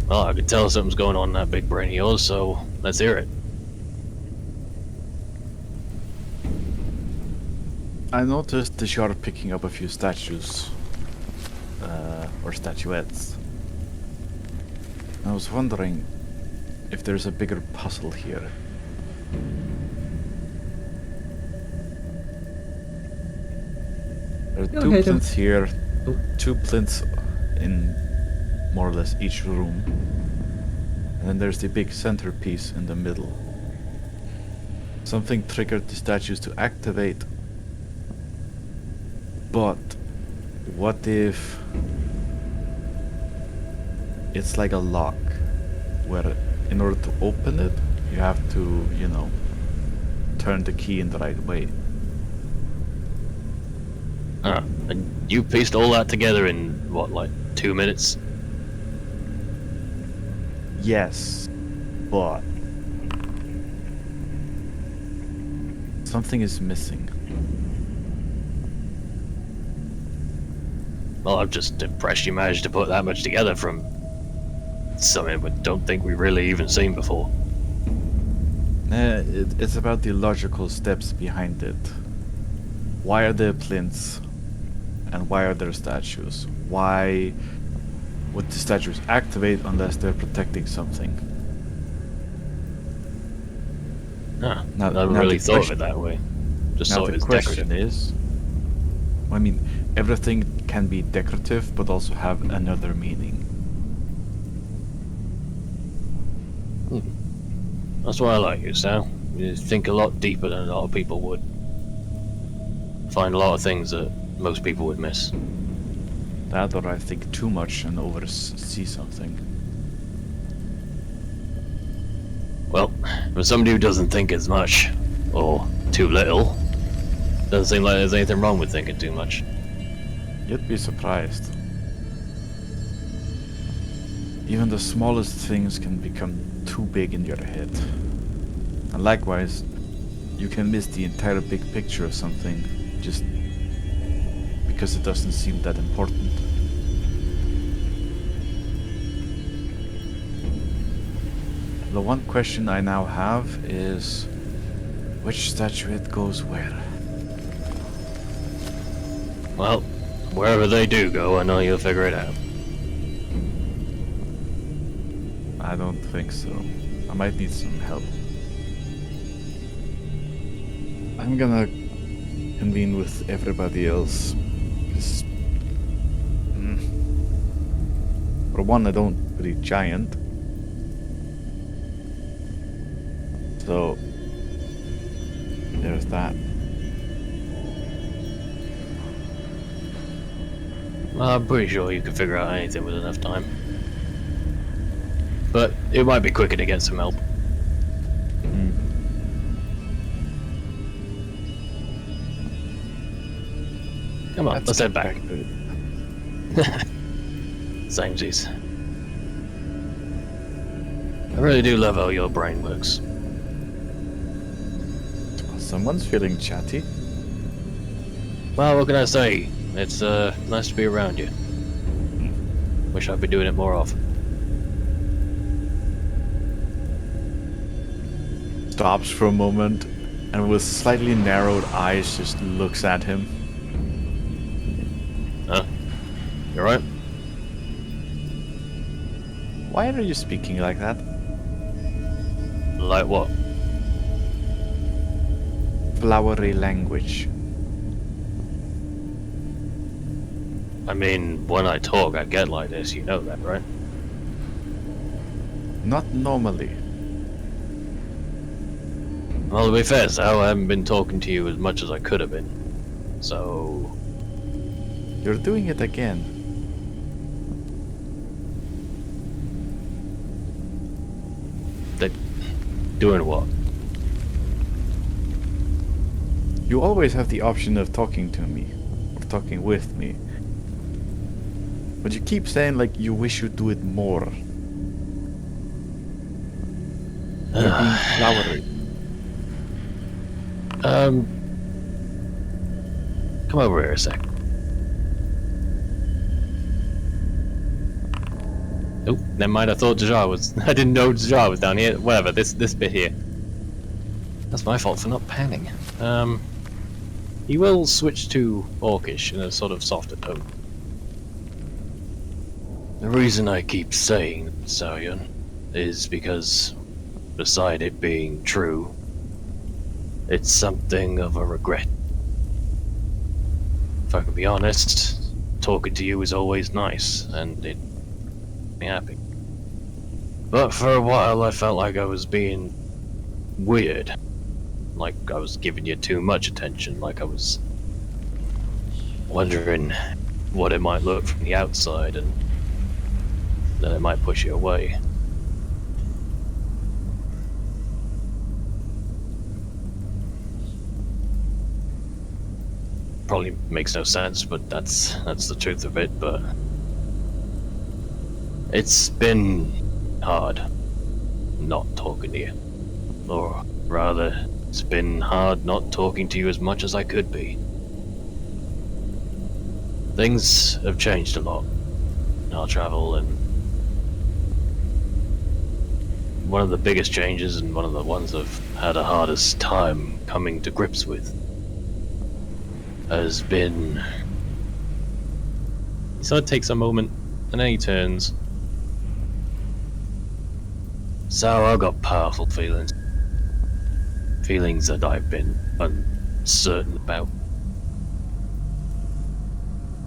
Well, I can tell something's going on in that big brain of yours, so let's hear it. I noticed that you are picking up a few statues, or statuettes. I was wondering if there's a bigger puzzle here. There are Go two ahead, plinths here, Oh. two plinths in more or less each room. And then there's the big centerpiece in the middle. Something triggered the statues to activate. But what if it's like a lock where in order to open it you have to, you know, turn the key in the right way? And you pieced all that together in what, like 2 minutes? Yes, but something is missing. Well, I'm just impressed you managed to put that much together from something we don't think we've really even seen before. It's about the logical steps behind it. Why are there plinths? And why are there statues? Why would the statues activate unless they're protecting something? Huh, Now- I never now really the thought of question- it that way. Just Now saw it the as question decorative. is, I mean, everything can be decorative but also have another meaning. That's why I like you, Sal. You think a lot deeper than a lot of people would. Find a lot of things that most people would miss. That or I think too much and oversee something. Well, for somebody who doesn't think as much, or too little, doesn't seem like there's anything wrong with thinking too much. You'd be surprised. Even the smallest things can become too big in your head. And likewise, you can miss the entire big picture of something just because it doesn't seem that important. The one question I now have is, which statuette goes where? Well, wherever they do go, I know you'll figure it out. I don't think so. I might need some help. I'm gonna convene with everybody else. 'Cause, for one, I don't really giant. So, there's that. Well, I'm pretty sure you can figure out anything with enough time. But it might be quicker to get some help. Come on, let's head back. to it. Samesies. I really do love how your brain works. Someone's feeling chatty. Well, what can I say? It's nice to be around you. Wish I'd be doing it more often. Stops for a moment and with slightly narrowed eyes just looks at him. Huh? You alright? Why are you speaking like that? Like what? Flowery language. I mean, when I talk, I get like this. You know that, right? Not normally. Well, to be fair, Sal, I haven't been talking to you as much as I could have been. So, You're doing it again. doing what? You always have the option of talking to me, or talking with me. But you keep saying like you wish you'd do it more. You're being flowery. Come over here a sec. Oh, never mind. I thought Jajar was. I didn't know Jajar was down here. Whatever. This bit here. That's my fault for not panning. He will switch to Orcish in a sort of softer tone. The reason I keep saying Saoyun is because, beside it being true, it's something of a regret. If I can be honest, talking to you is always nice, and it made me happy. But for a while I felt like I was being weird. like I was giving you too much attention, like I was wondering what it might look from the outside, and then it might push you away. Probably makes no sense, but that's the truth of it. But it's been hard not talking to you, or rather, it's been hard not talking to you as much as I could be. Things have changed a lot in our travel, and one of the biggest changes, and one of the ones I've had the hardest time coming to grips with, has been... He sort of takes a moment, and then he turns. So I've got powerful feelings. Feelings that I've been uncertain about.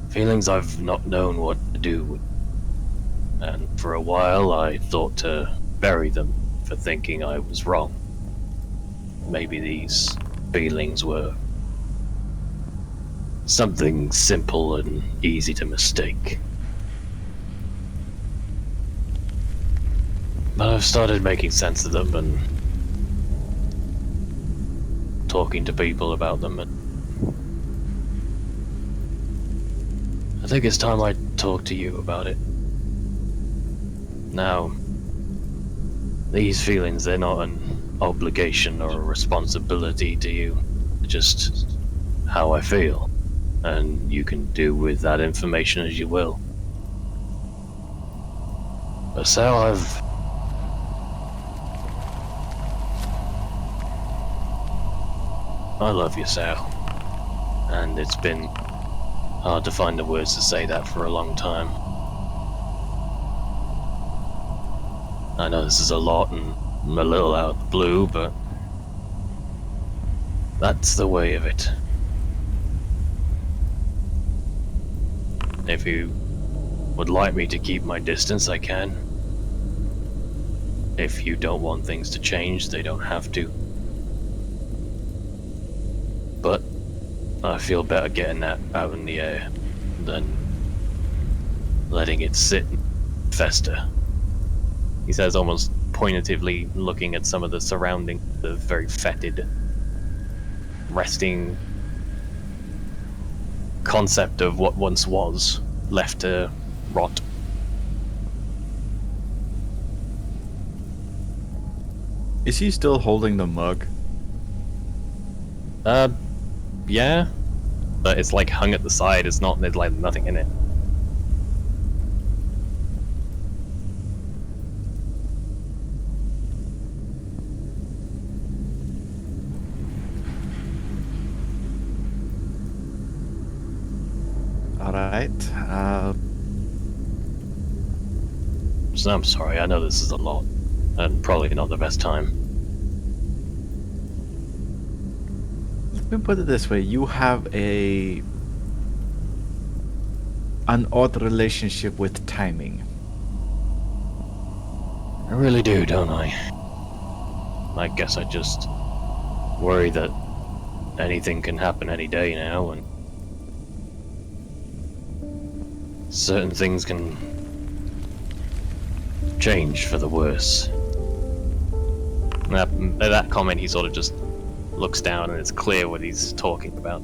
Feelings I've not known what to do with. And for a while I thought to bury them for thinking I was wrong. Maybe these feelings were something simple and easy to mistake. But I've started making sense of them and talking to people about them, and I think it's time I talk to you about it. Now, these feelings, they're not an obligation or a responsibility to you. They're just how I feel, and you can do with that information as you will. But Sal, I love you, Sal. And it's been hard to find the words to say that for a long time. I know this is a lot and a little out of the blue, but that's the way of it. If you would like me to keep my distance, I can. If you don't want things to change, they don't have to. But I feel better getting that out in the air than letting it sit and fester. He says, almost pointively, looking at some of the surrounding, the very fetid, resting concept of what once was, left to rot. Is he still holding the mug? Yeah, but it's like hung at the side. It's not, there's like nothing in it. Alright, So I'm sorry, I know this is a lot, and probably not the best time. let me put it this way. You have an odd relationship with timing. I really do, don't I? I guess I just worry that anything can happen any day now, and certain things can change for the worse. At that comment, he sort of just looks down, and it's clear what he's talking about.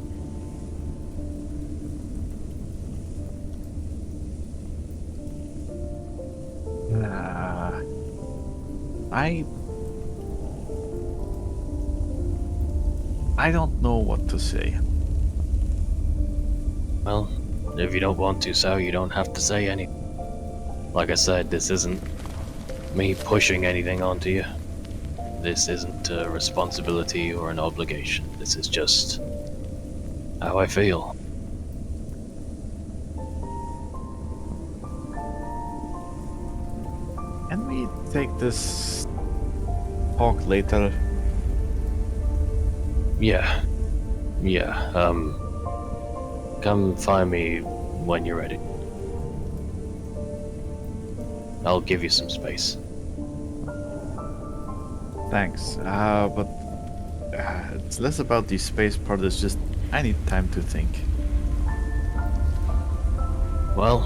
I don't know what to say. Well, if you don't want to, so you don't have to say anything. Like I said, this isn't me pushing anything onto you. This isn't a responsibility or an obligation. This is just how I feel. Can we take this talk later? Yeah. Come find me when you're ready. I'll give you some space. Thanks. But It's less about the space part. It's just I need time to think. Well,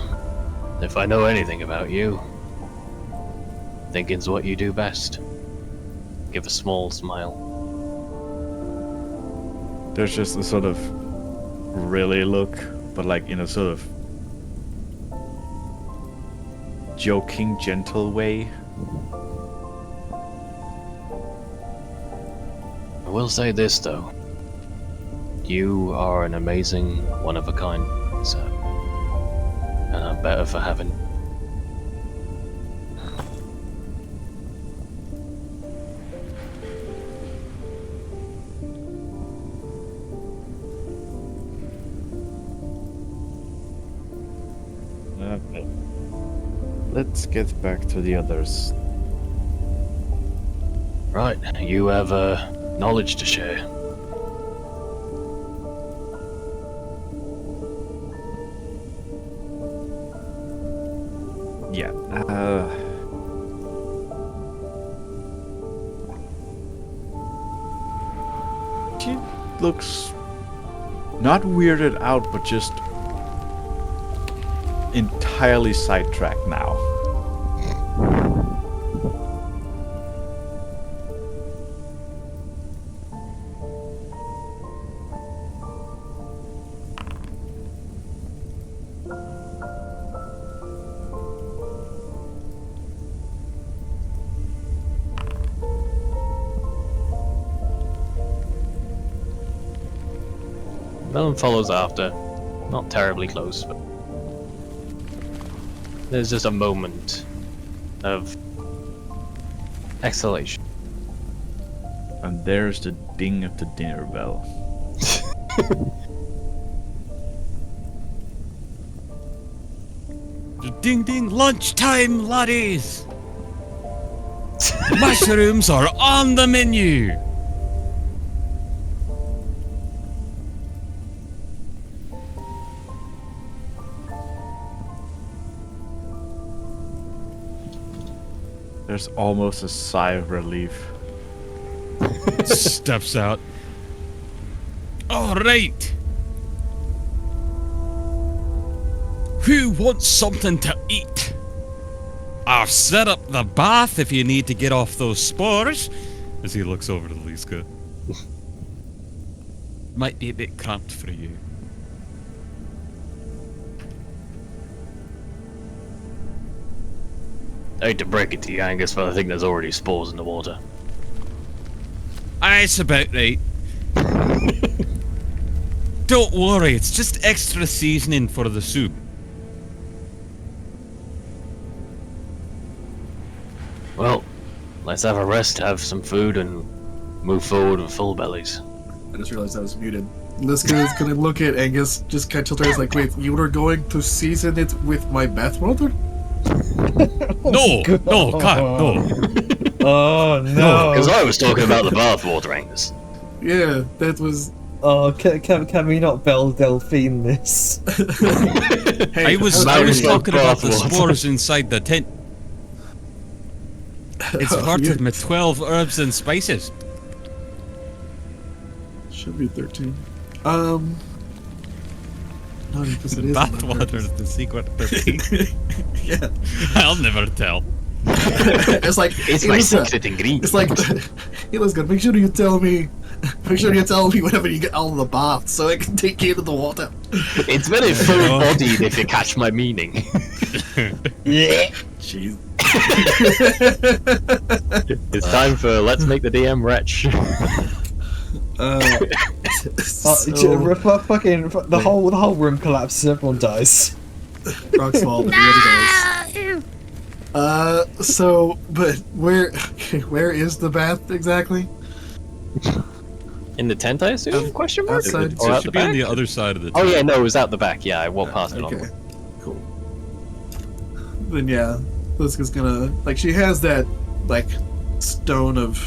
if I know anything about you, thinking's what you do best. Give a small smile. There's just a sort of really look, but like in a sort of joking, gentle way. I will say this though. You are an amazing, one-of-a-kind, sir. And I'm better for having. Okay. Let's get back to the others. Right, you have knowledge to share. Yeah. She looks not weirded out, but just entirely sidetracked now. Melon follows after. Not terribly close, but there's just a moment of exhalation. And there's the ding of the dinner bell. Ding ding, lunchtime, laddies! Mushrooms are on the menu! There's almost a sigh of relief. Steps out. All right. Who wants something to eat? I've set up the bath if you need to get off those spores. As he looks over to Liska. Might be a bit cramped for you. I hate to break it to you, Angus, but I think there's already spores in the water. Aye, it's about right. Don't worry, it's just extra seasoning for the soup. Well, let's have a rest, have some food, and move forward with full bellies. I just realized I was muted. Liska is gonna look at Angus, just catch her eyes like, wait, you were going to season it with my bathwater? No, no, can't, no. Oh no! Because I was talking about the bathwater, Angus. Yeah, that was. Oh, can we not Belle Delphine this? Hey, I was talking about the spores inside the tent. It's part of my 12 herbs and spices. Should be 13. No, because it is. Bathwater is the secret 13. Yeah. I'll never tell. It's like It's my secret ingredient. It's like, hey, Liska, make sure you tell me. Make sure you tell me whenever you get out of the bath, so I can take you to the water. It's very full-bodied, if you catch my meaning. Yeah. Jeez. It's time for Let's Make the DM Wretch. Fucking the whole room collapses. Everyone dies. Rock's fault. So, but where is the bath exactly? In the tent, I assume? Question mark? Outside. Or It out should the be on back? the other side of the Oh tent. yeah, no, it was out the back. Yeah, I walked past it. Okay, On. cool. Then yeah, Liska's gonna like she has that like stone of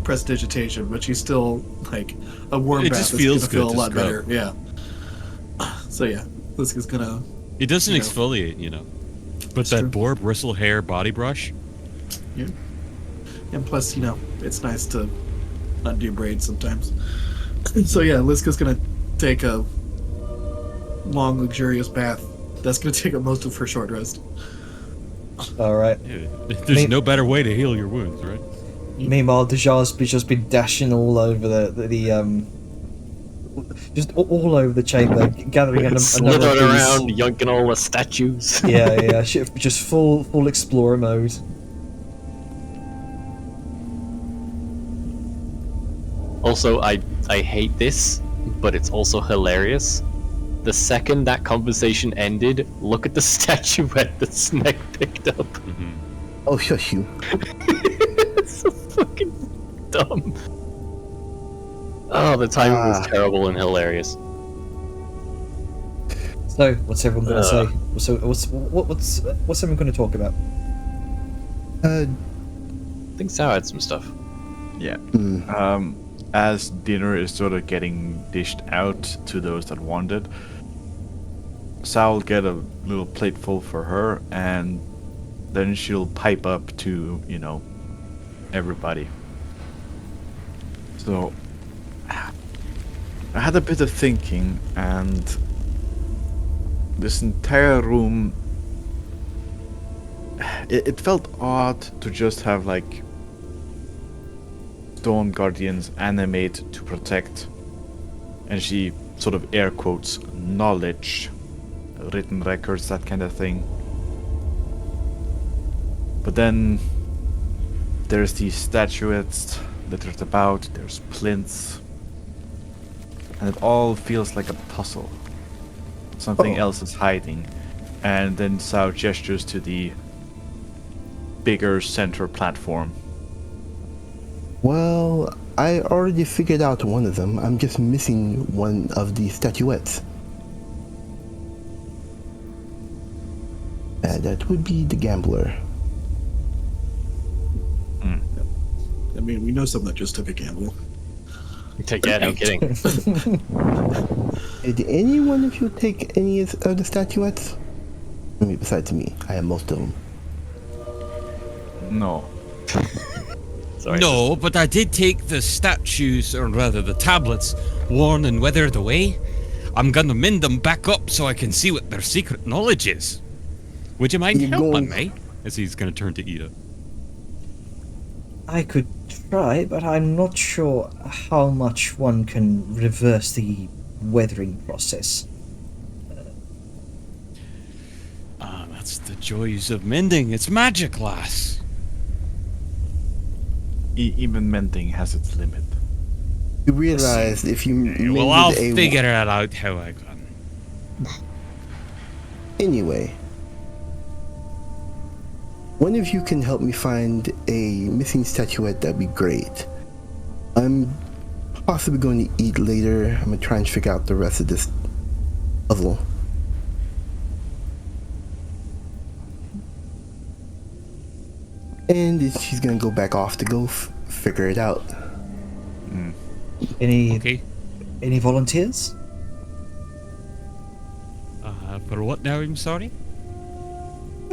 prestidigitation, but she's still like a warm It bath just is feels gonna feel good a to lot scrub. better. Yeah. So yeah, Liska's gonna. It doesn't You know. exfoliate, you know. But true. that boar bristle hair body brush, Yeah. And plus, you know, it's nice to undo braids sometimes. So yeah, Liska's gonna take a long, luxurious bath. That's gonna take up most of her short rest. All right. Yeah, there's no better way to heal your wounds, right? Meanwhile, Dejar's just been dashing all over just all over the chamber, gathering a Slithering number of these. around, yanking all the statues. Yeah, just full explorer mode. Also, I hate this, but it's also hilarious. The second that conversation ended, look at the statuette that Snake picked up. Oh, shush you. It's so fucking dumb. Oh, the timing was terrible and hilarious. So, what's everyone gonna say? So, what's everyone gonna talk about? I think Sao had some stuff. Yeah. As dinner is sort of getting dished out to those that want it, Sal will get a little plateful for her, and then she'll pipe up to, everybody. So, I had a bit of thinking, and this entire room, it felt odd to just have, like, Stone Guardians animate to protect, and she sort of air quotes, knowledge, written records, that kind of thing. But then there's these statuettes littered about, there's plinths, and it all feels like a puzzle. Something else is hiding, and then Sao gestures to the bigger center platform. Well, I already figured out one of them. I'm just missing one of the statuettes. That would be the gambler. I mean, we know someone that just took a gamble. Yeah, no kidding. Did any one of you take any of the statuettes? I mean, besides me, I have most of them. No. Sorry. No, but I did take the statues, or rather the tablets, worn and withered away. I'm gonna mend them back up so I can see what their secret knowledge is. Would you mind You're helping going- me? As he's gonna turn to Ida. I could try, but I'm not sure how much one can reverse the weathering process. That's the joys of mending. It's magic, lass. Even mending has its limit. You realize if you Well, I'll mended a figure it out how I can. Anyway, one of you can help me find a missing statuette, that'd be great. I'm possibly going to eat later. I'm gonna try and figure out the rest of this puzzle. And she's gonna go back off to go figure it out. Any Okay. any volunteers? For what now, I'm sorry?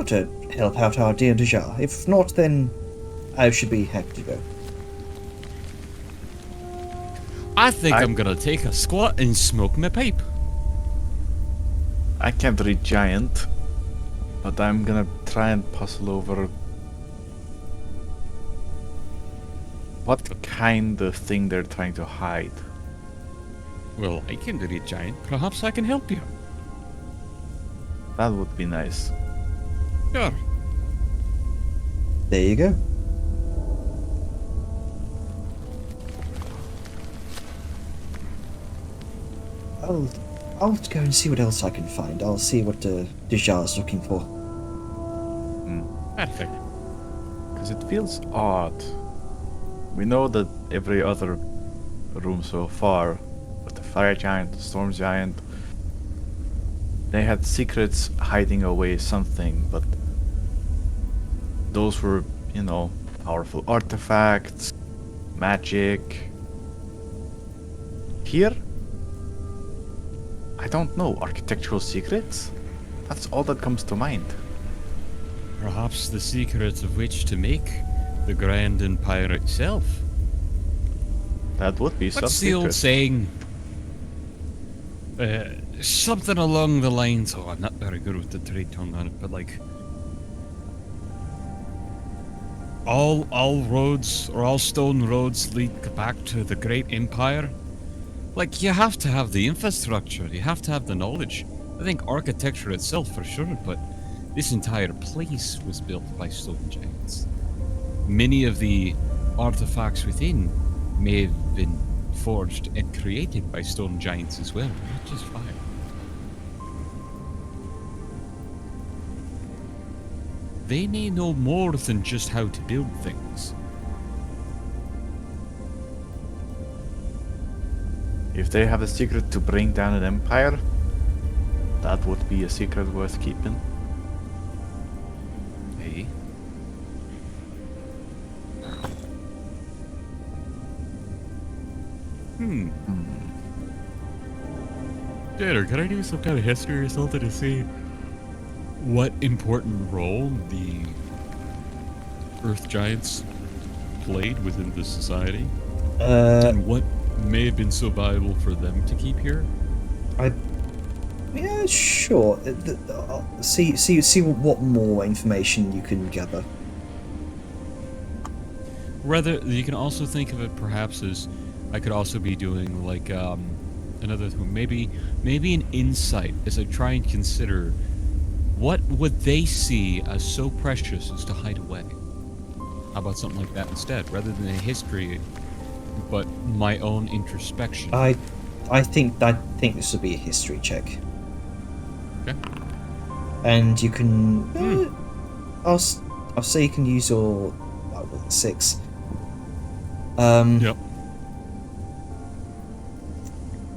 To help out our dear Dejar. If not, then I should be happy to go. I think I'm gonna take a squat and smoke my pipe. I can't read giant, but I'm gonna try and puzzle over what kind of thing they're trying to hide. Well, I can read giant. Perhaps I can help you. That would be nice. Sure. There you go. I'll go and see what else I can find. I'll see what Dejar's looking for. Perfect. Because it feels odd. We know that every other room so far, with the fire giant, the storm giant, they had secrets hiding away something, but those were, powerful artifacts, magic. Here, I don't know, architectural secrets? That's all that comes to mind. Perhaps the secret of which to make the Grand Empire itself. That would be some What's the old secret. saying? Something along the lines. Oh, I'm not very good with the trade tongue on it, but like, all roads or all stone roads lead back to the great empire. Like, you have to have the infrastructure. You have to have the knowledge. I think architecture itself, for sure, but this entire place was built by stone giants. Many of the artifacts within may have been forged and created by stone giants as well, not just fire. They may know more than just how to build things. If they have a secret to bring down an empire, that would be a secret worth keeping. Hey? Tanner, can I do some kind of history or something to see what important role the Earth Giants played within this society? And what may have been so valuable for them to keep here? Yeah, sure. See what more information you can gather. Rather, you can also think of it perhaps as I could also be doing like another thing, maybe an insight as I try and consider what would they see as so precious as to hide away. How about something like that instead, rather than a history, but my own introspection. I think this would be a history check. Okay. And you can. I'll say you can use your 6. Yep.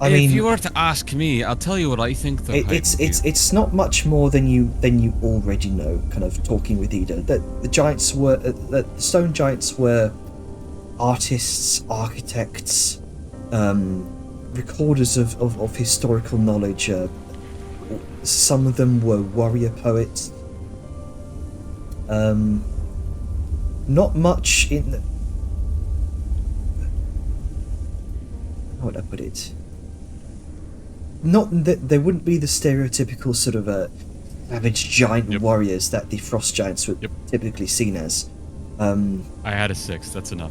I mean, if you were to ask me, I'll tell you what I think. It's not much more than you already know. Kind of talking with Ida, that the giants were the stone giants were artists, architects, recorders of historical knowledge. Some of them were warrior poets. Not much in. How would I put it? Not that they wouldn't be the stereotypical sort of savage giant warriors that the frost giants were typically seen as. I had a 6. That's enough.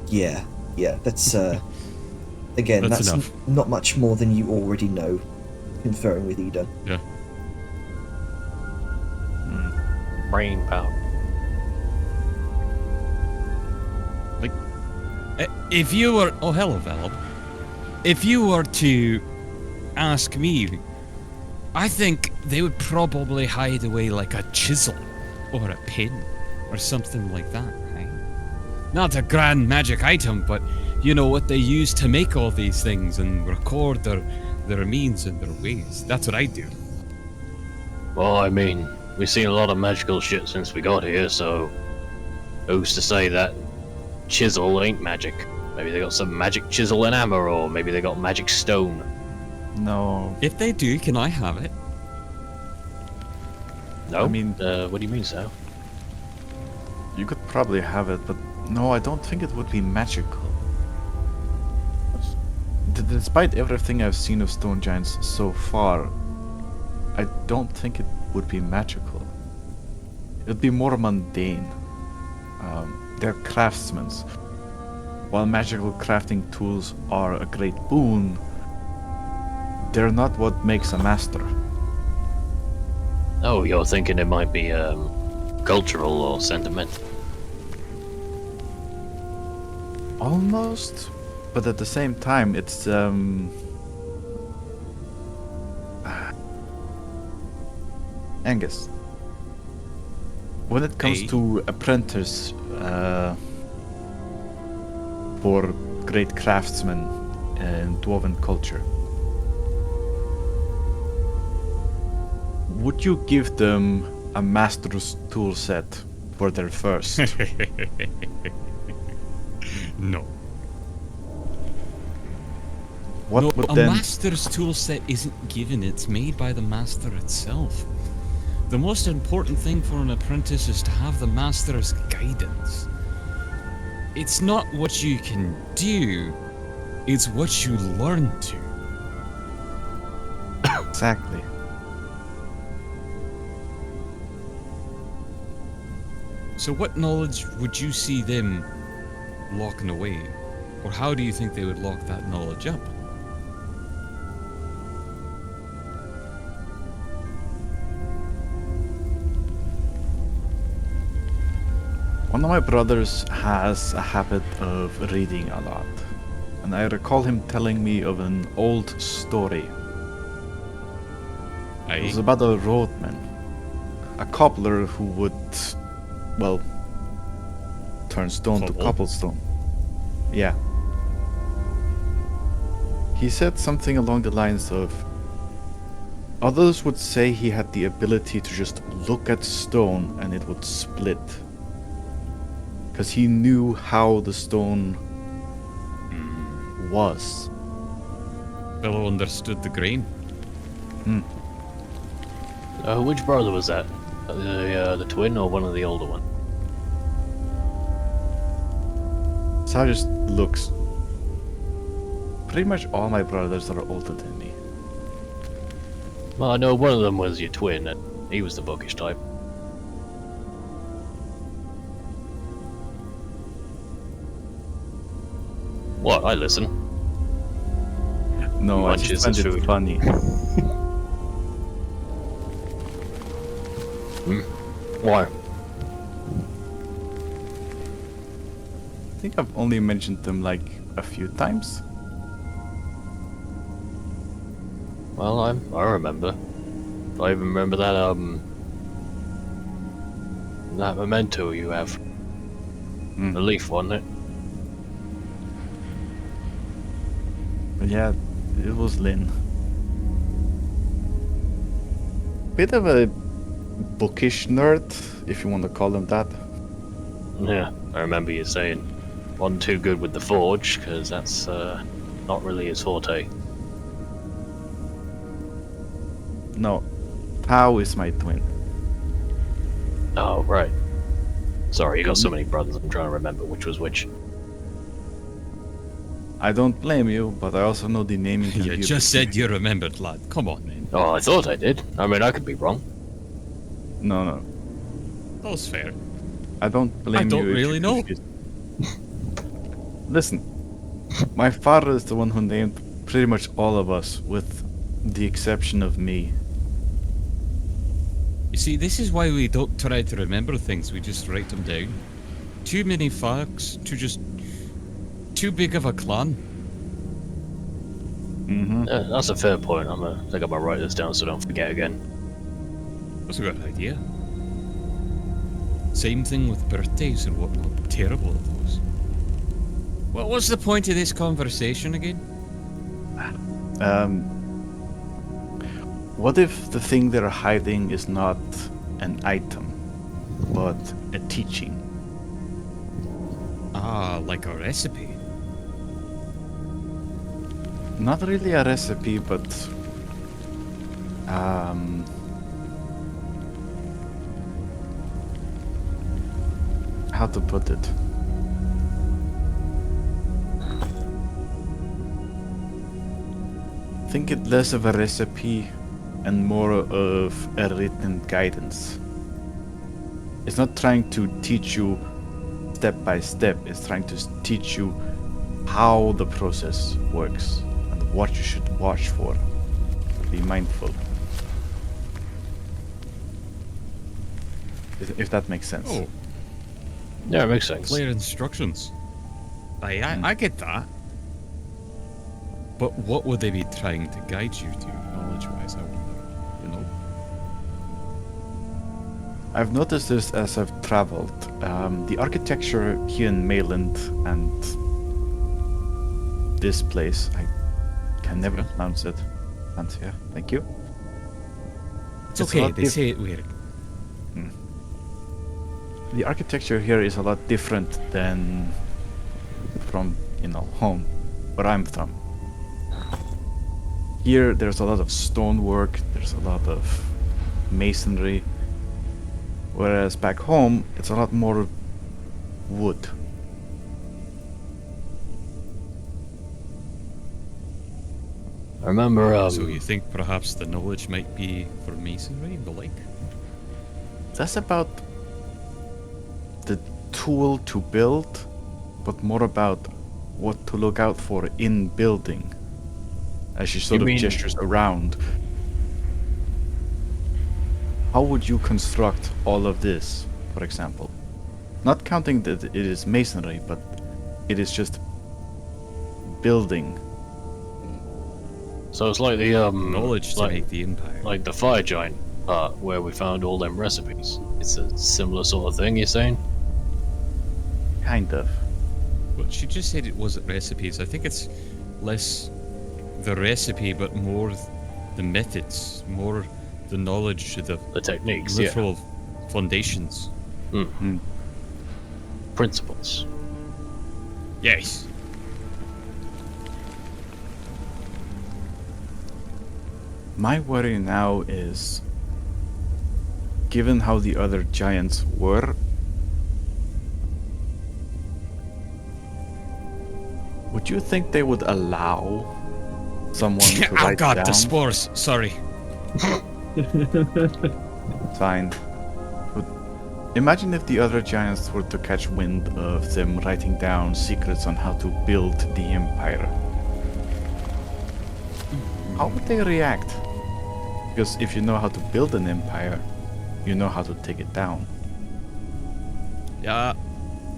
Yeah. That's again. That's That's enough. not much more than you already know. Conferring with Ida. Yeah. Brain power. Like, if you were, oh hello, Valab. If you were to ask me, I think they would probably hide away like a chisel or a pin or something like that, right? Not a grand magic item, but you know what they use to make all these things and record their means and their ways. That's what I do. Well, I mean, we've seen a lot of magical shit since we got here, so who's to say that chisel ain't magic? Maybe they got some magic chisel and hammer, or maybe they got magic stone. No. If they do, can I have it? No? I mean, what do you mean, so? you could probably have it, but no, I don't think it would be magical. Despite everything I've seen of stone giants so far, I don't think it would be magical. It would be more mundane. They're craftsmen. While magical crafting tools are a great boon, they're not what makes a master. Oh, you're thinking it might be cultural or sentimental. Almost, but at the same time, it's Angus. When it comes Hey. to apprentice for great craftsmen in dwarven culture, would you give them a master's tool set for their first? No. What No, would a then? master's tool set isn't given, it's made by the master itself. The most important thing for an apprentice is to have the master's guidance. It's not what you can do, It's what you learn to. Exactly. So what knowledge would you see them locking away? Or how do you think they would lock that knowledge up? One of my brothers has a habit of reading a lot, and I recall him telling me of an old story. It was about a roadman, a cobbler who would, well, turn stone to Cobble? cobblestone. Yeah. He said something along the lines of, others would say he had the ability to just look at stone and it would split. Because he knew how the stone was. Fellow understood the grain. Which brother was that? The twin or one of the older one? So just looks. Pretty much all my brothers are older than me. Well, I know one of them was your twin, and he was the bookish type. What? I listen. No, I Lunches just find and it food. funny. Why? I think I've only mentioned them like a few times. Well, I remember. I even remember that memento you have. The leaf, wasn't it? But yeah, it was Lynn. Bit of a bookish nerd, if you want to call him that. Yeah, I remember you saying wasn't too good with the forge, because that's not really his forte. No, Tao is my twin. Oh, right. Sorry, you got so many brothers, I'm trying to remember which was which. I don't blame you, but I also know the naming. can You be a just bit said you remembered, lad. Come on, man. Oh, I thought I did. I mean, I could be wrong. No, That's fair. I don't blame you. don't if really you're know. confused. Listen, my father is the one who named pretty much all of us, with the exception of me. You see, this is why we don't try to remember things, we just write them down. Too many facts, too big of a clan. Yeah, that's a fair point. I think I'm gonna write this down so I don't forget again. That's a good idea. Same thing with birthdays and whatnot. Terrible at those. What was the point of this conversation again? What if the thing they're hiding is not an item, but a teaching? Ah, like a recipe. Not really a recipe, but how to put it? Think it less of a recipe and more of a written guidance. It's not trying to teach you step by step, it's trying to teach you how the process works and what you should watch for. Be mindful. If that makes sense. Oh, Yeah, it makes sense. clear instructions. I get that. But what would they be trying to guide you to, knowledge-wise, I wonder, you know? I've noticed this as I've traveled. The architecture here in Mainland and this place, I can never pronounce it. Lancia, thank you. It's a okay, lot they say it weird. The architecture here is a lot different than from, home, where I'm from. Here, there's a lot of stonework, there's a lot of masonry, whereas back home, it's a lot more wood. I remember, So you think perhaps the knowledge might be for masonry and the like? That's about the tool to build, but more about what to look out for in building. As she sort You of mean- gestures around. How would you construct all of this, for example? Not counting that it is masonry, but it is just building. so it's like the, Knowledge to like, make the empire. like the fire giant part where we found all them recipes. It's a similar sort of thing, you're saying? Kind of. Well, she just said it wasn't recipes. I think it's less the recipe, but more the methods, more the knowledge, the The techniques, literal foundations. yeah. Principles. Yes. My worry now is, given how the other giants were, would you think they would allow someone to I write got down? the spores. Sorry. Fine. But imagine if the other giants were to catch wind of them writing down secrets on how to build the empire. How would they react? Because if you know how to build an empire, you know how to take it down. Yeah,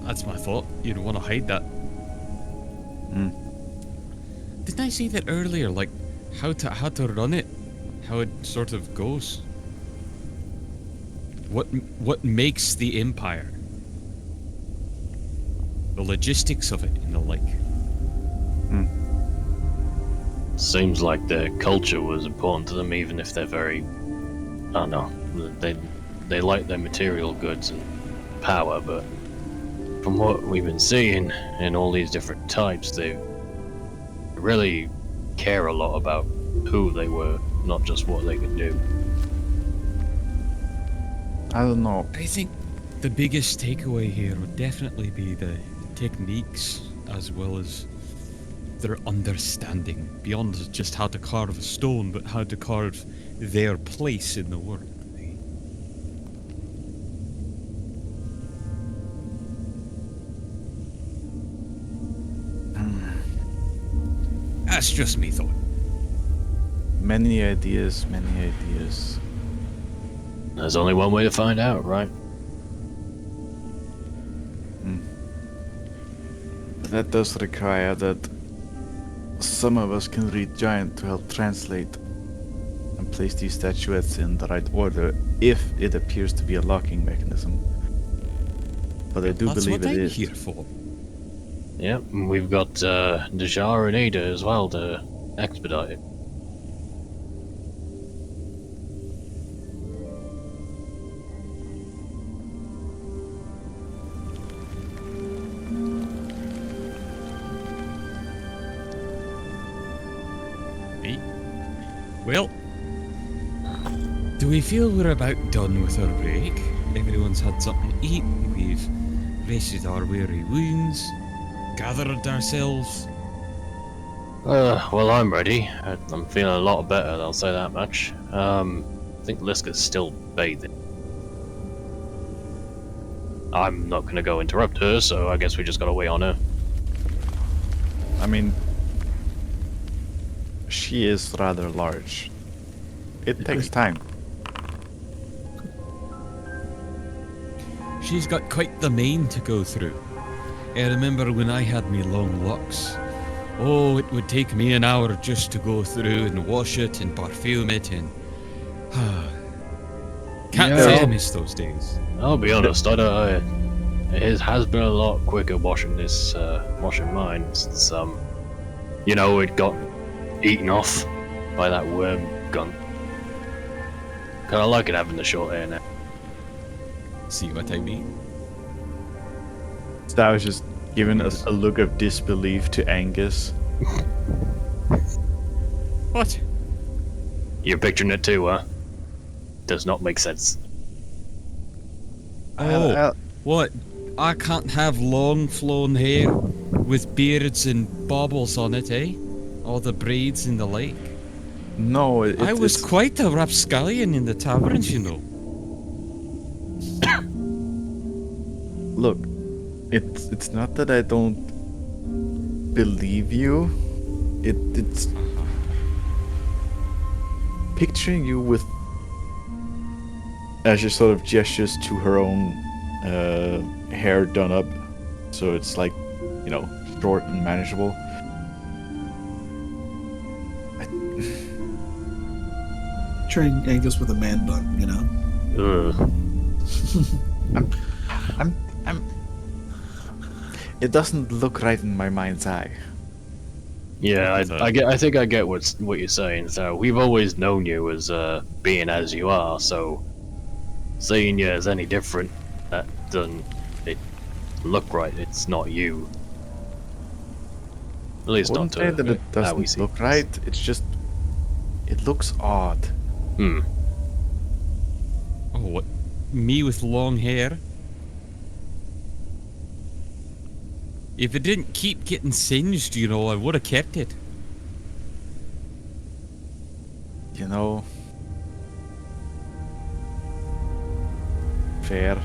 that's my thought. You'd want to hide that. Didn't I say that earlier? Like how to run it, how it sort of goes. What makes the empire? The logistics of it and the like. Seems like their culture was important to them, even if they're very, I don't know, they like their material goods and power, but from what we've been seeing in all these different types, they really care a lot about who they were, not just what they could do. I don't know. I think the biggest takeaway here would definitely be the techniques as well as their understanding beyond just how to carve a stone, but how to carve their place in the world. That's just me thought. Many ideas, many ideas. There's only one way to find out, right? But that does require that some of us can read giant to help translate and place these statuettes in the right order if it appears to be a locking mechanism. But I do That's believe what it I'm is. here for. Yep, and we've got Dejar and Ada as well to expedite it. Hey. Well, do we feel we're about done with our break? Everyone's had something to eat, we've rested our weary wounds, gathered ourselves. Well, I'm ready. I'm feeling a lot better, I'll say that much. I think Liska's still bathing. I'm not gonna go interrupt her, so I guess we just gotta wait on her. I mean, she is rather large. It takes time. She's got quite the mane to go through. I remember when I had me long locks. Oh, it would take me an hour just to go through and wash it and perfume it and... Can't Yeah. say I miss those days. I'll be honest, it has been a lot quicker washing washing mine since, it got eaten off by that worm gun. Kinda like it having the short hair now. See what I mean? So I was just giving us a look of disbelief to Angus. What? You're picturing it too, huh? Does not make sense. Oh, what? I can't have long flowing hair with beards and baubles on it, eh? All the braids and the like. No, I was it's quite a rapscallion in the taverns, you know. look. It's not that I don't believe you. It's picturing you with, as she sort of gestures to her own hair done up, so it's like, you know, short and manageable. Picturing Angus with a man bun, you know. I'm. It doesn't look right in my mind's eye. Yeah, I think I get what you're saying. So we've always known you as being as you are. So seeing you as any different, that doesn't look right. It's not you. At I least wouldn't not say to that it how we doesn't see look things. right. It's just, it looks odd. Hmm. Oh, what? Me with long hair? If it didn't keep getting singed, you know, I would have kept it. You know. Fair.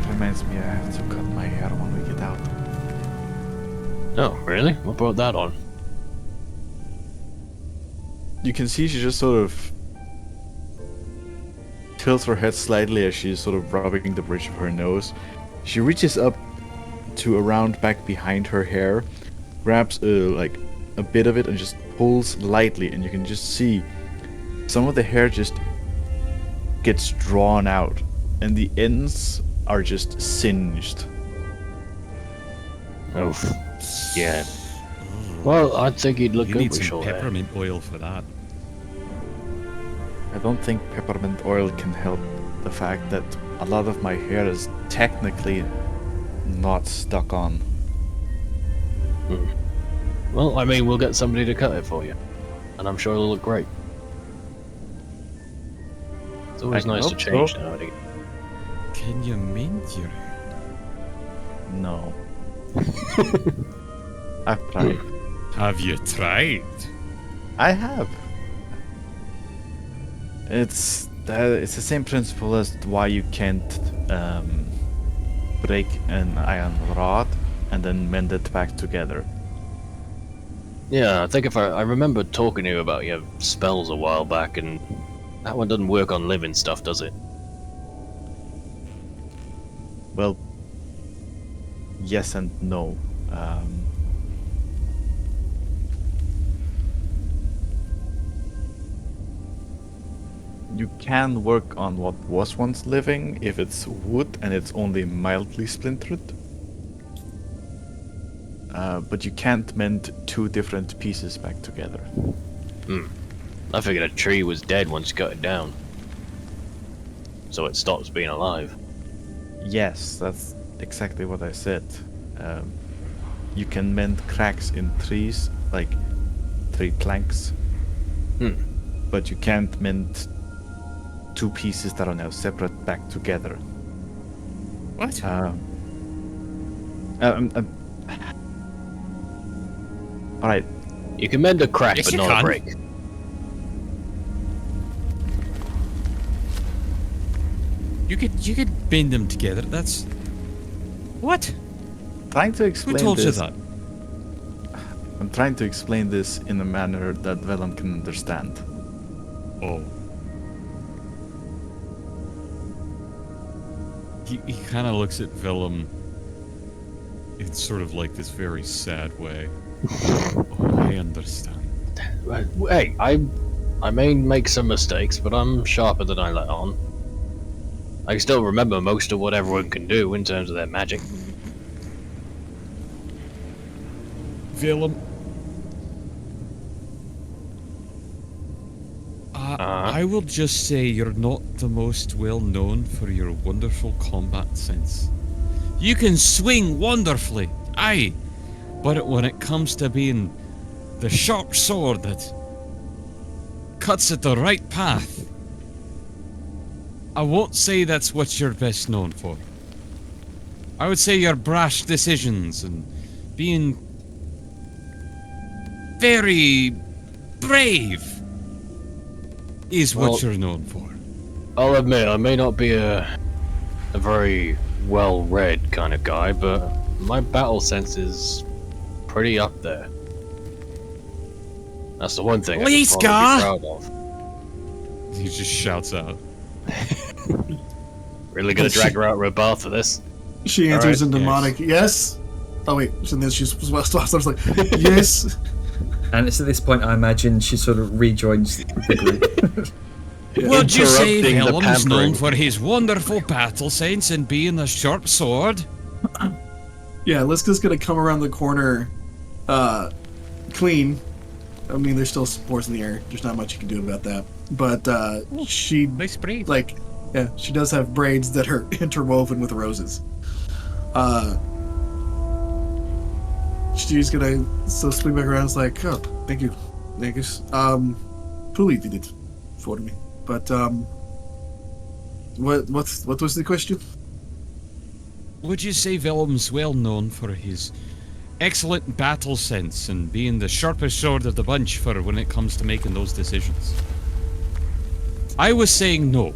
Reminds me I have to cut my hair when we get out. Oh, really? What brought that on? You can see she just sort of tilts her head slightly as she's sort of rubbing the bridge of her nose. She reaches up to around back behind her hair, grabs like a bit of it and just pulls lightly, and you can just see some of the hair just gets drawn out, and the ends are just singed. Oh, yeah. Well, I think he'd look You good need with some short hair. peppermint oil for that. I don't think peppermint oil can help the fact that a lot of my hair is technically not stuck on. Well, I mean, we'll get somebody to cut it for you, and I'm sure it'll look great. It's always I nice to hope change so. nowadays. Can you mend your hair? No. I've tried. Have you tried? I have. It's the same principle as why you can't break an iron rod and then mend it back together. Yeah, I think if I remember talking to you about your spells a while back, and that one doesn't work on living stuff, does it? Well, yes and no. You can work on what was once living if it's wood and it's only mildly splintered. But you can't mend two different pieces back together. I figured a tree was dead once you cut it down, so it stops being alive. Yes, that's exactly what I said. You can mend cracks in trees, like tree planks. But you can't mend two pieces that are now separate back together. What? Alright, You can mend a crack, Yes, but you not can. a break. You could bend them together. That's what? trying to Who explain told you this. that? I'm trying to explain this in a manner that Vellum can understand. Oh. He kind of looks at Willem in sort of like this very sad way. Oh, I understand. Hey, I may make some mistakes, but I'm sharper than I let on. I can still remember most of what everyone can do in terms of their magic. Willem. I will just say you're not the most well known for your wonderful combat sense. You can swing wonderfully, aye, but when it comes to being the sharp sword that cuts at the right path, I won't say that's what you're best known for. I would say your brash decisions and being very brave, is Well- what you're known for. I'll admit, I may not be a very well-read kind of guy, but my battle sense is pretty up there. That's the one thing I Please, can probably Gar! be proud of. He just shouts out. Really gonna drag her out of her bath for this? She answers in Alright, demonic, yes. Oh wait, and then she's starts like, yes. And it's at this point I imagine she sort of rejoins the group. Would you say Interrupting the Helm's known pampering. for his wonderful battle sense and being a sharp sword? Yeah, Liska's gonna come around the corner, clean. I mean, there's still spores in the air. There's not much you can do about that. But she, Nice braid. like, yeah, she does have braids that are interwoven with roses. She's gonna so swing back around. It's like, oh, thank you, Angus. Truly did it for me. But what was the question? Would you say Willem's well known for his excellent battle sense and being the sharpest sword of the bunch for when it comes to making those decisions? I was saying no.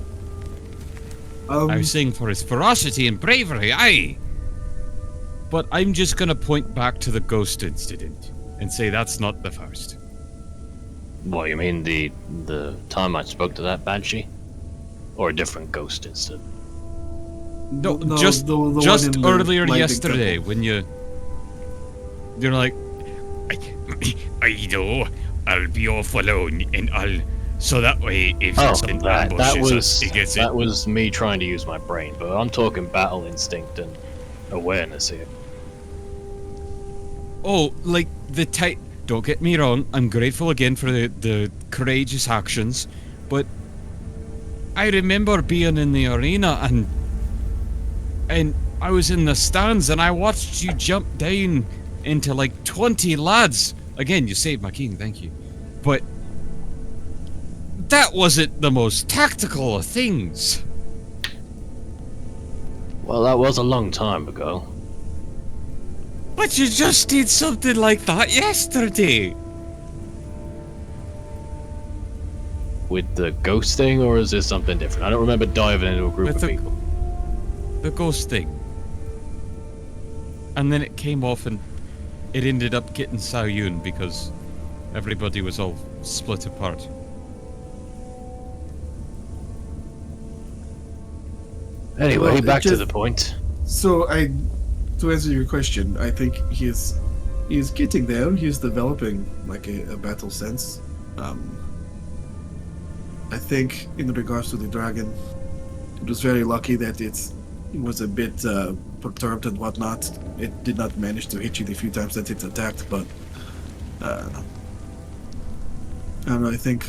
I was saying for his ferocity and bravery, aye. But I'm just gonna point back to the ghost incident and say that's not the first. What, you mean the time I spoke to that banshee? Or a different ghost instead? No, No, just the one just in the earlier lightning yesterday temple. when you're like, I know, I'll be off alone and I'll so that way if Oh, something that ambushes us, was it gets it. that was me trying to use my brain, but I'm talking battle instinct and awareness here. Oh, like the type. Don't get me wrong. I'm grateful again for the courageous actions, but I remember being in the arena and I was in the stands and I watched you jump down into like 20 lads. Again, you saved my king, thank you. But that wasn't the most tactical of things. Well, that was a long time ago. But you just did something like that yesterday. With the ghost thing, or is this something different? I don't remember diving into a group With of the- people. The ghost thing. And then it came off and it ended up getting Saoyun because everybody was all split apart. Anyway, Well, it back to just- the point. So to answer your question, I think he's getting there. He's developing like a battle sense. I think in regards to the dragon, it was very lucky that it was a bit perturbed and whatnot. It did not manage to hit you the few times that it attacked, but I don't know. I think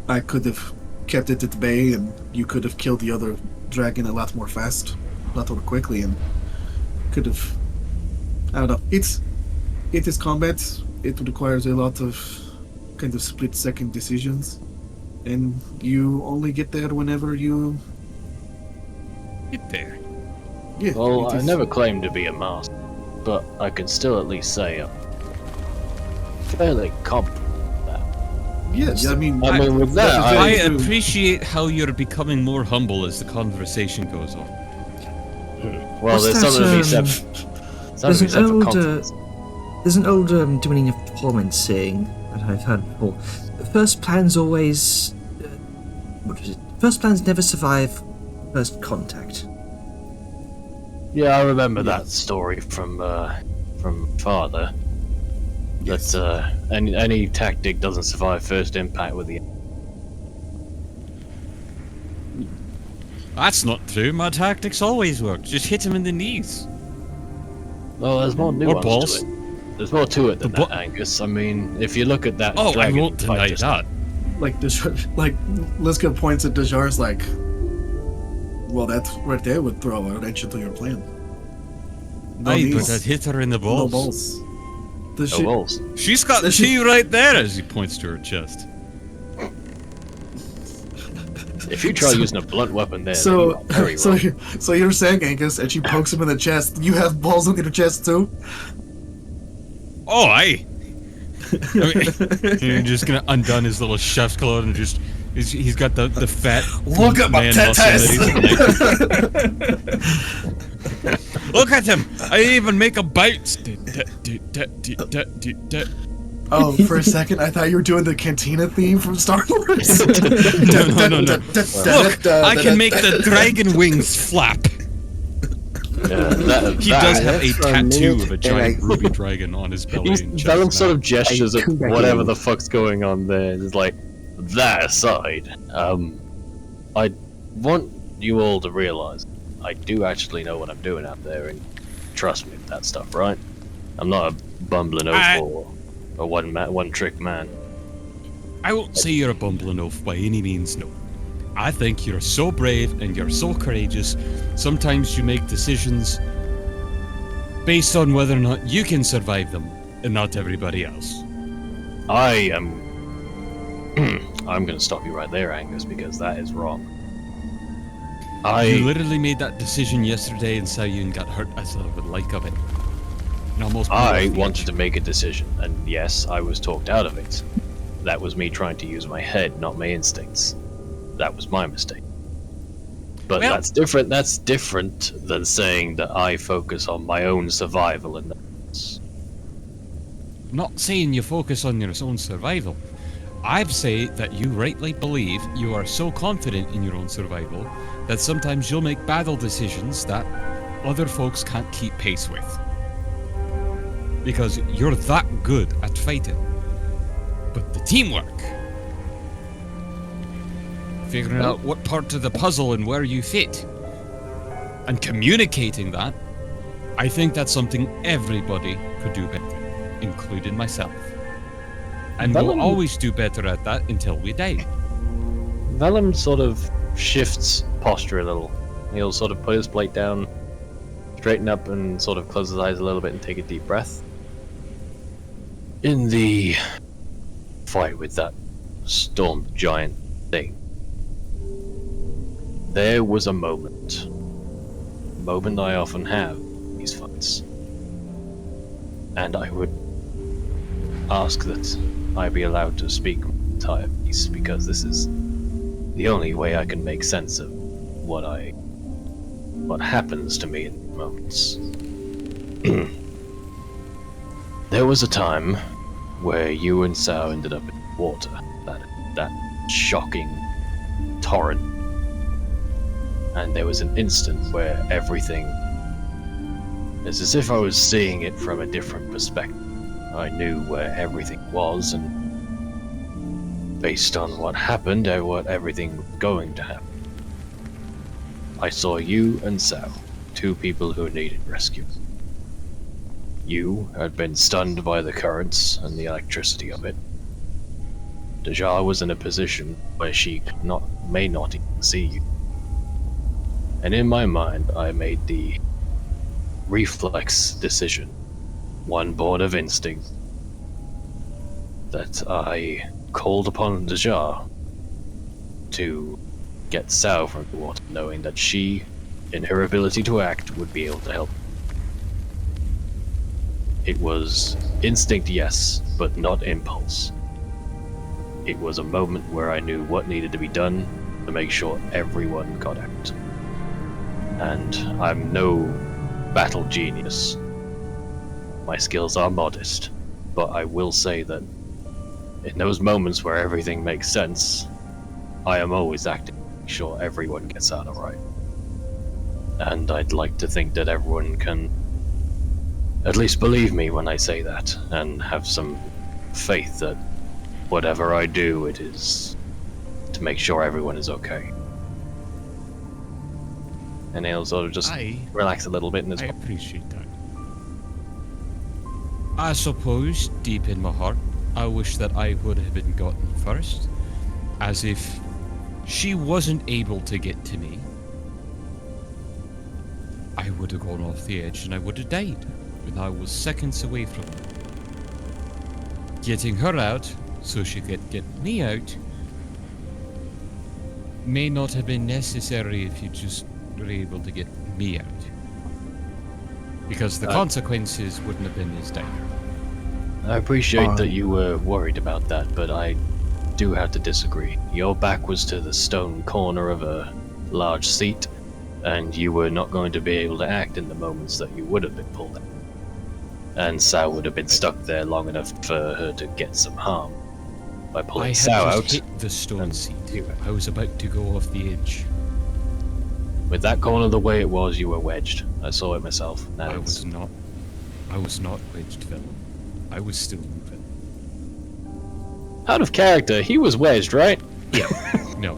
I could have kept it at bay, and you could have killed the other dragon a lot more quickly, and could have. I don't know. It is combat. It requires a lot of kind of split-second decisions, and you only get there whenever you. Get there. Yeah. Well, it I is- never claimed to be a master, but I can still at least say I'm fairly competent at that. Yes, I mean. I mean, with that, is I very true. appreciate how you're becoming more humble as the conversation goes on. Well, What's there's that, something to be said. there's Something to be an said for old, confidence. There's an old Dominion of Torment saying that I've heard before. First plans always... what was it? First plans never survive first contact. Yeah, I remember that story from father. Yes. That any tactic doesn't survive first impact with the. That's not true. My tactics always work. Just hit him in the knees. Well, there's more nuance balls. to it. There's more to it than The that, Angus. I mean, if you look at that. Oh, I dragon won't fight deny just- that. Like Liska points at Dejar's like, well, that right there would throw a wrench into your plan. No Aye, knees, but I'd hit her in the balls. no balls. Does No she- balls. She's got Does she- two right there as he points to her chest. If you try using a blunt weapon there, then you So, are very so, wrong. so you're saying, Angus, and she pokes him in the chest. You have balls on your chest too? Oh, aye. You're just gonna undone his little chef's clothes and just he's got the fat Look at my man muscle tatas. that he's Look at him! I even make a bounce. Oh, for a second, I thought you were doing the Cantina theme from Star Wars. No. Look, I can make the dragon wings flap. He does have a for a tattoo minute, of a and giant I- ruby dragon on his belly. and chest Vellum now. sort of gestures I at tune back whatever in. the fuck's going on there. It's like, that aside, I want you all to realize I do actually know what I'm doing out there, and trust me with that stuff, right? I'm not a bumbling oaf or a one-trick man. I won't say you're a bumbling oaf by any means, no. I think you're so brave and you're so courageous. Sometimes you make decisions based on whether or not you can survive them, and not everybody else. I am. I'm gonna stop you right there, Angus, because that is wrong. You literally made that decision yesterday and Sayun got hurt as I would like of it. And almost blew I off the wanted edge. to make a decision, and yes, I was talked out of it. That was me trying to use my head, not my instincts. That was my mistake. But Well- that's different. That's different than saying that I focus on my own survival and I'm not saying you focus on your own survival. I'd say that you rightly believe you are so confident in your own survival that sometimes you'll make battle decisions that other folks can't keep pace with. Because you're that good at fighting. But the teamwork, figuring out what part of the puzzle and where you fit, and communicating that, I think that's something everybody could do better, including myself. And we'll Vellum- always do better at that until we die. Vellum sort of shifts posture a little. He'll sort of put his plate down, straighten up, and sort of close his eyes a little bit and take a deep breath. In the fight with that storm giant thing, there was a moment I often have in these fights, and I would ask that I be allowed to speak my entire piece, because this is the only way I can make sense of what happens to me in moments. There was a time where you and Sao ended up in water, that shocking torrent, and there was an instant where everything, it's as if I was seeing it from a different perspective. I knew where everything was, and based on what happened and what everything was going to happen, I saw you and Sao, two people who needed rescue. You had been stunned by the currents and the electricity of it. Deja was in a position where she may not even see you. And in my mind, I made the reflex decision, one born of instinct, that I called upon Deja to get Sao from the water, knowing that she, in her ability to act, would be able to help. It was instinct, yes, but not impulse. It was a moment where I knew what needed to be done to make sure everyone got out. And I'm no battle genius. My skills are modest, but I will say that in those moments where everything makes sense, I am always acting to make sure everyone gets out alright. And I'd like to think that everyone can at least believe me when I say that, and have some faith that whatever I do, it is to make sure everyone is okay. And he'll sort of just relax a little bit in his I appreciate that. I suppose, deep in my heart, I wish that I would have been gotten first. As if she wasn't able to get to me, I would have gone off the edge and I would have died when I was seconds away from her. Getting her out so she could get me out may not have been necessary if you just were able to get me out. Because the consequences wouldn't have been as dire. I appreciate that you were worried about that, but I do have to disagree. Your back was to the stone corner of a large seat, and you were not going to be able to act in the moments that you would have been pulled out. And Sal would have been stuck there long enough for her to get some harm. By I pulling had Sal just out, hit the stone and seat. you- I was about to go off the edge. with that corner the way it was, you were wedged. I saw it myself. Now I it's- was not. I was not wedged, Phil. I was still moving. out of character. He was wedged, right? No,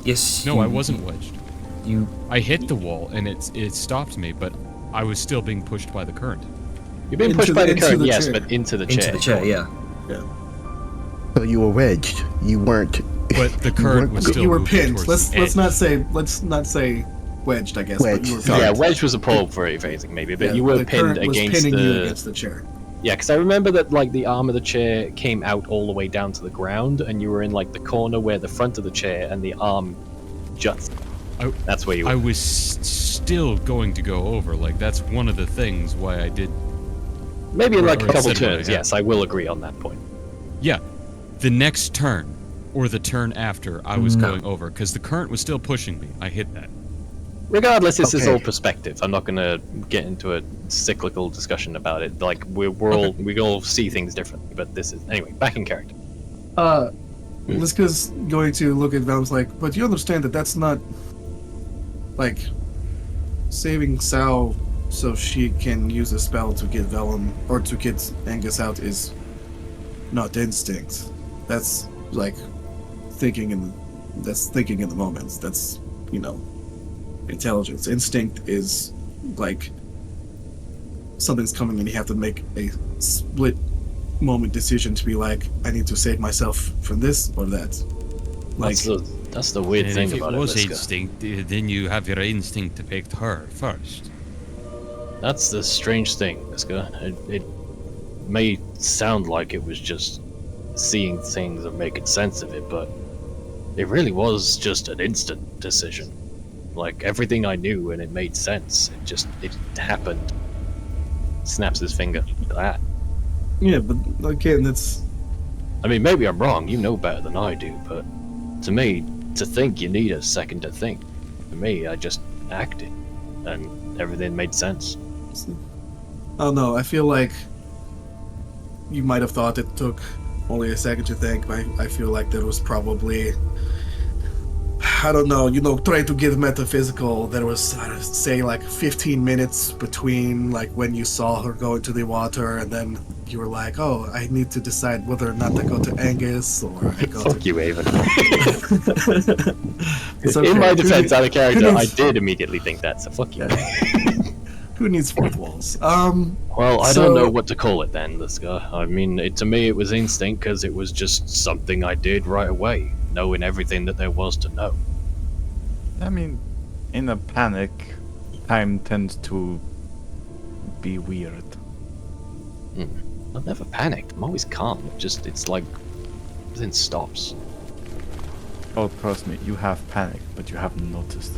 Yes. no, I wasn't wedged. You. I hit the wall and it stopped me, but I was still being pushed by the current. You've been Into pushed by the- the into current, the yes, chair. but into the Into chair. the chair, yeah. So you were wedged. You weren't. But the current was still You were moving pinned. towards Let's the let's edge. not say wedged. I guess. But Wedged, you were sorry. Yeah, pinned. wedge was a pull for anything, maybe, but Yeah, you were the pinned current was against pinning you the. against the chair. Yeah, because I remember that like the arm of the chair came out all the way down to the ground, and you were in like the corner where the front of the chair and the arm juts. I- That's where you were. I was still going to go over. Like that's one of the things why I did. Maybe in like a or couple said what I turns. had. Yes, I will agree on that point. Yeah, the next turn or the turn after, I was No. going over because the current was still pushing me. I hit that. Regardless, this is Okay. all perspective. I'm not gonna get into a cyclical discussion about it. Like we all see things differently. But this is anyway. Back in character. Liska's going to look at Velm's like, but you understand that that's not like saving Sal so she can use a spell to get Velum or to get Angus out is not instinct. That's like thinking in the moment. That's intelligence. Instinct is like something's coming and you have to make a split moment decision to be like, I need to save myself from this or that. Like, That's the weird And thing if it about was Liska. instinct, then you have your instinct to pick her first. That's the strange thing, Liska. It may sound like it was just seeing things and making sense of it, but it really was just an instant decision. Like everything I knew and it made sense. It happened. Snaps his finger. That. yeah, but again, that's I mean, maybe I'm wrong. You know better than I do, but to me, to think you need a second to think. For me, I just acted, and everything made sense. I don't know. I feel like you might have thought it took only a second to think, but I feel like there was probably, I don't know, trying to get metaphysical, there was, say, like 15 minutes between like when you saw her go into the water and then you were like, oh, I need to decide whether or not to go to Angus or I go Fuck to... you, Avon. It's In okay. my defense, out of character, I needs- did immediately think that, so fuck you. Who needs fourth walls? Well, I So- don't know what to call it then, Liska. I mean, to me it was instinct because it was just something I did right away, knowing everything that there was to know. I mean, in a panic, time tends to be weird. I've never panicked. I'm always calm. It's like everything stops. Oh, trust me, you have panicked, but you haven't noticed.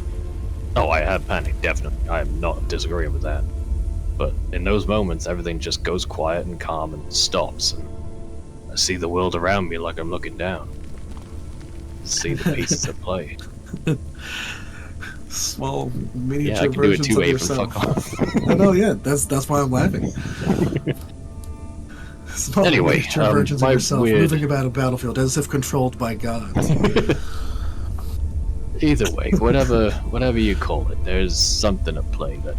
Oh, I have panicked, definitely. I am not disagreeing with that. But in those moments, everything just goes quiet and calm and stops. And I see the world around me like I'm looking down. See the pieces at play. Small Yeah, miniature I can do it versions too, of Avon. yourself. Fuck off. I know, yeah, that's why I'm laughing. Small Anyway, miniature versions of my yourself weird- moving about a battlefield as if controlled by God. Either way, whatever you call it, there's something at play that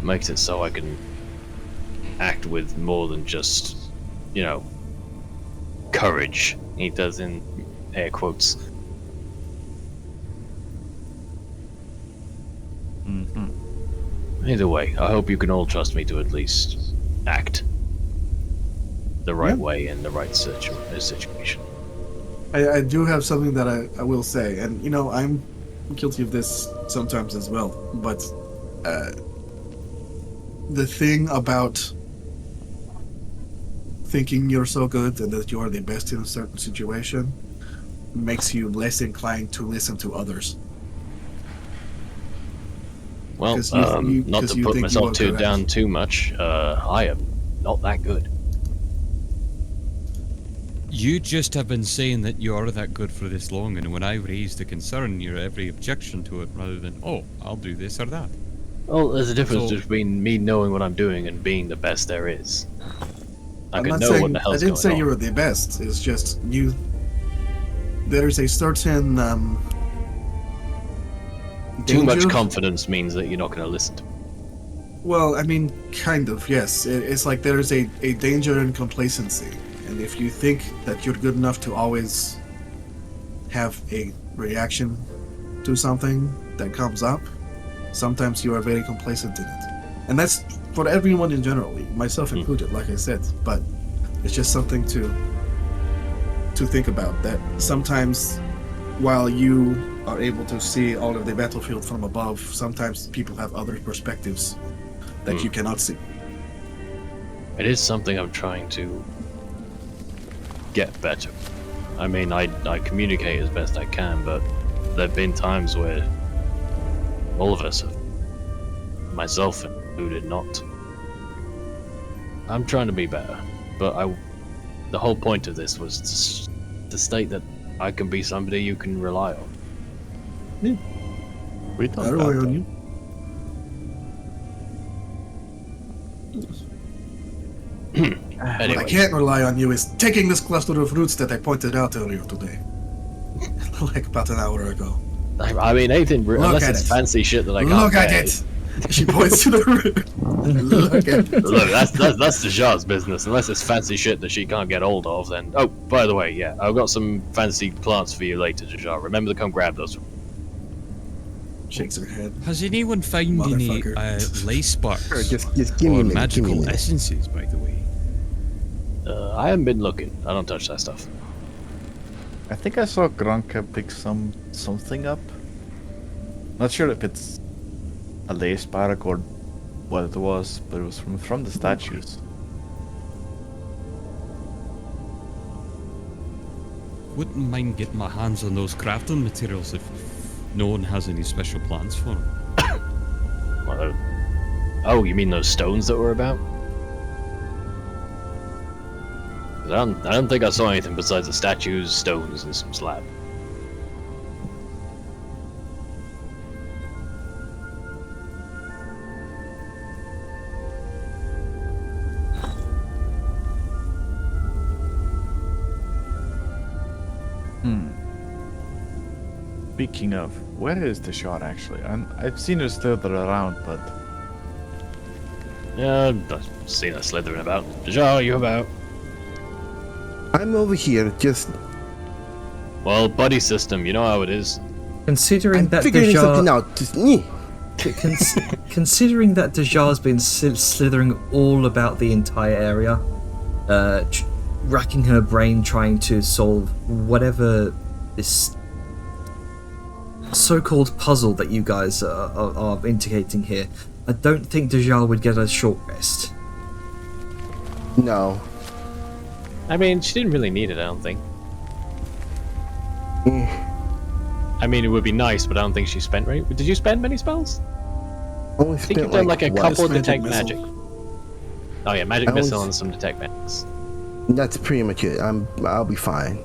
makes it so I can act with more than just, courage. He does in air quotes. Either way, I hope you can all trust me to at least act the right way in the right situation. I do have something that I will say, and I'm guilty of this sometimes as well, but the thing about thinking you're so good and that you're the best in a certain situation makes you less inclined to listen to others. Well, 'Cause not because to you put think you myself are good at down it. too much, I am not that good. You just have been saying that you are that good for this long, and when I raised a concern, you're every objection to it rather than, oh, I'll do this or that. Well, there's a difference So- between me knowing what I'm doing and being the best there is. I I'm can not know saying what the I hell's didn't going say on. you were the best. It's just you. There's a certain Too much danger. confidence means that you're not going to listen to me. Well, I mean, kind of, yes. It's like there's a danger in complacency. And if you think that you're good enough to always have a reaction to something that comes up, sometimes you are very complacent in it. And that's for everyone in general, myself included, like I said. But it's just something to think about, that sometimes while you are able to see all of the battlefield from above, sometimes people have other perspectives that you cannot see. It is something I'm trying to get better. I mean, I communicate as best I can, but there have been times where all of us, myself included, not. I'm trying to be better, but the whole point of this was to state that I can be somebody you can rely on. We I don't rely doubt on that. you. What Anyway, I can't rely on you is taking this cluster of roots that I pointed out earlier today. Like about an hour ago. I mean, anything, unless at it's it. fancy shit that I can't Look at get. it! She points to the root. Look at it. Look, that's Dejar's business. Unless it's fancy shit that she can't get hold of, then. Oh, by the way, yeah, I've got some fancy plants for you later, Dejar. Remember to come grab those. Shakes her head. Has anyone found any Motherfucker. lace sparks Sure, just give me or a minute. Give me a magical minute. essences, by the way? I haven't been looking. I don't touch that stuff. I think I saw Granka pick something up. Not sure if it's a lace spark or what it was, but it was from the statues. Wouldn't mind getting my hands on those crafting materials if no one has any special plans for them. Well, oh, you mean those stones that were about? 'Cause I don't think I saw anything besides the statues, stones, and some slab. Speaking of, where is the shot actually? I've seen her slither around, but Yeah, I've seen her slithering about. Dejar, you about? I'm over here, just Well, buddy system, you know how it is. Considering I'm that figuring something Dejar, out. Just me. considering that Dejar's been slithering all about the entire area, racking her brain trying to solve whatever this so-called puzzle that you guys are indicating here, I don't think Dejar would get a short rest. No. I mean, she didn't really need it, I don't think. I mean, it would be nice, but I don't think she spent right. Did you spend many spells? Only I think spent you've done like a what? couple Magic detect missile. magic. Oh yeah, magic I was- missile and some detect magics. That's pretty much it. I'll be fine.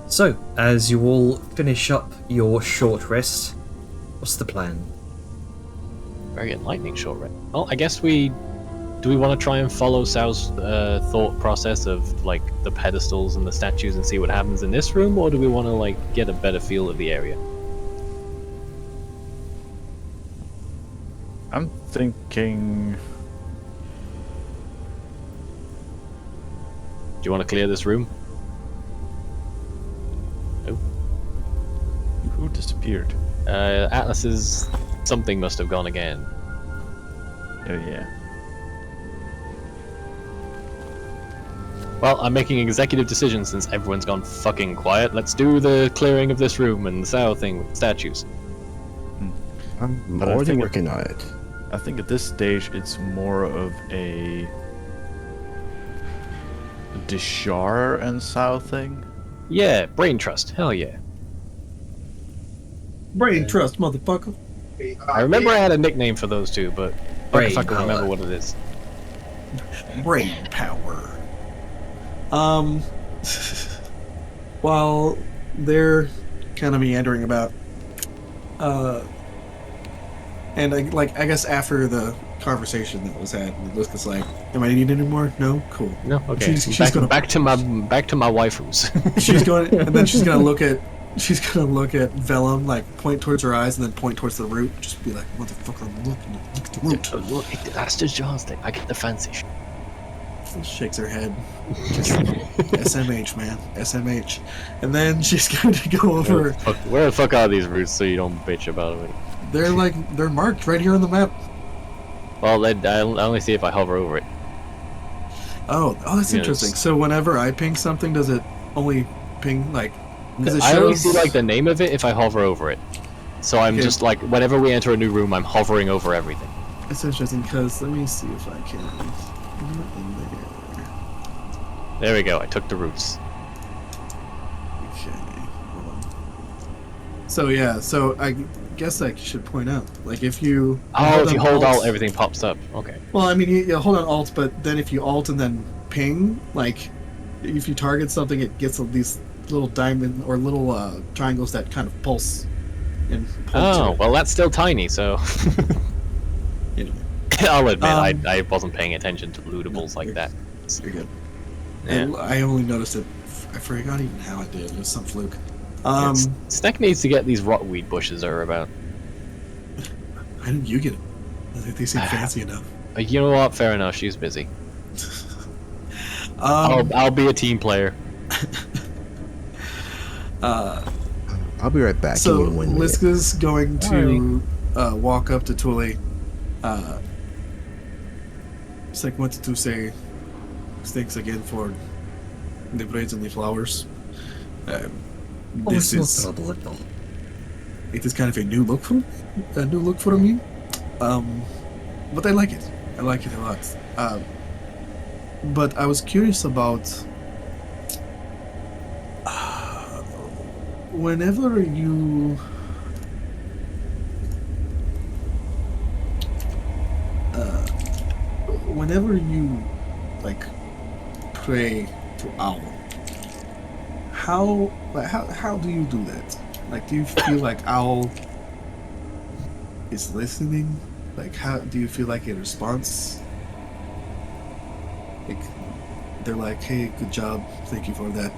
So, as you all finish up your short rest, what's the plan? Very enlightening short rest. Well, I guess do we want to try and follow Sal's thought process of like the pedestals and the statues and see what happens in this room, or do we want to like get a better feel of the area? I'm thinking. Do you want to clear this room? Who disappeared? Atlas's something must have gone again. Oh yeah. Well, I'm making executive decisions since everyone's gone fucking quiet. Let's do the clearing of this room and the Sal thing with statues. I'm But I already think working on it. I think at this stage it's more of a Dishar and Sao thing. Yeah, brain trust. Hell yeah. Brain trust, motherfucker. I remember I had a nickname for those two, but I Brain fucking remember power. what it is. Brain power. While they're kind of meandering about, and I guess after the conversation that was had, Liska's like, "Am I needed anymore? No, cool. No, okay. She's back, gonna back to my waifus. she's going, and then she's gonna look at Vellum, like point towards her eyes, and then point towards the root. Just be like, "Motherfucker, look at the root." Look, that's just joystick. I get the fancy shit. Shakes her head. Just SMH, man, SMH. And then she's going to go over. Where the fuck are these roots so you don't bitch about it? They're marked right here on the map. Well, I only see if I hover over it. Oh, that's Yes. interesting. So whenever I ping something, does it only ping like? Because it I only shows see like the name of it if I hover over it. So I'm Okay. just like, whenever we enter a new room, I'm hovering over everything. It's interesting because let me see if I can. In there. There we go. I took the roots. Okay. Hold on. So yeah, so I guess I should point out, like if you Oh, if you on hold Alt, everything pops up. Okay. Well, I mean, you hold on Alt, but then if you Alt and then ping, like if you target something, it gets these little diamond or little triangles that kind of pulse and pull to Oh, it. well, that's still tiny, so. Anyway, I'll admit, Um, I wasn't paying attention to lootables like you're- that. you're good. Yeah. And I only noticed it. I forgot even how I did. It was some fluke. Snack needs to get these rotweed bushes that are about. Why didn't you get it? I think they seem fancy enough. You know what? Fair enough. She's busy. Um, I'll be a team player. I'll be right back. So Give me 1 minute. Liska's going to walk up to Tuli. It's like wanted to say thanks again for the braids and the flowers. Oh, This it's is not trouble at all. it is kind of a new look for me. But I like it. I like it a lot. But I was curious about whenever you like pray to Owl, how do you do that? Like, do you feel like Owl is listening? Like, how do you feel like a response? Like, they're like, "Hey, good job, thank you for that."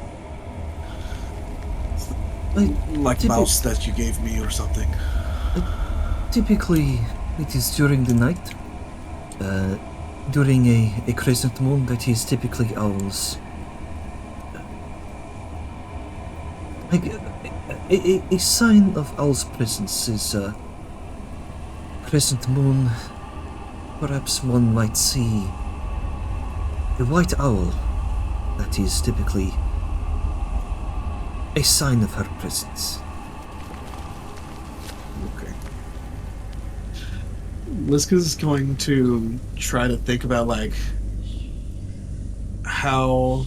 Like Typi- mouse that you gave me or something. Typically, it is during the night. During a crescent moon, that is typically owls. Like, a sign of owl's presence is crescent moon. Perhaps one might see a white owl. That is typically a sign of her presence. Okay. Liska's going to try to think about like how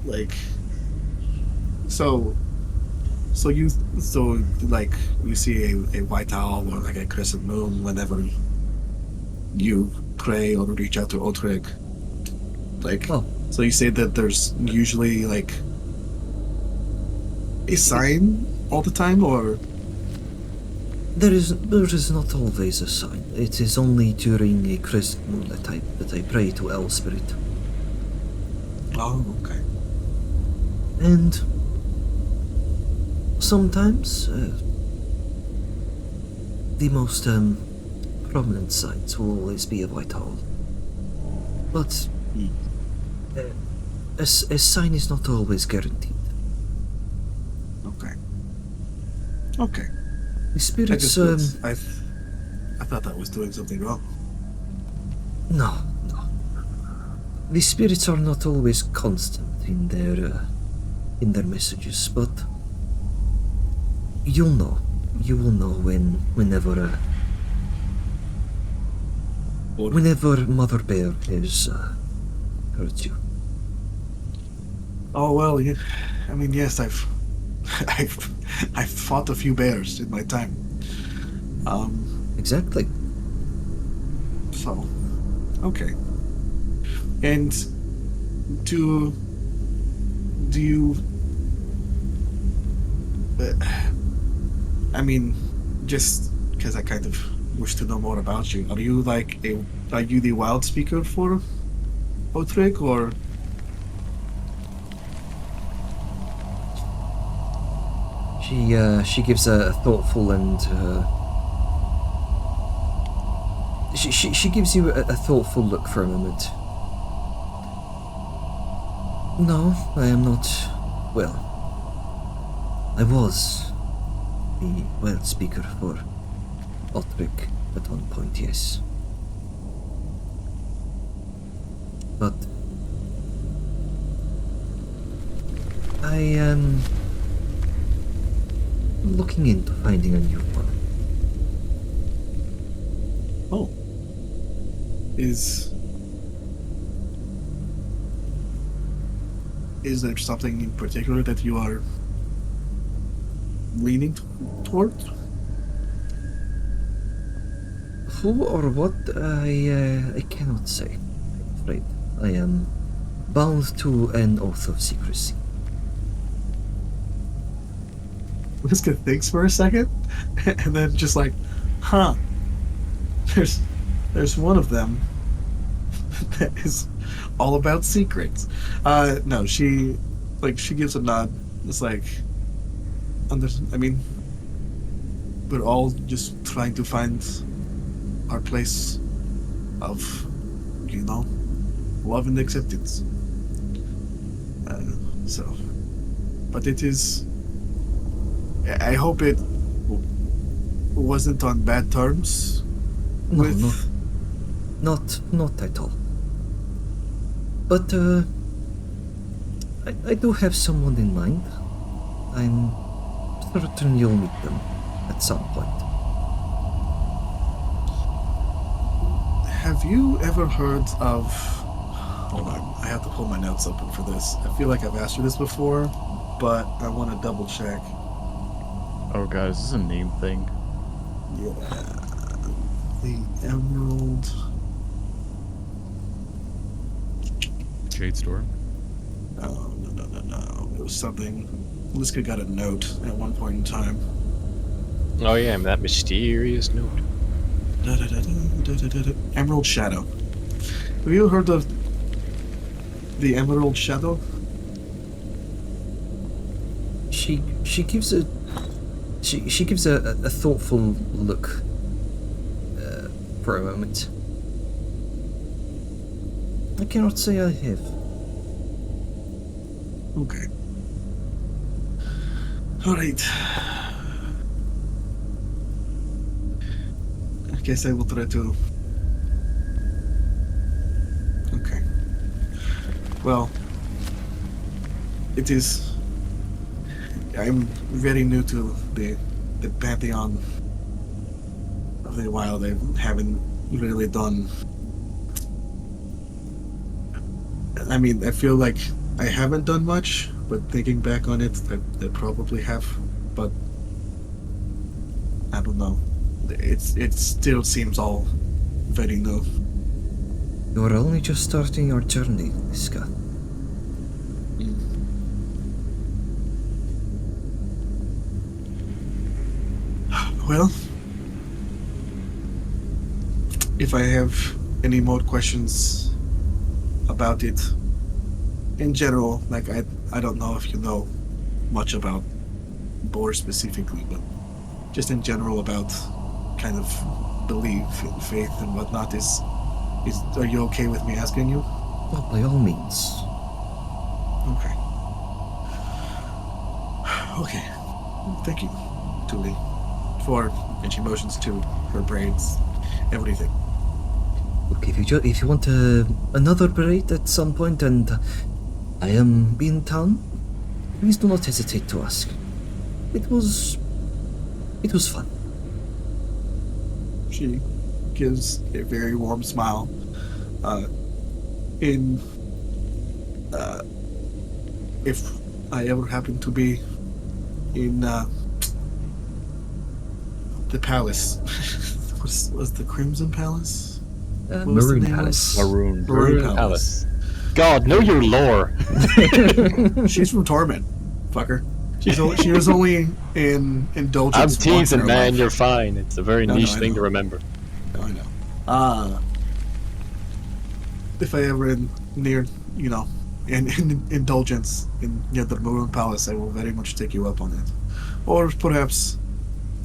like so you see a white owl or like a crescent moon whenever you pray or reach out to Otreg. Like Oh. so you say that there's usually like a sign all the time, or There is not always a sign. It is only during a crescent moon that I pray to Owl Spirit. oh, okay. And sometimes the most prominent signs will always be a white owl. But a sign is not always guaranteed. Okay. Okay. The I spirits, just I thought that was doing something wrong. no. The spirits are not always constant in their messages, but you will know whenever Mother Bear has hurt you. Oh well, yeah. I mean, yes, I've fought a few bears in my time. Exactly. So Okay. And do you? I mean, just because I kind of wish to know more about you. Are you the wild speaker for Otrick, or? She gives a thoughtful and she gives you a thoughtful look for a moment. No, I am not. Well, I was the wild speaker for Otrick at one point, yes. But I am looking into finding a new one. Oh. Is there something in particular that you are leaning toward? Who or what, I cannot say, I'm afraid. I am bound to an oath of secrecy. Liska thinks for a second, and then just like, huh. There's one of them that is all about secrets. No, she gives a nod. It's like, I mean, we're all just trying to find our place of, love and acceptance. But it is. I hope it wasn't on bad terms. No, with... not at all. But I do have someone in mind. I'm certain you'll meet them at some point. Have you ever heard of... Hold on, I have to pull my notes open for this. I feel like I've asked you this before, but I want to double check. Oh god, is this a name thing? Yeah. The Emerald... Jade Storm. No. It was something... Liska got a note at one point in time. Oh yeah, that mysterious note. Emerald Shadow. Have you heard of the Emerald Shadow? She gives a thoughtful look for a moment. I cannot say I have. Okay. Alright. I guess I will try to... Okay. Well, it is... I'm very new to the pantheon of the wild. I haven't really done... I mean, I feel like I haven't done much, but thinking back on it, I probably have. But I don't know. It still seems all very new. You are only just starting your journey, Liska. Well, if I have any more questions about it, in general, like I don't know if you know much about Boar specifically, but just in general about kind of belief and faith and whatnot, are you okay with me asking you? Well, by all means. Okay. Okay. Thank you, Tuli, for, and she motions to her braids, everything. Look, if you want another braid at some point and I am in town, please do not hesitate to ask. It was fun. She gives a very warm smile. If I ever happen to be in the palace, was the Crimson Palace? What was the Maroon name of- Palace. Maroon. Maroon Maroon Palace. God, know your lore. She's from Torment, fucker. She was only in I'm Indulgence. once in teasing, her man. life. You're fine. It's a very No, niche I thing know. to remember. No, I know. If I ever near, in Indulgence near the Maroon Palace, I will very much take you up on it. Or perhaps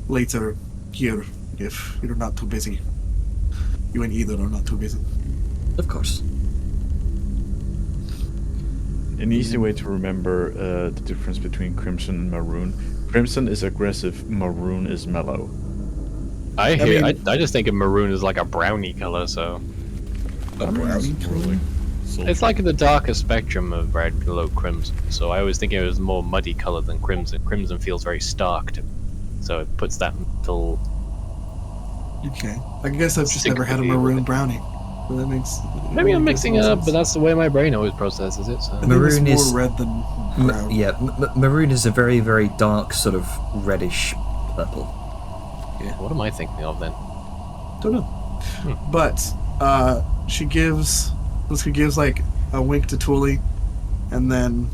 later here, if you're not too busy. You and either are not too busy. Of course. An easy way to remember the difference between Crimson and Maroon. Crimson is aggressive, Maroon is mellow. I mean- just think of maroon as like a brownie color, so A brownie color. it's like the darker spectrum of red, below crimson. So I always think it was more muddy color than crimson. Crimson feels very stark to me, so it puts that mental. Okay. I guess I've just never had a Sympathy with maroon it. brownie. So that makes. Maybe I'm that mixing makes it more up, but sense. that's the way my brain always processes it. I So think Maroon it's is- more red than brown. Yeah, maroon is a very, very dark, sort of reddish purple. what am I thinking of then? Don't know. But Liska gives like a wink to Tuli, and then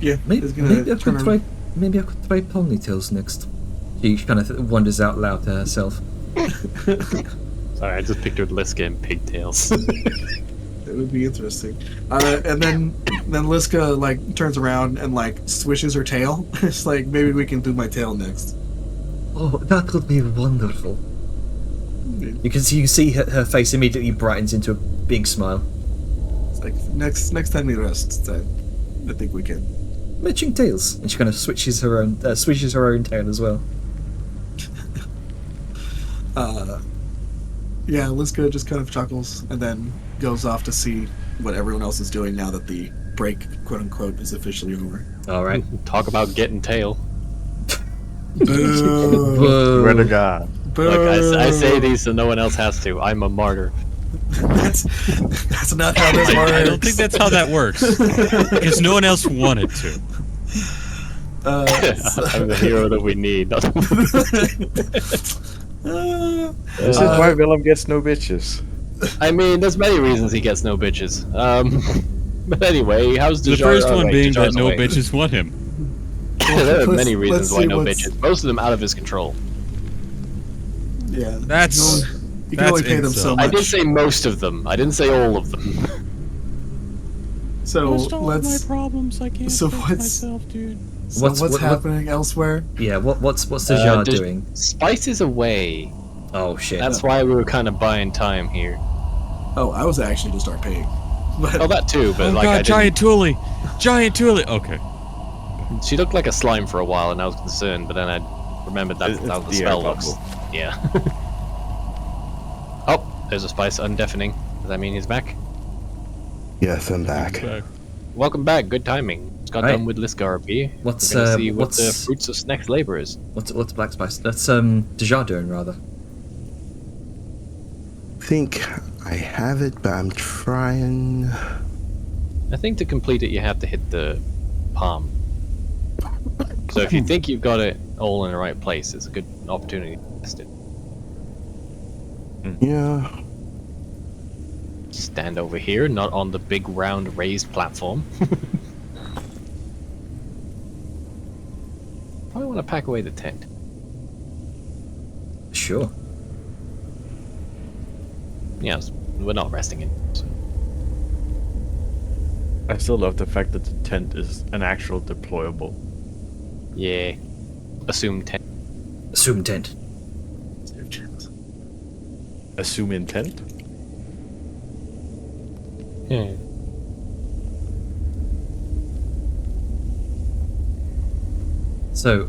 Maybe, is gonna maybe I turn could her- try. Maybe I could try ponytails next. She kind of wonders out loud to herself. Sorry, I just pictured Liska in pigtails. It would be interesting. And then Liska like turns around and like swishes her tail. It's like maybe we can do my tail next. Oh, that would be wonderful. You can see her face immediately brightens into a big smile. It's like next time we rest, I think we can. Matching tails, and she kind of switches her own tail as well. Yeah, Liska just kind of chuckles and then goes off to see what everyone else is doing now that the break, quote unquote, is officially over. All right. Talk about getting tail. Boo! Swear to God. Boo! Look, I say these so no one else has to. I'm a martyr. That's not how this works. I don't think that's how that works. Because no one else wanted to. I'm the hero that we need. This is why Willem gets no bitches. I mean, there's many reasons he gets no bitches. But anyway, how's The Dejar? first oh, one wait, being that Dejar's no away. bitches want him. There are Let's- many reasons let's why see no what's- bitches. Most of them out of his control. Yeah, That's- you can only pay them so insult. much. I did say most of them. I didn't say all of them. So let's. problems. I can't So fix what's- dude. So What's- what's what- happening elsewhere? Yeah. What's Dejar Dej- doing? Spice is away. Oh shit. That's why we were kind of buying time here. Oh, I was actually to start paying. But Oh, that too, but Oh like I god, didn't. giant Thule! Giant Thule! Okay. She looked like a slime for a while, and I was concerned, but then I remembered that It's how the the spell air looks. bubble. Yeah. Oh, there's a Spice undeafening. Does that mean he's back? Yes, I'm back. Welcome back. Good timing. Just got Right. done with Liska RP. What's, We're gonna see what the what's- fruits of next labor is. What's Black Spice? That's Dejar doing rather. Think I have it, but I'm trying. I think to complete it, you have to hit the palm. So if you think you've got it all in the right place, it's a good opportunity to test it. Yeah. Stand over here, not on the big round raised platform. I want to pack away the tent. Sure. Yes, we're not resting in. So. I still love the fact that the tent is an actual deployable. Yeah. Assume tent. Assume tent. Assume intent? Yeah. So,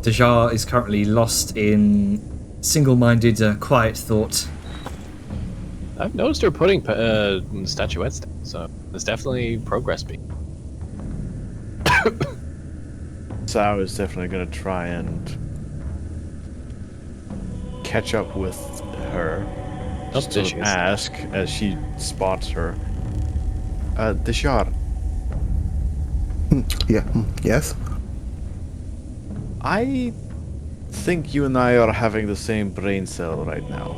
Dejar is currently lost in single-minded, quiet thought. I've noticed her putting statuettes down, so there's definitely progress being. Sao is definitely gonna try and catch up with her. Oh, Just there to she is. ask as she spots her. Dejar, Yeah. Yes. I think you and I are having the same brain cell right now.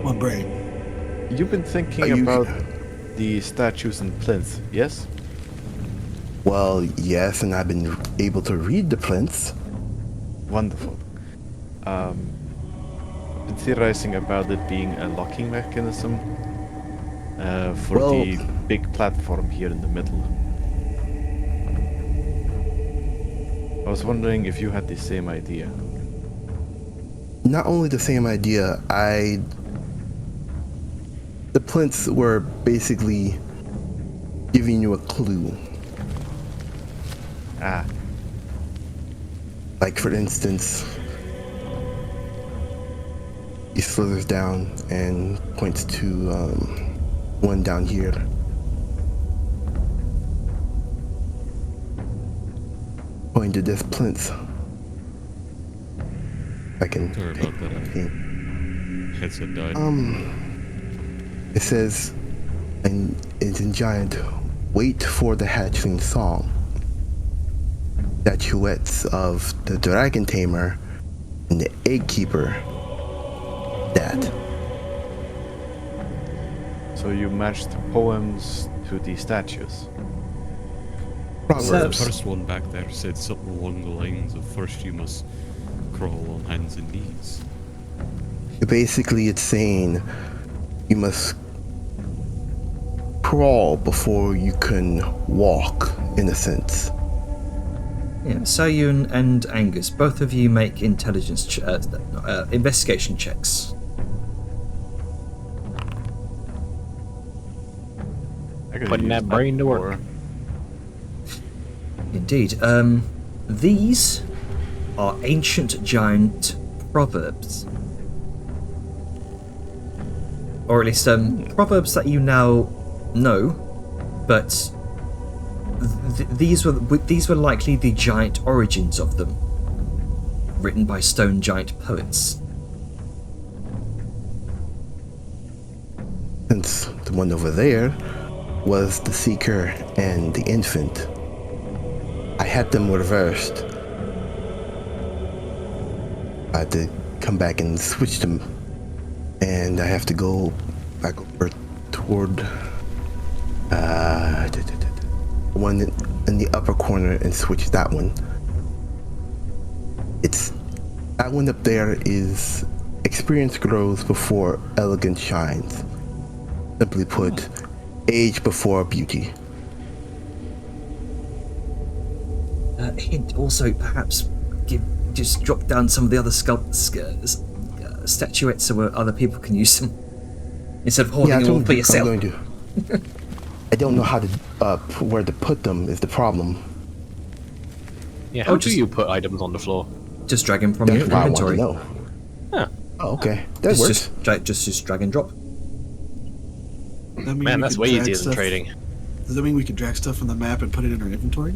One brain. You've been thinking Are you- about the statues in Plinth, yes? Well, yes, and I've been able to read the plinths. Wonderful. I've been theorizing about it being a locking mechanism for Well- the big platform here in the middle. I was wondering if you had the same idea. Not only the same idea, the plinths were basically giving you a clue. Ah, Like, for instance, he slithers down and points to one down here. Pointing to this plinth. I can. Sorry about that. Headset died. It says, and it's in giant, wait for the hatchling song. Statuettes of the dragon tamer and the egg keeper. That. so you matched the poems to the statues. The Proverbs. first one back there said something along the lines of first you must crawl on hands and knees. Basically, it's saying you must crawl before you can walk, in a sense. Yeah, Sayun and Angus, both of you make intelligence investigation checks. I could Putting use that brain to work. for- Indeed. These are ancient giant proverbs. Or at least proverbs that you now know, but these were likely the giant origins of them, written by stone giant poets. Since the one over there was the Seeker and the Infant. I had them reversed. I had to come back and switch them. And I have to go back over toward the one in the upper corner and switch that one. It's that one up there is experience grows before elegance shines. Simply put, age before beauty. Hint also, perhaps just drop down some of the other statuettes so other people can use them instead of holding them all for yourself. I'm going to. I don't know how to where to put them is the problem. Yeah, how do you put items on the floor? Just drag them from your That's what I want to inventory. know. Huh. Oh, okay, that works. Just drag and drop. Does that mean Man, we that's could way drag easier than stuff- trading. Does that mean we could drag stuff from the map and put it in our inventory?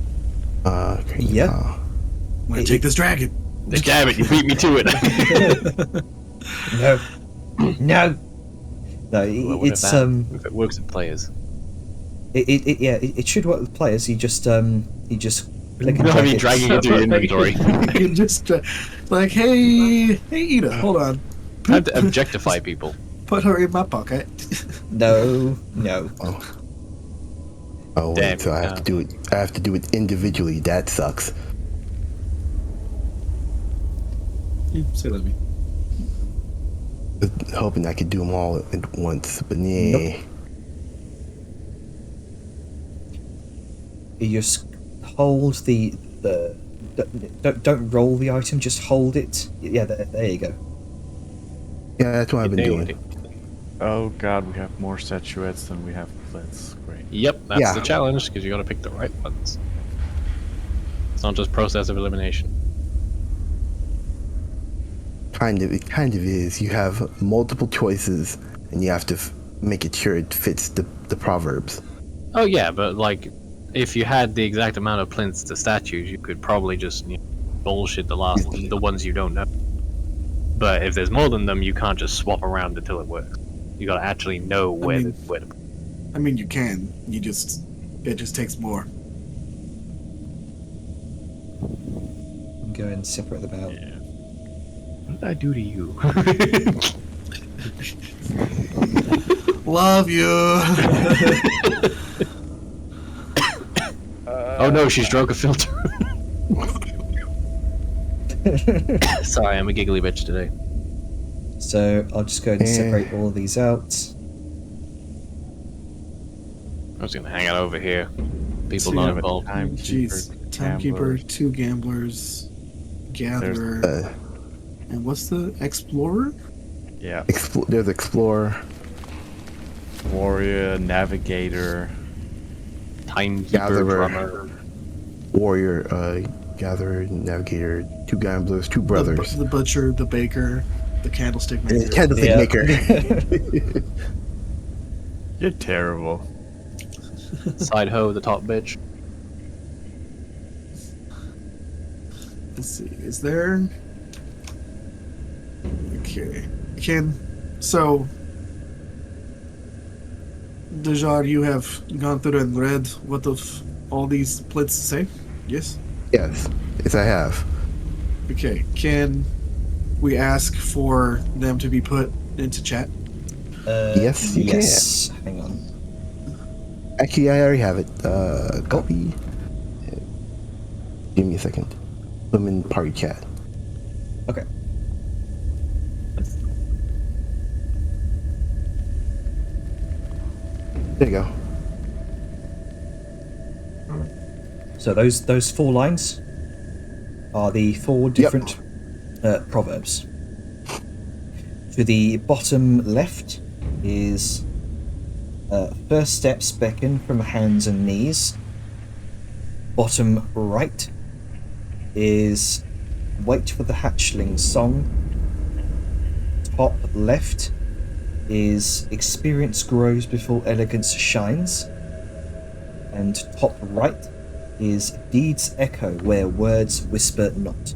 Okay, Yeah. I'm gonna take this dragon. Damn it, you beat me to it. No, no, no. Well, what It's if it works with players? it should work with players. You just click and No, I drag mean it. dragging it to your inventory. I can just like, hey, Ida, hold on. I have to objectify people. Put her in my pocket. No. Oh, Damn, wait, so I have to do it. I have to do it individually. That sucks. Say let me. Hoping I could do them all at once, but yeah. Nope. You just hold the don't roll the item. Just hold it. Yeah, there you go. Yeah, that's what I've been Dang doing. it. Oh god, we have more statuettes than we have flints. Great. Yep, that's Yeah. the challenge, because you gotta pick the right ones. It's not just process of elimination. It kind of is. You have multiple choices, and you have to make it sure it fits the proverbs. Oh yeah, but like, if you had the exact amount of plinths to statues, you could probably just bullshit the ones you don't know. But if there's more than them, you can't just swap around until it works. You gotta actually know where mean- to. I mean, you can. It just takes more. go and separate them out. Yeah. What did I do to you? Love you. Oh no, she's drunk a filter. Sorry, I'm a giggly bitch today. So I'll just go ahead and separate all of these out. I'm just gonna hang out over here. People Two. not involved. Jeez. Timekeeper, 2 gamblers, gatherer, and what's the explorer? Yeah. There's Explorer. Warrior, navigator. Timekeeper, Gatherer. drummer. Warrior, Gatherer, Navigator, 2 gamblers, 2 brothers. The butcher, the baker, the candlestick maker. Candlestick Yeah. maker. You're terrible. Side hoe, the top bitch. Let's see. Is there? Okay. So, Dejar, you have gone through and read what all these plates say? Yes? Yes, I have. Okay. Can we ask for them to be put into chat? Yes, you yes. Hang on. Actually, I already have it. Copy. Give me a second. I'm in party chat. Okay. There you go. So those 4 lines are the 4 different proverbs. To the bottom left is first steps beckon from hands and knees. Bottom right is wait for the hatchling's song. Top left is experience grows before elegance shines. And top right is deeds echo where words whisper not.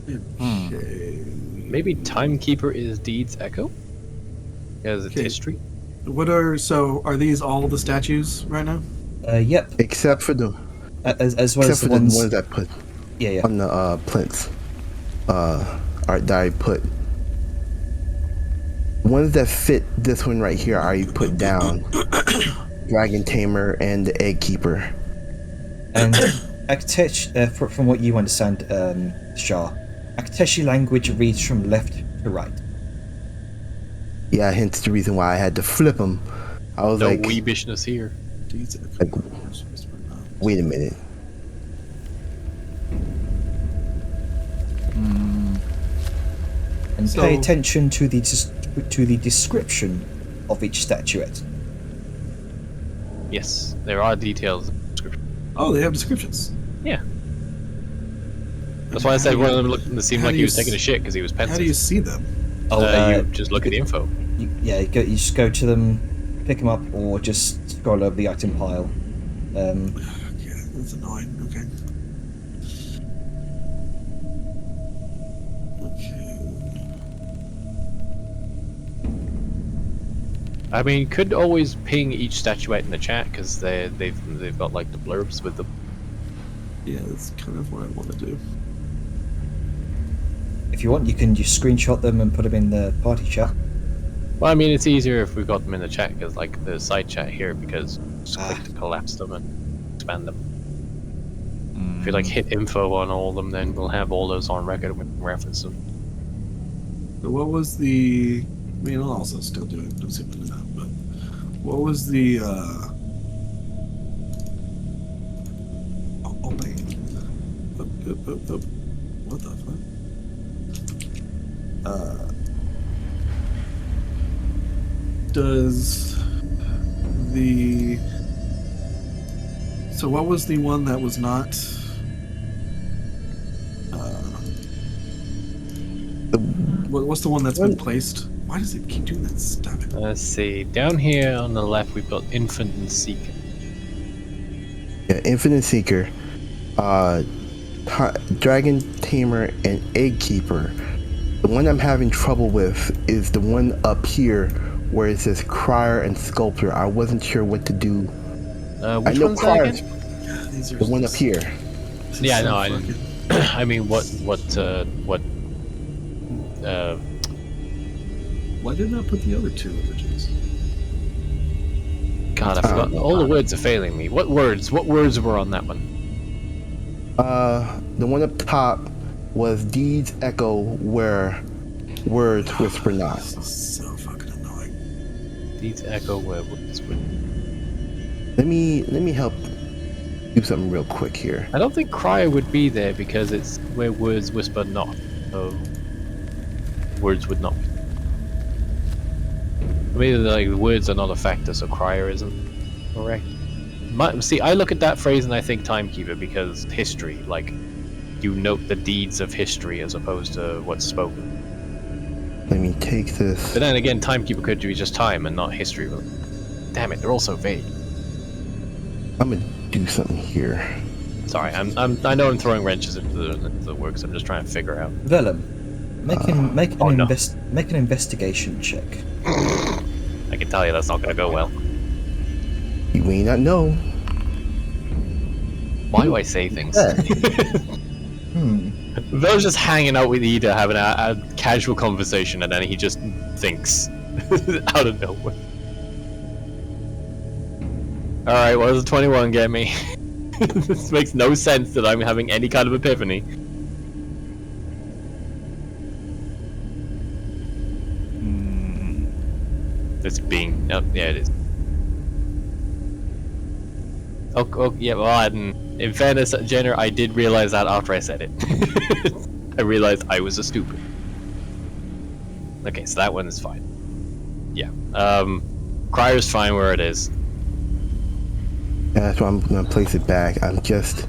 Okay. Maybe Timekeeper is Deed's Echo? As its Okay. history? Are these all the statues right now? Yep. Except for the As well except as for the ones. the ones I put Yeah. on the plinths. Art that I put. Ones that fit this one right here, I already put down. Dragon Tamer and the Egg Keeper. And from what you understand, Shah, Akteshi language reads from left to right. Yeah, hence the reason why I had to flip them. I was No like, weebishness here. like, wait a minute. And So- pay attention to the description of each statuette. Yes, there are details. Oh, they have descriptions. Yeah. That's why I said one of them looked, it seemed how like do he you was taking a shit because he was How do you pensive. see them? You just look at the info. You just go to them, pick them up, or just scroll over the item pile. Yeah, that's annoying. Okay. I mean, you could always ping each statuette in the chat because they've got like the blurbs with them. Yeah, that's kind of what I want to do. If you want, you can just screenshot them and put them in the party chat. Well, I mean, it's easier if we've got them in the chat because like the side chat here because just click to collapse them and expand them. If you like hit info on all of them, then we'll have all those on record and we can reference them. So what was the? I mean, I'll also still do it. Don't see what to do that. But what was the? Oh man! Up. What the fuck? Does the? So what was the one that was not? What's the one that's been placed? Why does it keep doing that? Stop it. Let's see. Down here on the left, we've got Infant and Seeker. Yeah, Infinite Seeker, Dragon Tamer, and Egg Keeper. The one I'm having trouble with is the one up here where it says Crier and Sculptor. I wasn't sure what to do. Which I know one's that Crier. again? God, these are The one up just- here. this is Yeah, so no, I fucking- I mean, what, Why didn't I put the other two images? God, I forgot. All the words are failing me. What words were on that one? The one up top was deeds echo where words whisper not. This is so fucking annoying. These echo where words were. Let me help do something real quick here. I don't think cry would be there because it's where words whisper not. So words would not. Maybe like the words are not a factor, so crier isn't correct. See, I look at that phrase and I think timekeeper because history, like you note the deeds of history as opposed to what's spoken. Let me take this. But then again, timekeeper could be just time and not history. Damn it, they're all so vague. I'm gonna do something here. Sorry, I know I'm throwing wrenches into the works. I'm just trying to figure out. Vellum, make an no. make an investigation check. I can tell you that's not going to go well. You may not know. Why do I say things? Vel's just hanging out with Ida, having a casual conversation, and then he just thinks out of nowhere. Alright, what does a 21 get me? This makes no sense that I'm having any kind of epiphany. It's being... Oh, yeah, it is. Oh yeah, well, I didn't... In fairness, Jenner, I did realize that after I said it. I realized I was a stupid. Okay, so that one is fine. Yeah. Crier's fine where it is. Yeah, that's why I'm gonna place it back. I'm just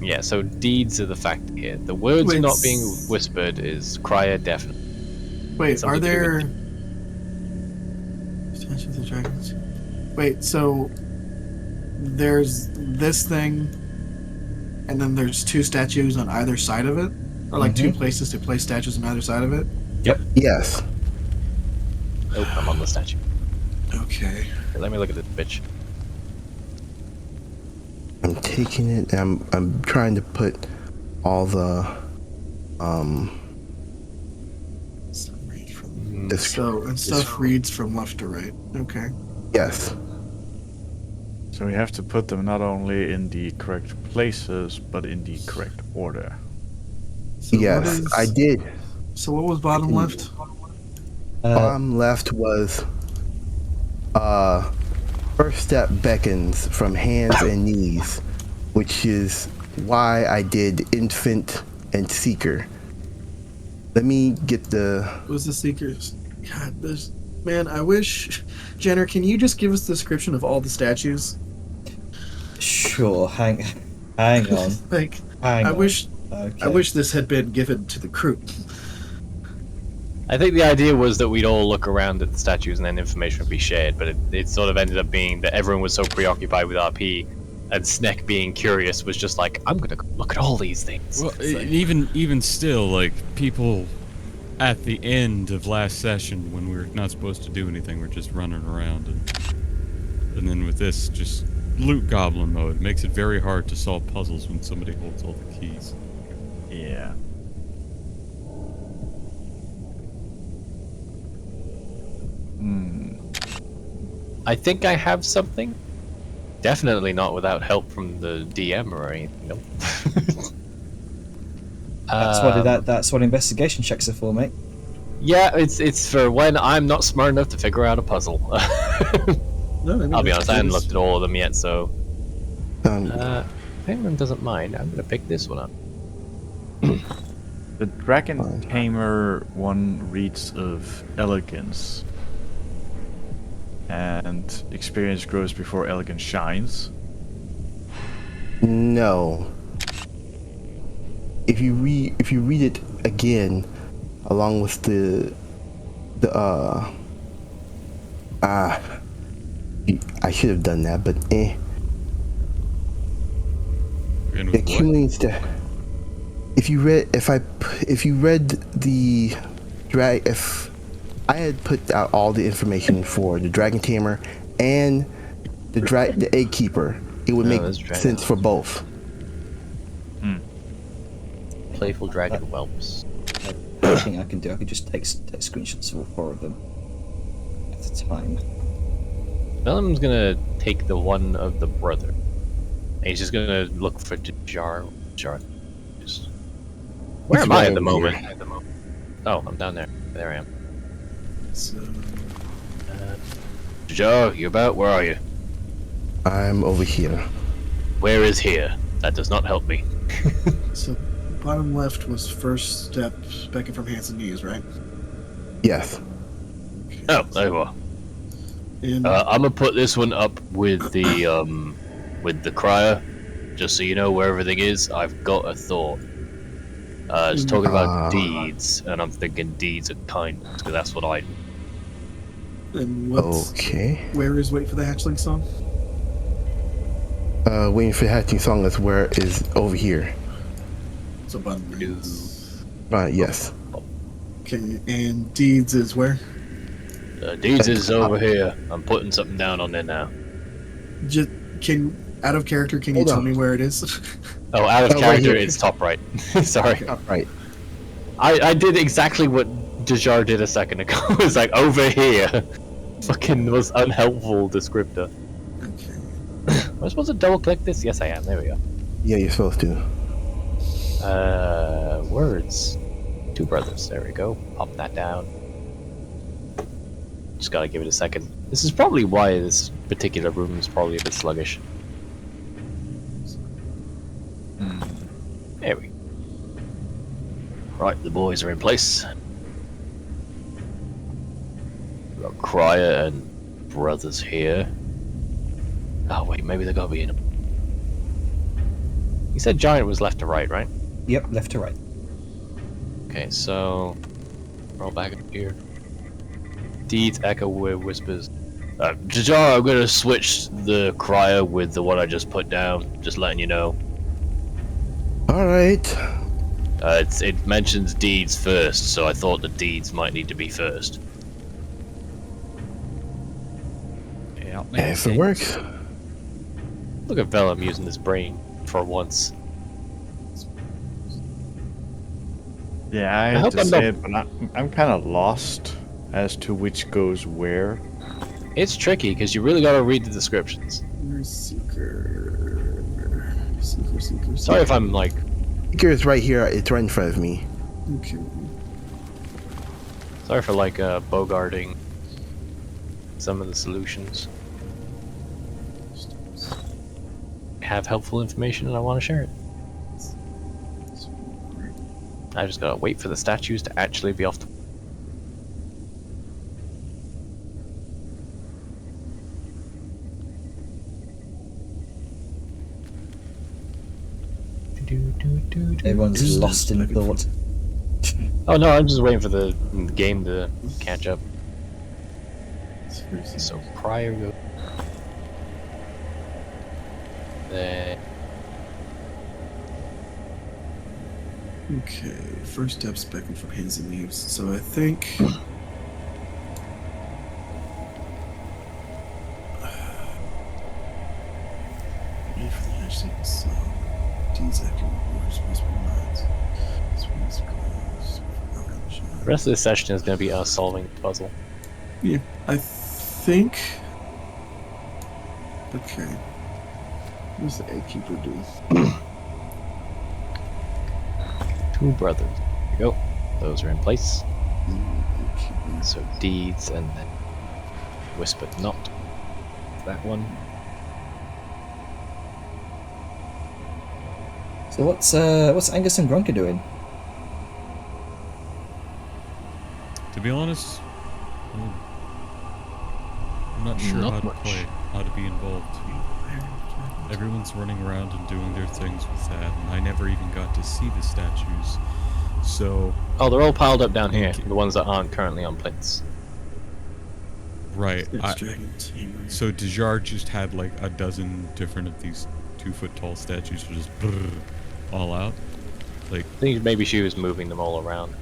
Yeah, so deeds are the fact here. The words Wait, not being whispered is Crier definitely. Wait, Something are to do there with Statues of Dragons? Wait, so there's this thing, and then there's two statues on either side of it, or like two places to place statues on either side of it. yes. Nope, I'm on the statue. Okay. Okay, let me look at this bitch. I'm taking it. And I'm trying to put all the Some read from this, so and stuff reads from left to right. Okay. yes. So we have to put them not only in the correct places, but in the correct order. So what Yes, is- I did. So what was bottom left? Bottom left was first step beckons from hands and knees, which is why I did infant and seeker. Let me get the What was the seekers? God, there's man. I wish, Jenner, can you just give us the description of all the statues? Sure, hang on. Like, Hang I on. wish, Okay. I wish this had been given to the crew. I think the idea was that we'd all look around at the statues and then information would be shared, but it sort of ended up being that everyone was so preoccupied with RP, and Sneck being curious was just like, I'm gonna go look at all these things. Well, It's like- even still, like people at the end of last session when we were not supposed to do anything, we're just running around, and then with this, just loot goblin mode makes it very hard to solve puzzles when somebody holds all the keys. Yeah. I think I have something. Definitely not without help from the DM or anything. Nope. That's what investigation checks are for, mate. Yeah, it's for when I'm not smart enough to figure out a puzzle. No, I mean, I'll be honest, I haven't it's- looked at all of them yet, so um, if anyone doesn't mind, I'm gonna pick this one up. The Dragon Tamer one reads of elegance. And experience grows before elegance shines. no. If you read it again, along with I should have done that, but Again, It with what? accumulates the. If you read the if I had put out all the information for the Dragon Tamer and the egg keeper. It would make this dragon. sense for both. Playful dragon whelps. I think I can do. I could just take screenshots of all 4 of them at a time. Vellum's gonna take the one of the brother. And he's just gonna look for Jar. Where am I at the moment? Oh, I'm down there. There I am. So, Jar, you about? Where are you? I'm over here. Where is here? That does not help me. so bottom left was first step back from hands and knees, right? Yes. Okay. Oh, there you are. And I'm gonna put this one up with the crier, just so you know where everything is. I've got a thought. It's talking about deeds, and I'm thinking deeds of kindness, because that's what I do. and what's Okay. where is Wait for the Hatchling song? Waiting for the hatching song is where is over here. So bottom right. Yes. Okay, and deeds is where? Deeds is over here. I'm putting something down on there now. Just out of character, can you Hold tell on. me where it is? Oh, out of right character, here. it's top right. Sorry. Right. I did exactly what Dejar did a second ago. It's like, over here. Fucking most unhelpful descriptor. Okay. Am I supposed to double click this? Yes, I am. There we go. Yeah, you're supposed to. Words. 2 brothers. There we go. Pop that down. Just gotta give it a second. This is probably why this particular room is probably a bit sluggish. There we go. Right, the boys are in place. We've got Crier and brothers here. Oh wait, maybe they gotta be in them. You said giant was left to right, right? Yep, left to right. Okay, so roll back up here. Deeds echo with whispers. Jajar, I'm gonna switch the crier with the one I just put down. Just letting you know. All right. It mentions deeds first, so I thought the deeds might need to be first. Yeah, If it works. Look at Vellum using his brain for once. Yeah, I I have hope to I'm say not- it, but I'm kind of lost as to which goes where. It's tricky because you really gotta read the descriptions. Where's Seeker? Seeker. Sorry if I'm like. Seeker is right here. It's right in front of me. Okay. Sorry for like bogarting some of the solutions. I have helpful information and I want to share it. I just gotta wait for the statues to actually be off the. Everyone's lost in thought. Oh no, I'm just waiting for the game to catch up. So prior go. Then Okay, first step speckled from hands and leaves. So I think. Wait for the hatchling song. Deeds echo wars, whisper minds. Sweet's close. the rest of the session is gonna be us solving the puzzle. Yeah, I think. Okay. What does the egg keeper do? 2 brothers. There you go. Those are in place. Egg keeper. So deeds and then whispered not. That one. So what's Angus and Gronka doing? To be honest, I'm not sure Not how to much. play, how to be involved. Everyone's running around and doing their things with that, and I never even got to see the statues. So, Oh, they're all piled up down here. Okay. The ones that aren't currently on plinths. right, It's dragon tamer. so Dejar just had like a dozen different of these 2-foot tall statues just brrr, all out. Like, I think maybe she was moving them all around.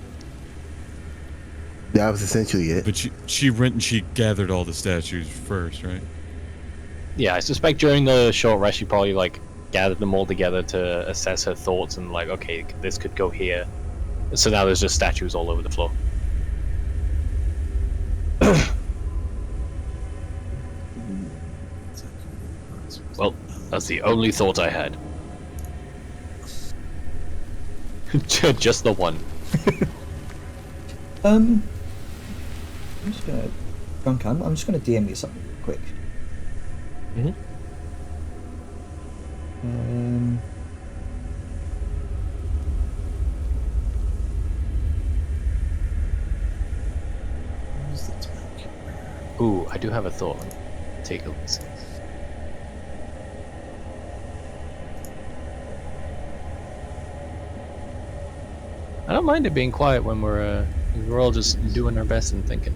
That was essentially it. but she went and she gathered all the statues first, right? I suspect during the short rest, she probably like gathered them all together to assess her thoughts and like, okay, this could go here. So now there's just statues all over the floor. Well, that's the only thought I had. Just the one. I'm just gonna, Duncan, I'm just gonna DM you something real quick. Mhm. Ooh, I do have a thought. Take a listen. I don't mind it being quiet when we're all just doing our best and thinking.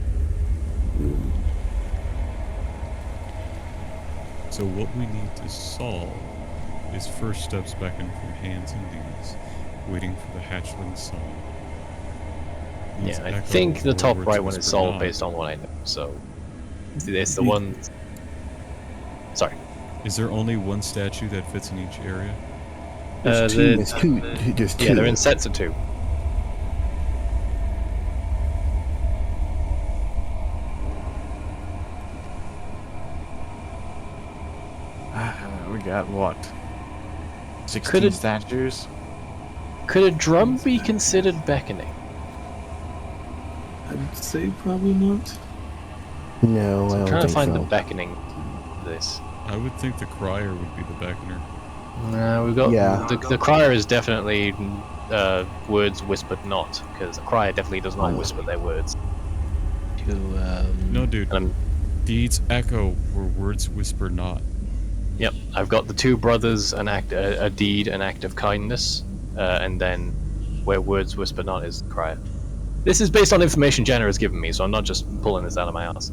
So what we need to solve is first steps beckon from hands and knees, waiting for the hatchling song. Needs Yeah, I echo think the or top words right one is whispered solved not. based on what I know. So it's the one. Sorry. Is there only one statue that fits in each area? There's the- There's two. There's two. Yeah, they're in sets of two. We got what? 16 Could it- statues? Could a drum be considered beckoning? I'd say probably not. No, I I'm don't trying to think find so. the beckoning. This. I would think the crier would be the beckoner. We've got Yeah. the crier is definitely words whispered not, because the crier definitely does not whisper their words. No, dude. Um, Deeds echo where words whisper not. Yep, I've got the two brothers, a deed, an act of kindness, and then where words whisper not is the crier. This is based on information Jenna has given me, so I'm not just pulling this out of my ass.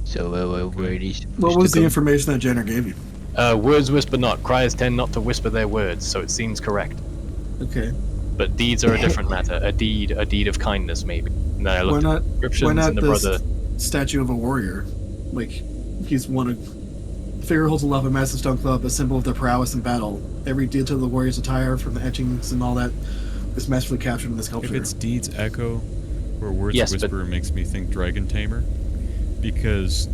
So where these? What was the information that Jenner gave you? Words whisper not. Criers tend not to whisper their words, so it seems correct. Okay. But deeds are a different matter. A deed of kindness, maybe. And then I Why looked not? at the descriptions Why not and the the brother. statue of a warrior? Like he's one of. The figure holds aloft a massive stone club, a symbol of their prowess in battle. Every detail of the warrior's attire, from the etchings and all that, is masterfully captured in the If sculpture. it's Deeds echo where words Yes, but- whisper, it makes me think Dragon Tamer. Because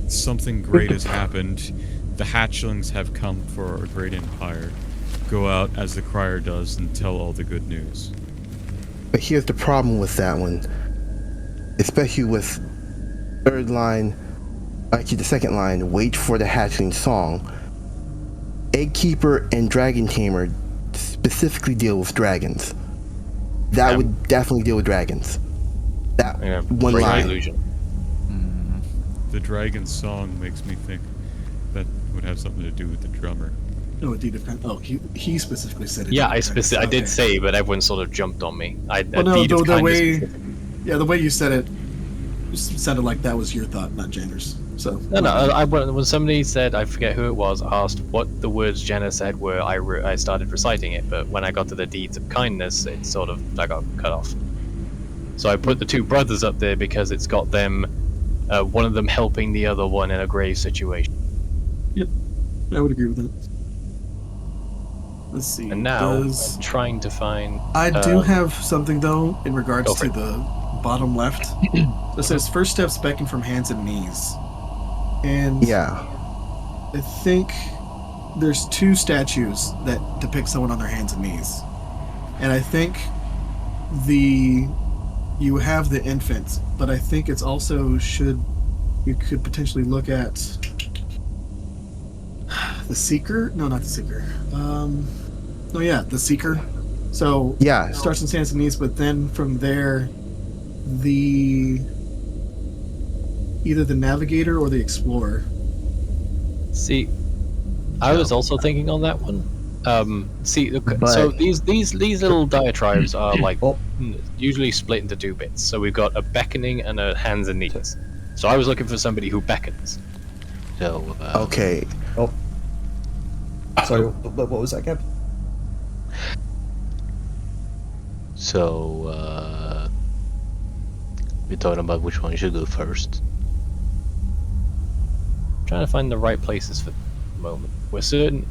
something great has happened. The hatchlings have come for a great empire. Go out as the crier does and tell all the good news. But here's the problem with that one, especially with third line, actually the second line, wait for the hatchling song. Eggkeeper and Dragon Tamer specifically deal with dragons. That Yeah. would definitely deal with dragons. That Yeah, one break line. illusion. The dragon song makes me think that would have something to do with the drummer. Oh, a deed of kind. Oh, he specifically said it. Yeah, Deed of kindness. I did Okay. say, but everyone sort of jumped on me. Well, no, deed of the kindness way. specific. Yeah, the way you said it just sounded like that was your thought, not Jenner's. So. No, when somebody said, I forget who it was, asked what the words Jenna said were, I started reciting it, but when I got to the deeds of kindness, it sort of, I got cut off. So I put the two brothers up there because it's got them, one of them helping the other one in a grave situation. Yep, I would agree with that. Let's see. And now, does- I'm trying to find... I do have something though in Go regards for to it. the bottom left. It says first steps beckon from hands and knees, and Yeah. I think there's two statues that depict someone on their hands and knees, and I think you have the infant, but I think it's also you could potentially look at the seeker. No, not the seeker. The seeker. So Yeah. starts in hands and knees, but then from there, either the navigator or the explorer. See, I was also thinking on that one. So But- these little diatribes are like Oh. usually split into two bits. So we've got a beckoning and a hands and knees. So I was looking for somebody who beckons. So Okay. Oh. Sorry, what was that, Gab? so we're talking about which one should go first. trying to find the right places for the moment. We're certain,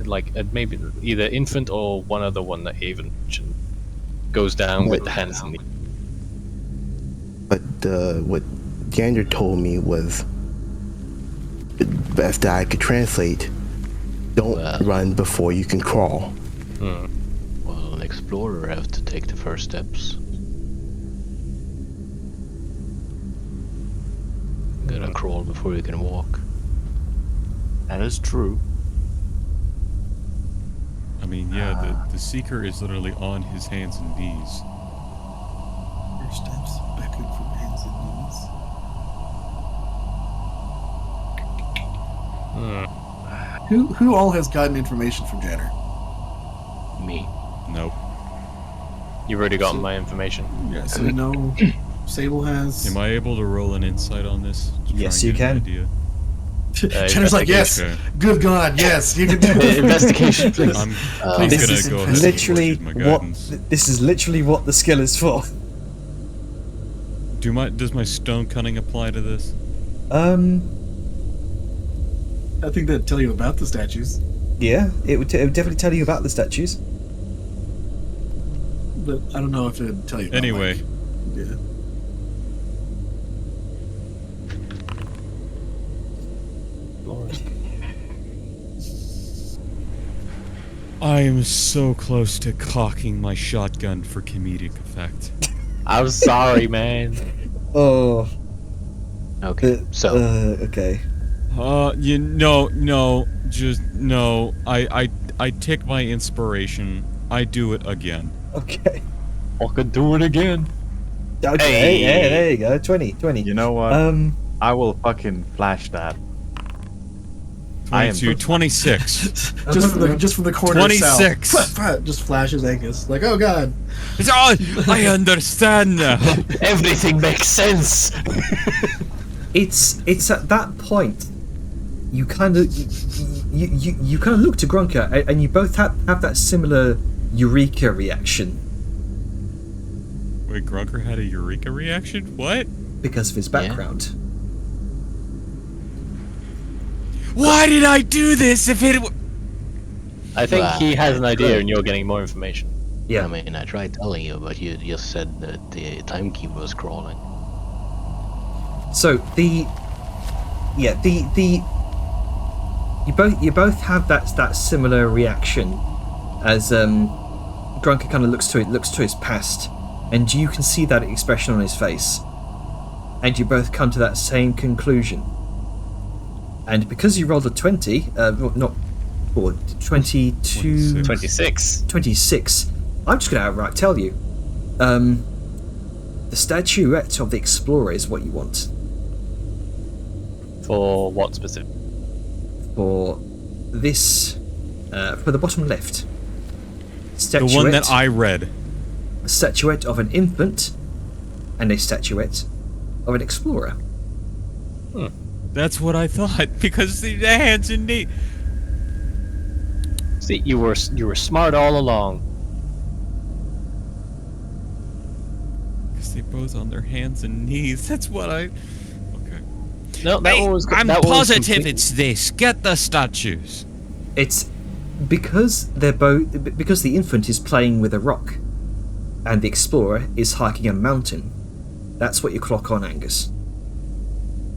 like, maybe either infant or one other one that he even mentioned goes down with the hands and knees. But what Gander told me was, best that I could translate, don't run before you can crawl. Well, an explorer have to take the first steps. You gotta crawl before you can walk. That is true. I mean, yeah, the Seeker is literally on his hands and knees. Your steps beckon from hands and knees. Who all has gotten information from Janner? Me. Nope. You've already gotten my information. Yeah, so we know Sable has. Am I able to roll an insight on this? To try Yes, and you get an can. idea? Janner's like, yes, Okay. good God, yes, you can do it. Investigation, please. I'm This gonna is go ahead and literally work with my what guidance. this is literally what the skill is for. Does my stone cunning apply to this? I think that'd tell you about the statues, Yeah, it would definitely tell you about the statues. but I don't know if it'd tell you about, Anyway. like, yeah. I am so close to cocking my shotgun for comedic effect. I'm sorry, man. Oh, Okay, so okay. No. I take my inspiration. I do it again. Okay. Fucking do it again. Okay, Hey. yeah, there you go. 20. You know what? I will fucking flash that. I am 22, 26. just from the corner of Sal. 26. Just flashes Angus, like, oh God. I understand now. Everything makes sense. It's at that point you kind of you kind of look to Grunker and you both have that similar eureka reaction Wait, Grunker had a eureka reaction? What? because of his background. Why did I do this if it... I think Wow. he has an idea and you're getting more information. Yeah. I mean, I tried telling you, but you just said that the timekeeper was crawling. So you both have that similar reaction as Grunker kind of looks to his past, and you can see that expression on his face, and you both come to that same conclusion. And because you rolled a 20, not or 22, 26. 26, I'm just going to outright tell you, the statuette of the explorer is what you want. For what specific? For this, for the bottom left. The Statuette, one that I read. a statuette of an infant, and a statuette of an explorer. That's what I thought, because the hands and knees... See, you were smart all along. Because they both on their hands and knees. That's what I... Okay. No, that one was. I'm that one was positive complete- it's this. Get the statues. It's because because the infant is playing with a rock, and the explorer is hiking a mountain. That's what you clock on, Angus.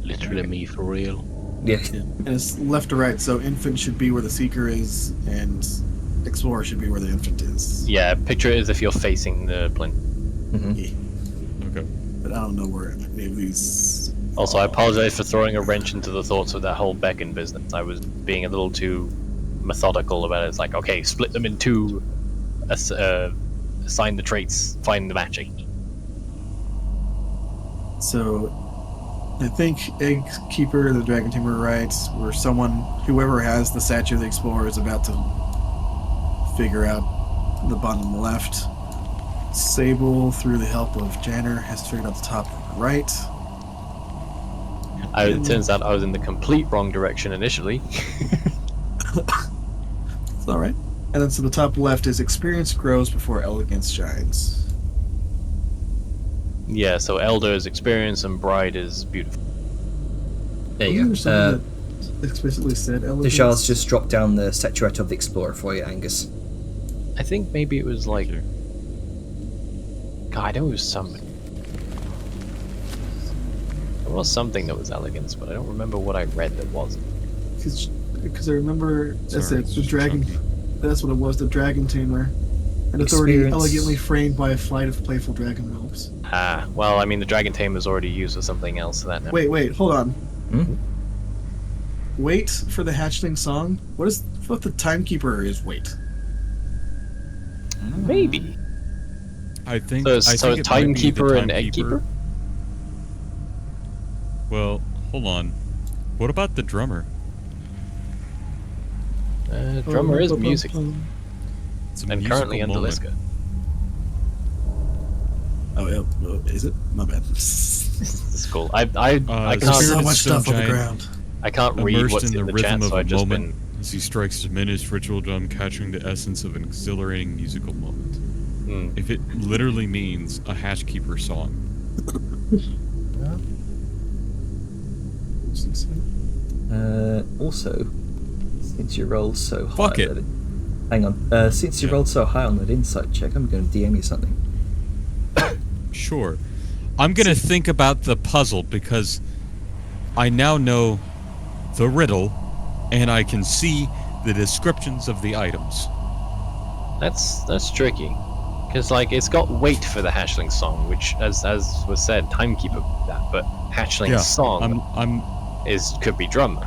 Literally me for real. Yeah. And it's left to right, so infant should be where the seeker is, and explorer should be where the infant is. Yeah, picture it as if you're facing the plinth. Okay. But I don't know where any of these. Also, I apologize for throwing a wrench into the thoughts of that whole beacon business. I was being a little too methodical about it. It's like, okay, split them in two, assign the traits, find the matching. So, I think Egg Keeper, the Dragon Tamer, writes where whoever has the statue of the explorer is about to figure out the bottom left. Sable, through the help of Janner, has figured out the top right. It turns out I was in the complete wrong direction initially. It's alright. And then so the top left is experience grows before elegance shines. Yeah, so Elder is experience and Bride is beautiful. There you Wasn't go. there something that explicitly said elegance? Nishal's just dropped down the statuette of the explorer for you, Angus. I think maybe it was like. Here. God, I know it was somebody. There was something that was elegance, but I don't remember what I read that wasn't. Because I remember that's Sorry, it. The it's dragon. chunky. That's what it was. The dragon tamer. An authority Experience. elegantly framed by a flight of playful dragon whelps. Ah, well, I mean, the dragon tamer's already used for something else, so that never. Wait, hold on. Hmm? Wait for the hatchling song. What the timekeeper is? Wait. Maybe. I think. So, I so think it might be the timekeeper and timekeeper. eggkeeper? Well, hold on. What about the drummer? Drummer is music, It's a and musical currently under moment. Liska. Oh, yeah. Is it? My bad. It's cool. I Spirited can't. So much Stone stuff on the Giant ground. I can't read Immersed what's in the in the rhythm chat, of so a I've just moment been. as he strikes a diminished ritual drum, capturing the essence of an exhilarating musical moment. Hmm. If it literally means a hatchkeeper song. Also, since you rolled so high Fuck it. on that, hang on. Since you Yeah. rolled so high on that insight check, I'm going to DM you something. Sure. I'm gonna think about the puzzle because I now know the riddle and I can see the descriptions of the items. That's tricky, because like it's got weight for the hatchling song, which, as was said, timekeeper that, but hatchling song could be drummer.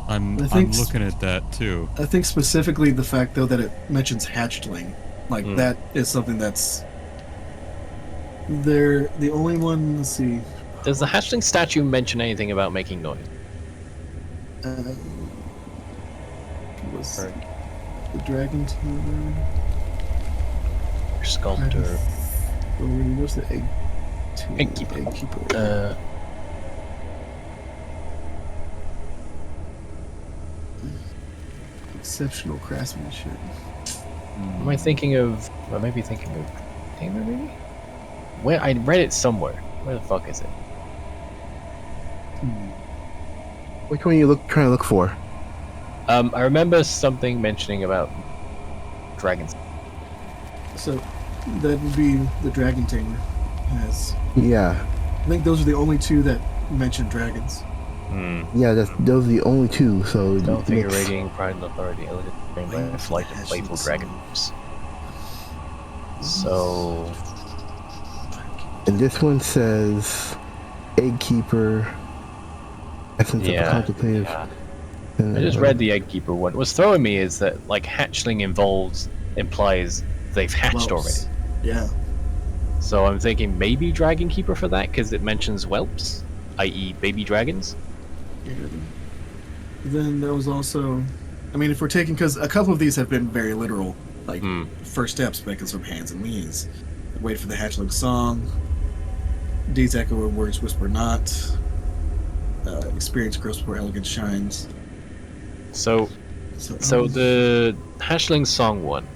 I'm I think looking at that too. I think specifically the fact though that it mentions hatchling, like that is something that's. They're the only one. Let's see. Does the hatchling statue mention anything about making noise? Was Or the dragon tamer? sculptor? Where's the egg? Eggkeeper. Eggkeeper. Exceptional craftsmanship. Am I thinking of? I may be thinking of tamer, maybe. Where I read it somewhere. Where the fuck is it? Which one are you trying to look for? I remember something mentioning about dragons. So that would be the dragon tamer. Yes. Yeah. I think those are the only two that mention dragons. Yeah, those are the only two, so it Don't think makes- radiating pride and authority, elegant framed by a flight of playful dragons. So And this one says Eggkeeper, Essence of yeah, Contemplative. yeah. I just read the Eggkeeper one. What's throwing me is that like hatchling implies they've hatched Whelps. already. Yeah. So I'm thinking maybe Dragon Keeper for that because it mentions whelps, i.e., baby dragons. Then there was also, I mean, if we're taking, because a couple of these have been very literal, like first steps beckons from hands and knees. Wait for the hatchling song. Deeds echo where words whisper not. Experience grows before elegance shines. So the hatchling song one,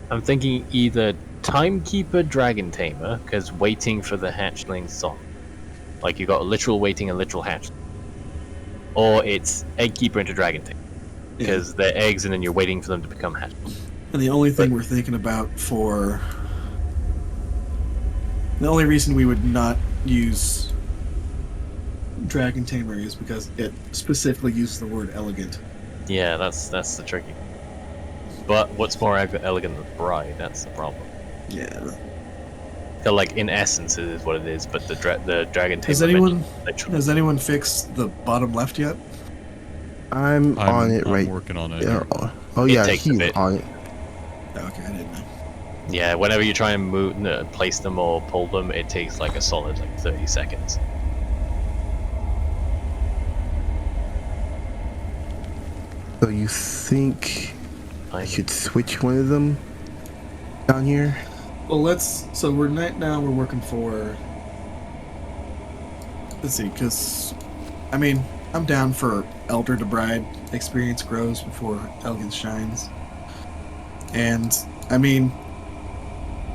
I'm thinking either Timekeeper Dragon Tamer, because waiting for the hatchling song. Like you got a literal waiting and literal hatchling. Or it's Eggkeeper into Dragon Tamer. Because they're eggs and then you're waiting for them to become hatchlings. And the only thing we're thinking about for... The only reason we would not use Dragon Tamer is because it specifically uses the word elegant. Yeah, that's the tricky. But what's more elegant than bride? That's the problem. Yeah. So, like in essence, it is what it is. But the Dragon Tamer. Has anyone fixed the bottom left yet? I'm on it I'm right. working on it. Yeah. here. Oh It yeah, takes a he's bit. on it. Okay, I didn't know. Yeah, whenever you try and move, place them or pull them, it takes like a solid 30 seconds. So you think I should switch one of them down here? Well, so we're right now we're working for... Let's see, because... I mean, I'm down for Elder to Bride. Experience grows before elegance shines. And, I mean...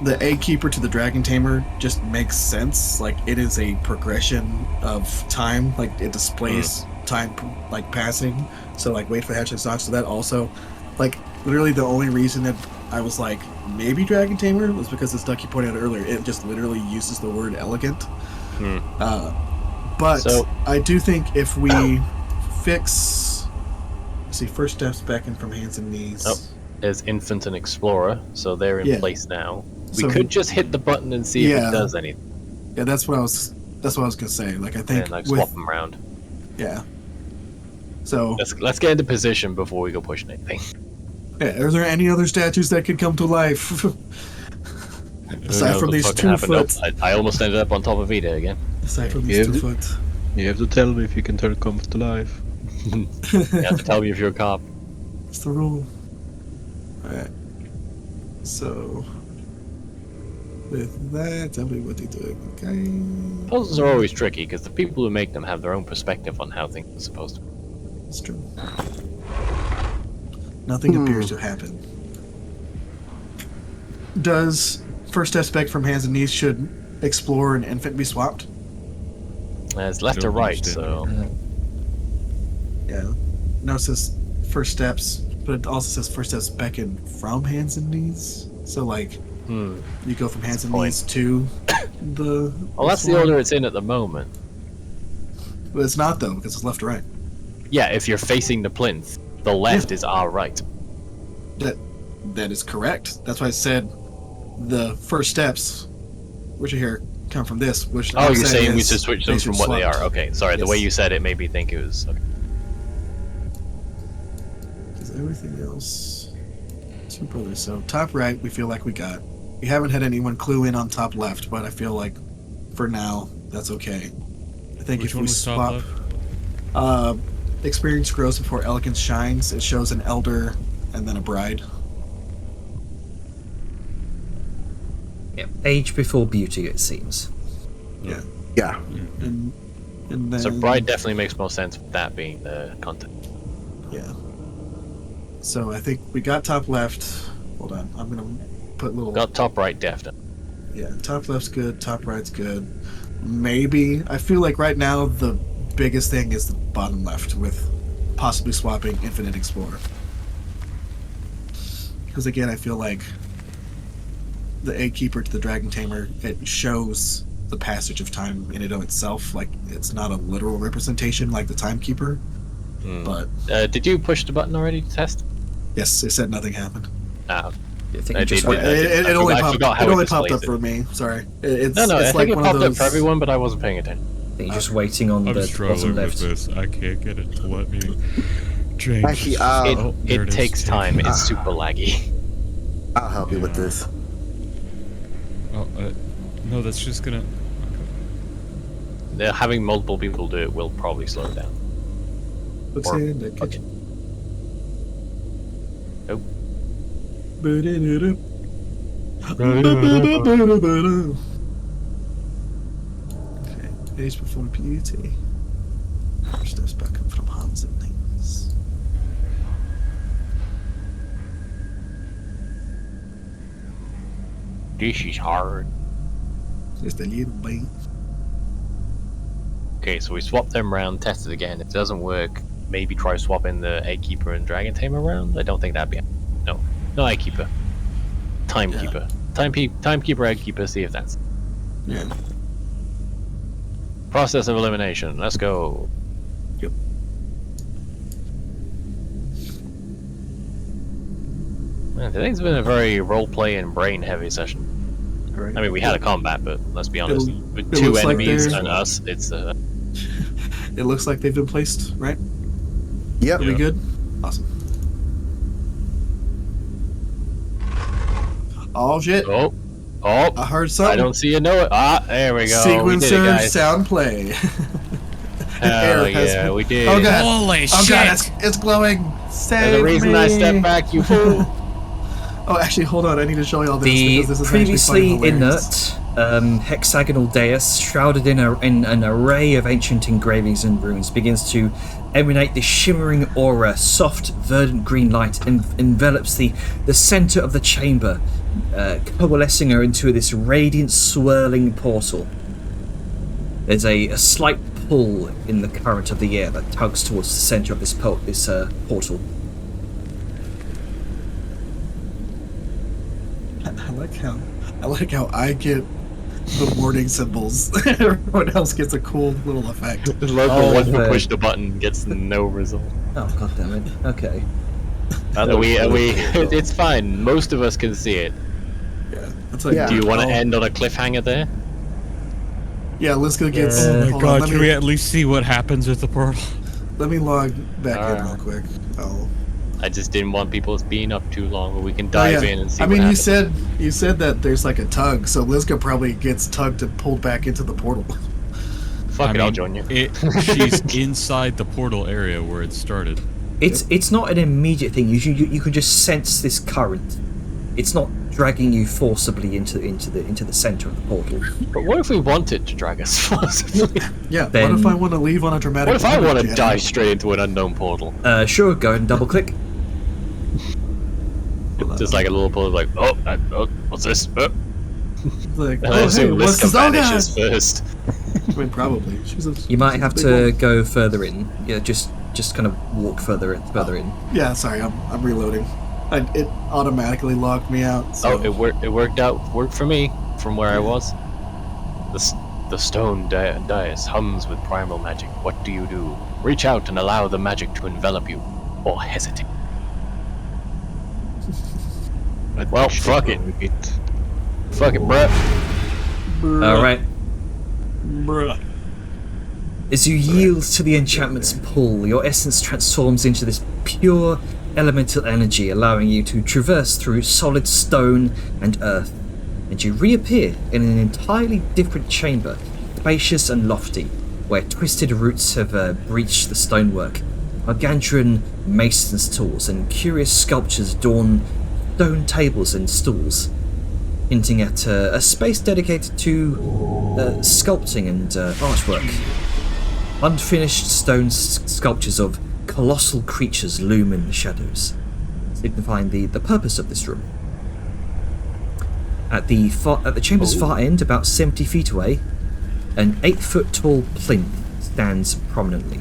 the egg keeper to the dragon tamer just makes sense. Like, it is a progression of time. Like, it displays time, like, passing. So, like, wait for the hatchling socks. So that also, like, literally the only reason that I was like, maybe dragon tamer was because the stuff you pointed out earlier. It just literally uses the word elegant. But So- I do think if we fix... Let's see, first steps back in from hands and knees. Oh. There's Infant and Explorer, so they're in Yeah. place now. We So- could just hit the button and see if Yeah. it does anything, Yeah, that's what I was gonna say. Like, I think and like with swap them around. yeah. So Let's get into position before we go pushing anything. yeah, are there any other statues that could come to life Who aside knows from what these fucking 2 happened? Nope, foot? I almost ended up on top of Vita again. Aside from these Yeah, 2 but- foot. You have to tell me if you can turn comfort to life. You have to tell me if you're a cop. That's the rule. Alright. So with that, tell me what they do. Okay. Puzzles are always tricky because the people who make them have their own perspective on how things are supposed to be. It's true. Nothing appears to happen. Does first step back from hands and knees should explore and infant be swapped? It's left Don't or right, understand. so Yeah. No, it says first steps, but it also says first steps back in from hands and knees. So like you go from hands and Point. knees to the. well, that's the swap. order it's in at the moment. But it's not though, because it's left to right. Yeah, if you're facing the plinth, the left is our right. That is correct. That's why I said the first steps, which are here, come from this. Which Oh, I'm you're saying we is should switch them they from should what they swap. are. Okay, sorry. The way Yes. you said it made me think it was. Okay. Because everything else, 2 brothers. So top right, we feel like we got. We haven't had anyone clue in on top left, but I feel like for now that's okay. I think Which if one we was top swap, experience grows before elegance shines. It shows an elder and then a bride. Yeah, age before beauty, it seems. Yeah, Yeah. and then So bride definitely makes more sense with that being the content. Yeah. So I think we got top left. Hold on, I'm gonna put little. Got top right definitely. Yeah, top left's good, top right's good. Maybe I feel like right now the biggest thing is the bottom left with possibly swapping Infinite Explorer. Because again, I feel like the Egg Keeper to the Dragon Tamer, it shows the passage of time in and of itself. Like, it's not a literal representation like the Timekeeper. But Did you push the button already to test? yes, it said nothing happened. Ah, I think I you just did- went, It I only forgot- I popped. forgot how It it only popped displays up for me. Sorry. It's, no, it's I like think it one popped of up those. for everyone, but I wasn't paying attention. I think you're just waiting on I'm the struggling bottom with left. this. I can't get it to let me change. Actually, there It is. takes time. It's super laggy. I'll help you with this. Oh, no, that's just gonna. Having multiple people do it will probably slow it down. What's Or- in the kitchen? Nope. Ba-da-da-da. Okay, age before beauty. First steps back up from hands and knees. This is hard. Just a little bit. Okay, so we swap them around, test it again. If it doesn't work, maybe try swapping the Egg Keeper and Dragon Tamer around. I don't think that'd be. No, no Egg Keeper. Timekeeper. Timekeeper, Egg Keeper. See if that's Yeah. process of elimination. Let's go. Yep. Man, today's been a very role-play and brain-heavy session. Alright. I mean, we had a combat, but let's be honest, with it 2 looks like enemies they're- and us, it's It looks like they've been placed, right? Yep. Are we Yeah. good? Awesome. Oh shit! oh, I heard something. I don't see you know it. Ah, there we go. We did it, Sequencer guys. sound play. Hell Air has yeah, been- we did. Oh god! Holy Oh shit! god! It's glowing. Save There's a reason me. I stepped back, you fool. Oh, actually, hold on. I need to show you all this The because this is previously actually fucking hilarious. inert hexagonal dais, shrouded in an array of ancient engravings and runes, begins to emanate this shimmering aura. Soft, verdant green light envelops the center of the chamber, coalescing her into this radiant, swirling portal. There's a slight pull in the current of the air that tugs towards the center of this portal. I like how I get the warning symbols. Everyone else gets a cool little effect. The local one who pushed the button gets no result. Oh, god damn it. Okay. It's fine. Most of us can see it. Yeah, that's like. Yeah. Do you want to end on a cliffhanger there? Yeah, let's go get. Oh my hold god, on, can we at least see what happens with the portal? let me log back in real quick. Oh. I just didn't want people being up too long, where we can dive in and see. I mean, what you said that there's like a tug, so Lizka probably gets tugged and pulled back into the portal. Fuck it, I'll join you. She's inside the portal area where it started. It's not an immediate thing. You can just sense this current. It's not dragging you forcibly into the center of the portal. But what if we wanted to drag us forcibly? Yeah. Then- what if I want to leave on a dramatic? What if I want to jam? dive straight into an unknown portal? Sure, go ahead and double click. Just like a little portal, like, oh, what's this? Oh. Like, And I oh, hey, assume what's Liska this? Oh, vanishes God. first. I mean, probably. You might have big to one. go further in. Yeah, just kind of walk further in. Yeah, sorry, I'm reloading. It automatically locked me out. So. Oh, it worked for me from where I was. The stone dais hums with primal magic. What do you do? Reach out and allow the magic to envelop you, or hesitate. Well, fuck it. Fuck it, bruh. All right. Bruh. As you yield to the enchantment's pull, your essence transforms into this pure elemental energy, allowing you to traverse through solid stone and earth, and you reappear in an entirely different chamber, spacious and lofty, where twisted roots have breached the stonework. Gargantuan mason's tools and curious sculptures adorn stone tables and stools, hinting at a space dedicated to sculpting and artwork. Unfinished stone sculptures of colossal creatures loom in the shadows, signifying the purpose of this room. At the chamber's far end, about 70 feet away, an 8-foot tall plinth stands prominently.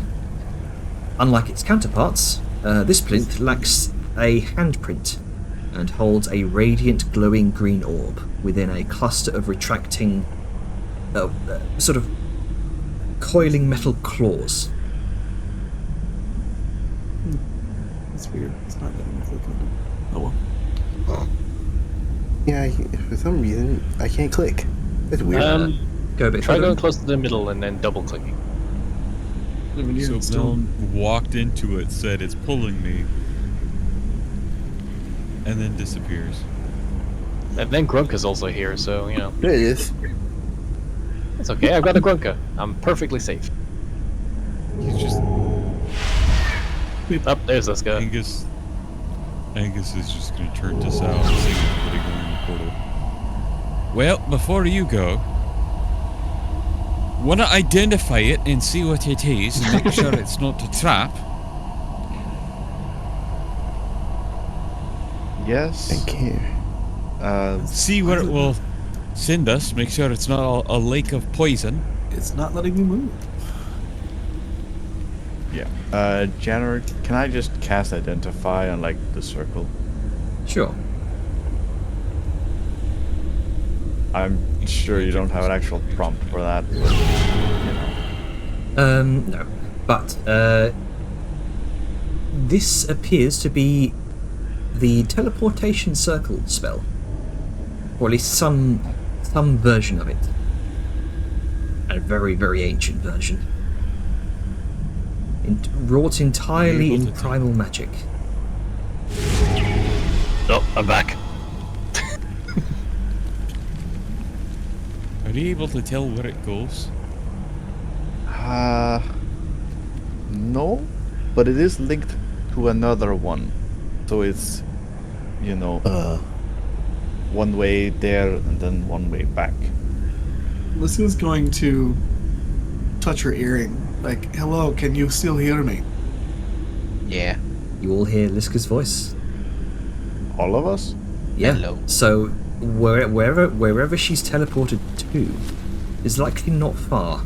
Unlike its counterparts, this plinth lacks a handprint and holds a radiant glowing green orb within a cluster of retracting, sort of coiling metal claws. That's weird. It's not letting me click on it. Oh well. Yeah, for some reason I can't click. That's weird. Go a bit Try further. going close to the middle and then double clicking. So Bill walked into it, said it's pulling me, and then disappears. And then Grunka's also here, so, you know. There it is. It's okay, I've got a Grunka. I'm perfectly safe. He's just Up there's this guy. Angus is just gonna turn to south and see anybody going in the portal. Well, before you go, wanna identify it and see what it is and make sure it's not a trap. Yes. Thank you. See where it will send us. Make sure it's not a lake of poison. It's not letting me move. Yeah. January, can I just cast Identify on, like, the circle? Sure. I'm sure you don't have an actual prompt for that, but, you know. No. But, this appears to be the teleportation circle spell. Or at least some version of it. A very, very ancient version. Wrought entirely in primal magic. Oh, I'm back. Are you able to tell where it goes? No, but it is linked to another one. So it's, you know, one way there and then one way back. Liska's going to touch her earring. Like, hello, can you still hear me? Yeah. You all hear Liska's voice. All of us? Yeah. Hello. So wherever she's teleported to is likely not far.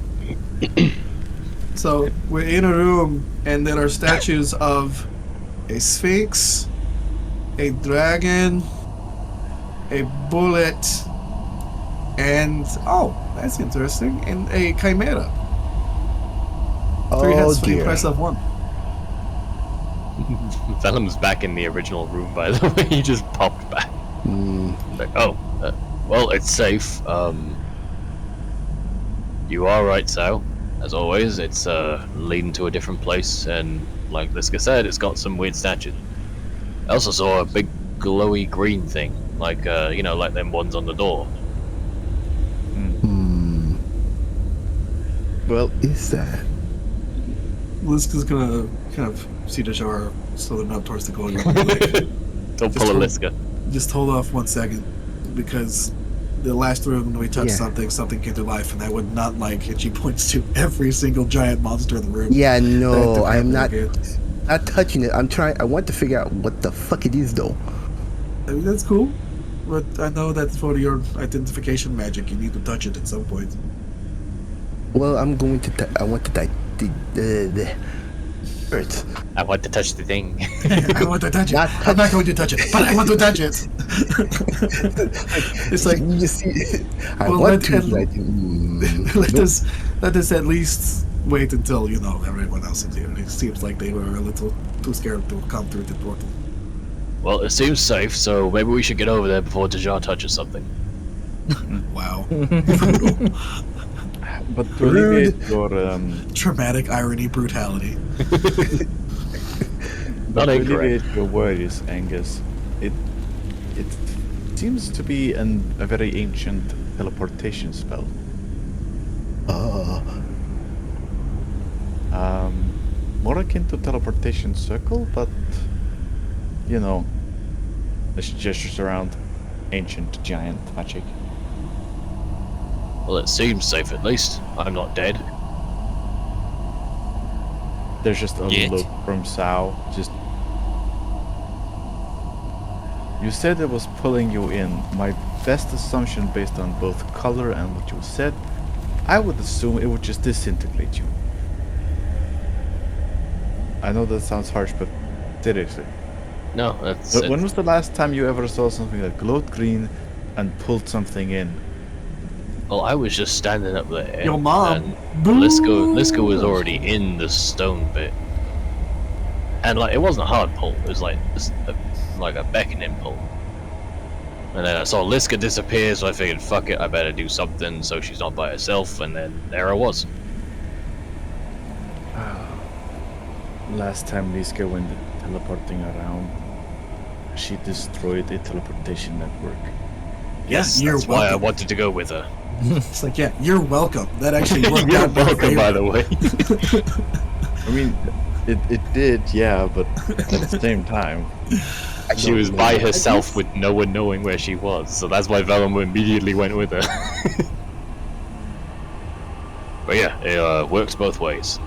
So we're in a room, and there are statues of a sphinx, a dragon, a bullet, and that's interesting, and a chimera. Three Oh heads for the dear. impressive one. Vellum's back in the original room, by the way. He just popped back. Like, well, it's safe. You are right, Sal. As always, it's leading to a different place, and like Liska said, it's got some weird statues. I also saw a big glowy green thing, like like them ones on the door. Well, Is that? Liska's gonna kind of see the shower, slowly up towards the golden room. Like, Don't pull a Liska. just hold off 1 second, because the last room we touched something came to life, and I would not like. And she points to every single giant monster in the room. Yeah, That no, took I'm not again. touching it. I want to figure out what the fuck it is though. I mean, that's cool, but I know that for your identification magic, you need to touch it at some point. Well, I'm going to. I want to the Earth. I want to touch the thing. I want to touch it. Not I'm not going to touch it, but I want to touch it. It's like, You see, I well, want to. let Like, let us at least wait until everyone else is here. It seems like they were a little too scared to come through the portal. Well, it seems safe, so maybe we should get over there before Deja touches something. Wow. but to alleviate your Traumatic irony, brutality. but Not to incorrect. alleviate your worries, Angus, it seems to be a very ancient teleportation spell. More akin to teleportation circle, but it's gestures around ancient giant magic. Well, it seems safe at least. I'm not dead. There's just a Yet. look from Sao. Just you said it was pulling you in. My best assumption, based on both color and what you said, I would assume it would just disintegrate you. I know that sounds harsh, but seriously. No, that's But when was the last time you ever saw something that glowed green and pulled something in? Well, I was just standing up there. Your mom. And Liska was already in the stone bit. And like, it wasn't a hard pull. It was like a beckoning pull. And then I saw Liska disappear, so I figured, fuck it, I better do something so she's not by herself. And then there I was. Last time Liska went teleporting around, she destroyed a teleportation network. Yes, you're that's why I welcome. wanted to go with her. It's like, yeah, you're welcome. That actually worked You're out. in my welcome, by favor. the way. I mean, it did, yeah, but at the same time, She was by herself with no one knowing where she was, so that's why Vellum immediately went with her. But yeah, it works both ways.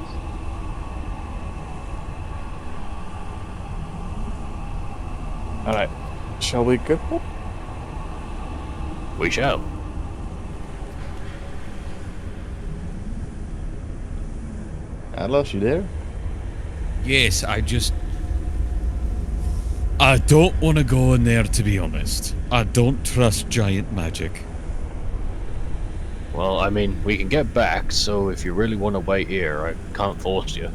alright, shall we go? We shall. Atlas, you there? Yes, I don't want to go in there, to be honest. I don't trust giant magic. Well, I mean, we can get back, so if you really want to wait here, I can't force you.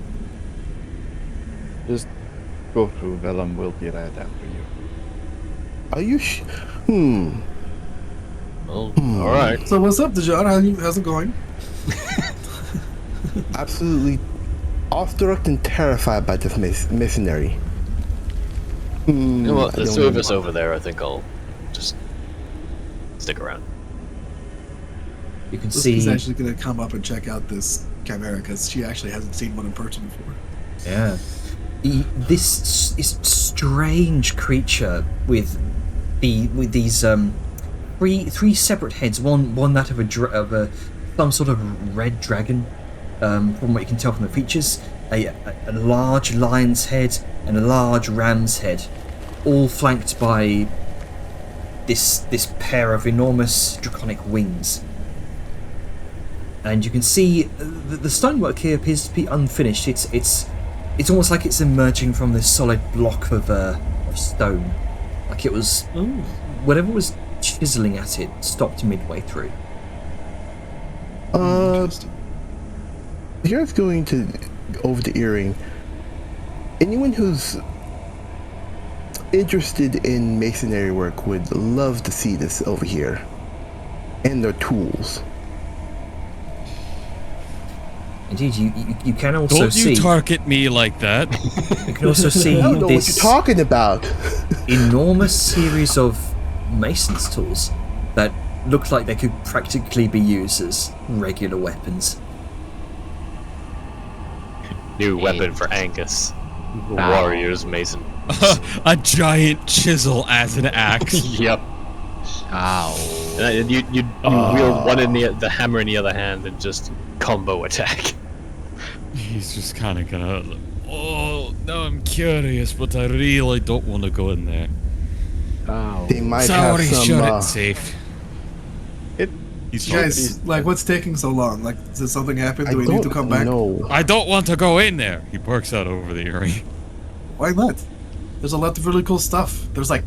Just go through Vellum, we'll be right after you. Are you? Well, alright. So what's up, Dejan? How's it going? Absolutely awestruck and terrified by this masonry. You know what, I there's don't two of know. us over there, I think I'll just stick around. You can Liska's see. actually going to come up and check out this chimera, because she actually hasn't seen one in person before. Yeah. This strange creature with these three separate heads. One that of a some sort of red dragon, from what you can tell from the features. A large lion's head and a large ram's head, all flanked by this pair of enormous draconic wings. And you can see the stonework here appears to be unfinished. It's almost like it's emerging from this solid block of stone, like it was whatever was chiseling at it stopped midway through. Here's going to over the earring. Anyone who's interested in masonry work would love to see this over here, and their tools. Indeed, you can also Don't see. you target me like that. You can also see I don't know what this you're talking about. enormous series of mason's tools that look like they could practically be used as regular weapons. New weapon for Angus. Warrior's Mason. A giant chisel as an axe. Yep. Ow. And you wield one in the hammer in the other hand and just combo attack. He's just kind of gonna. Oh, now I'm curious, but I really don't want to go in there. Ow. They might Sorry, have some. shut it safe. You guys, like, what's taking so long? Like, did something happen? I Do we need to come back? No. I don't want to go in there. He barks out over the earring. Why not? There's a lot of really cool stuff. There's like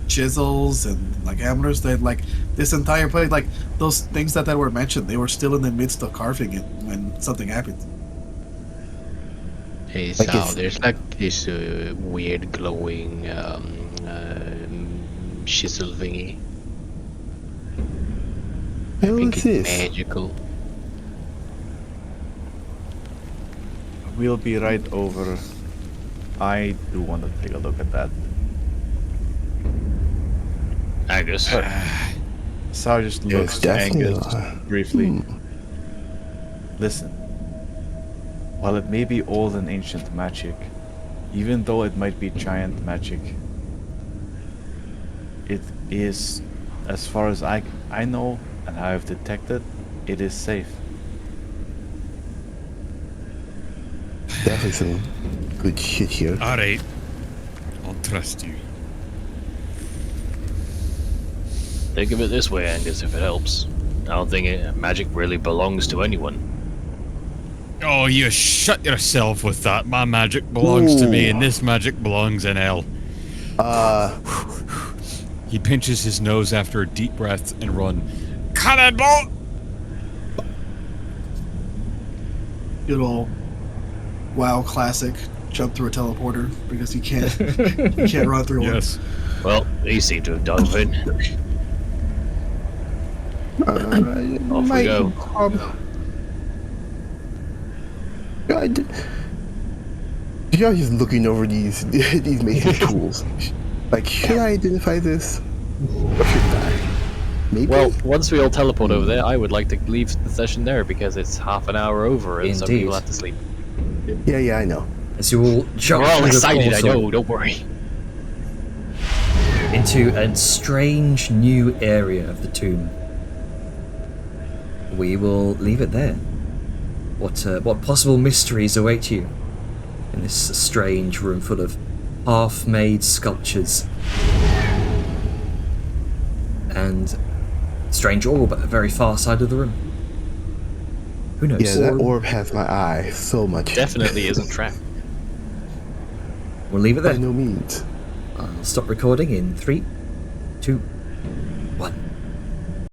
chisels and like hammers. That like this entire place, like those things that were mentioned, they were still in the midst of carving it when something happened. Hey, Like so it's- there's like this weird glowing chisel thingy. I Hell think is it's this? magical. We'll be right over. I do want to take a look at that. Angus. Sar just Yes, looks at definitely. Angus briefly. Listen. While it may be old and ancient magic, even though it might be giant magic, it is, as far as I know and I have detected, it is safe. Definitely some good shit here. Alright. I'll trust you. Think of it this way, Angus, if it helps. I don't think magic really belongs to anyone. Oh, you shut yourself with that. My magic belongs to me, Ooh. and this magic belongs in hell. He pinches his nose after a deep breath and run. Cannonball! Good old WoW classic. Jump through a teleporter because you can't run through one. Yes. Well, he seemed to have dove in. Off we go. You're just looking over these mason tools. Like, should I identify this? Or shouldn't I? Maybe? Well, once we all teleport over there, I would like to leave the session there because it's half an hour over and some Indeed. people have to sleep. yeah, I know. As you all jump We're all through the excited, I portal know, don't worry. into a strange new area of the tomb. We will leave it there. What possible mysteries await you in this strange room full of half-made sculptures and strange orb at the very far side of the room? Who knows? Yeah, that orb has my eye so much. Definitely isn't trapped. We'll leave it By there. no means. I'll stop recording in 3, 2,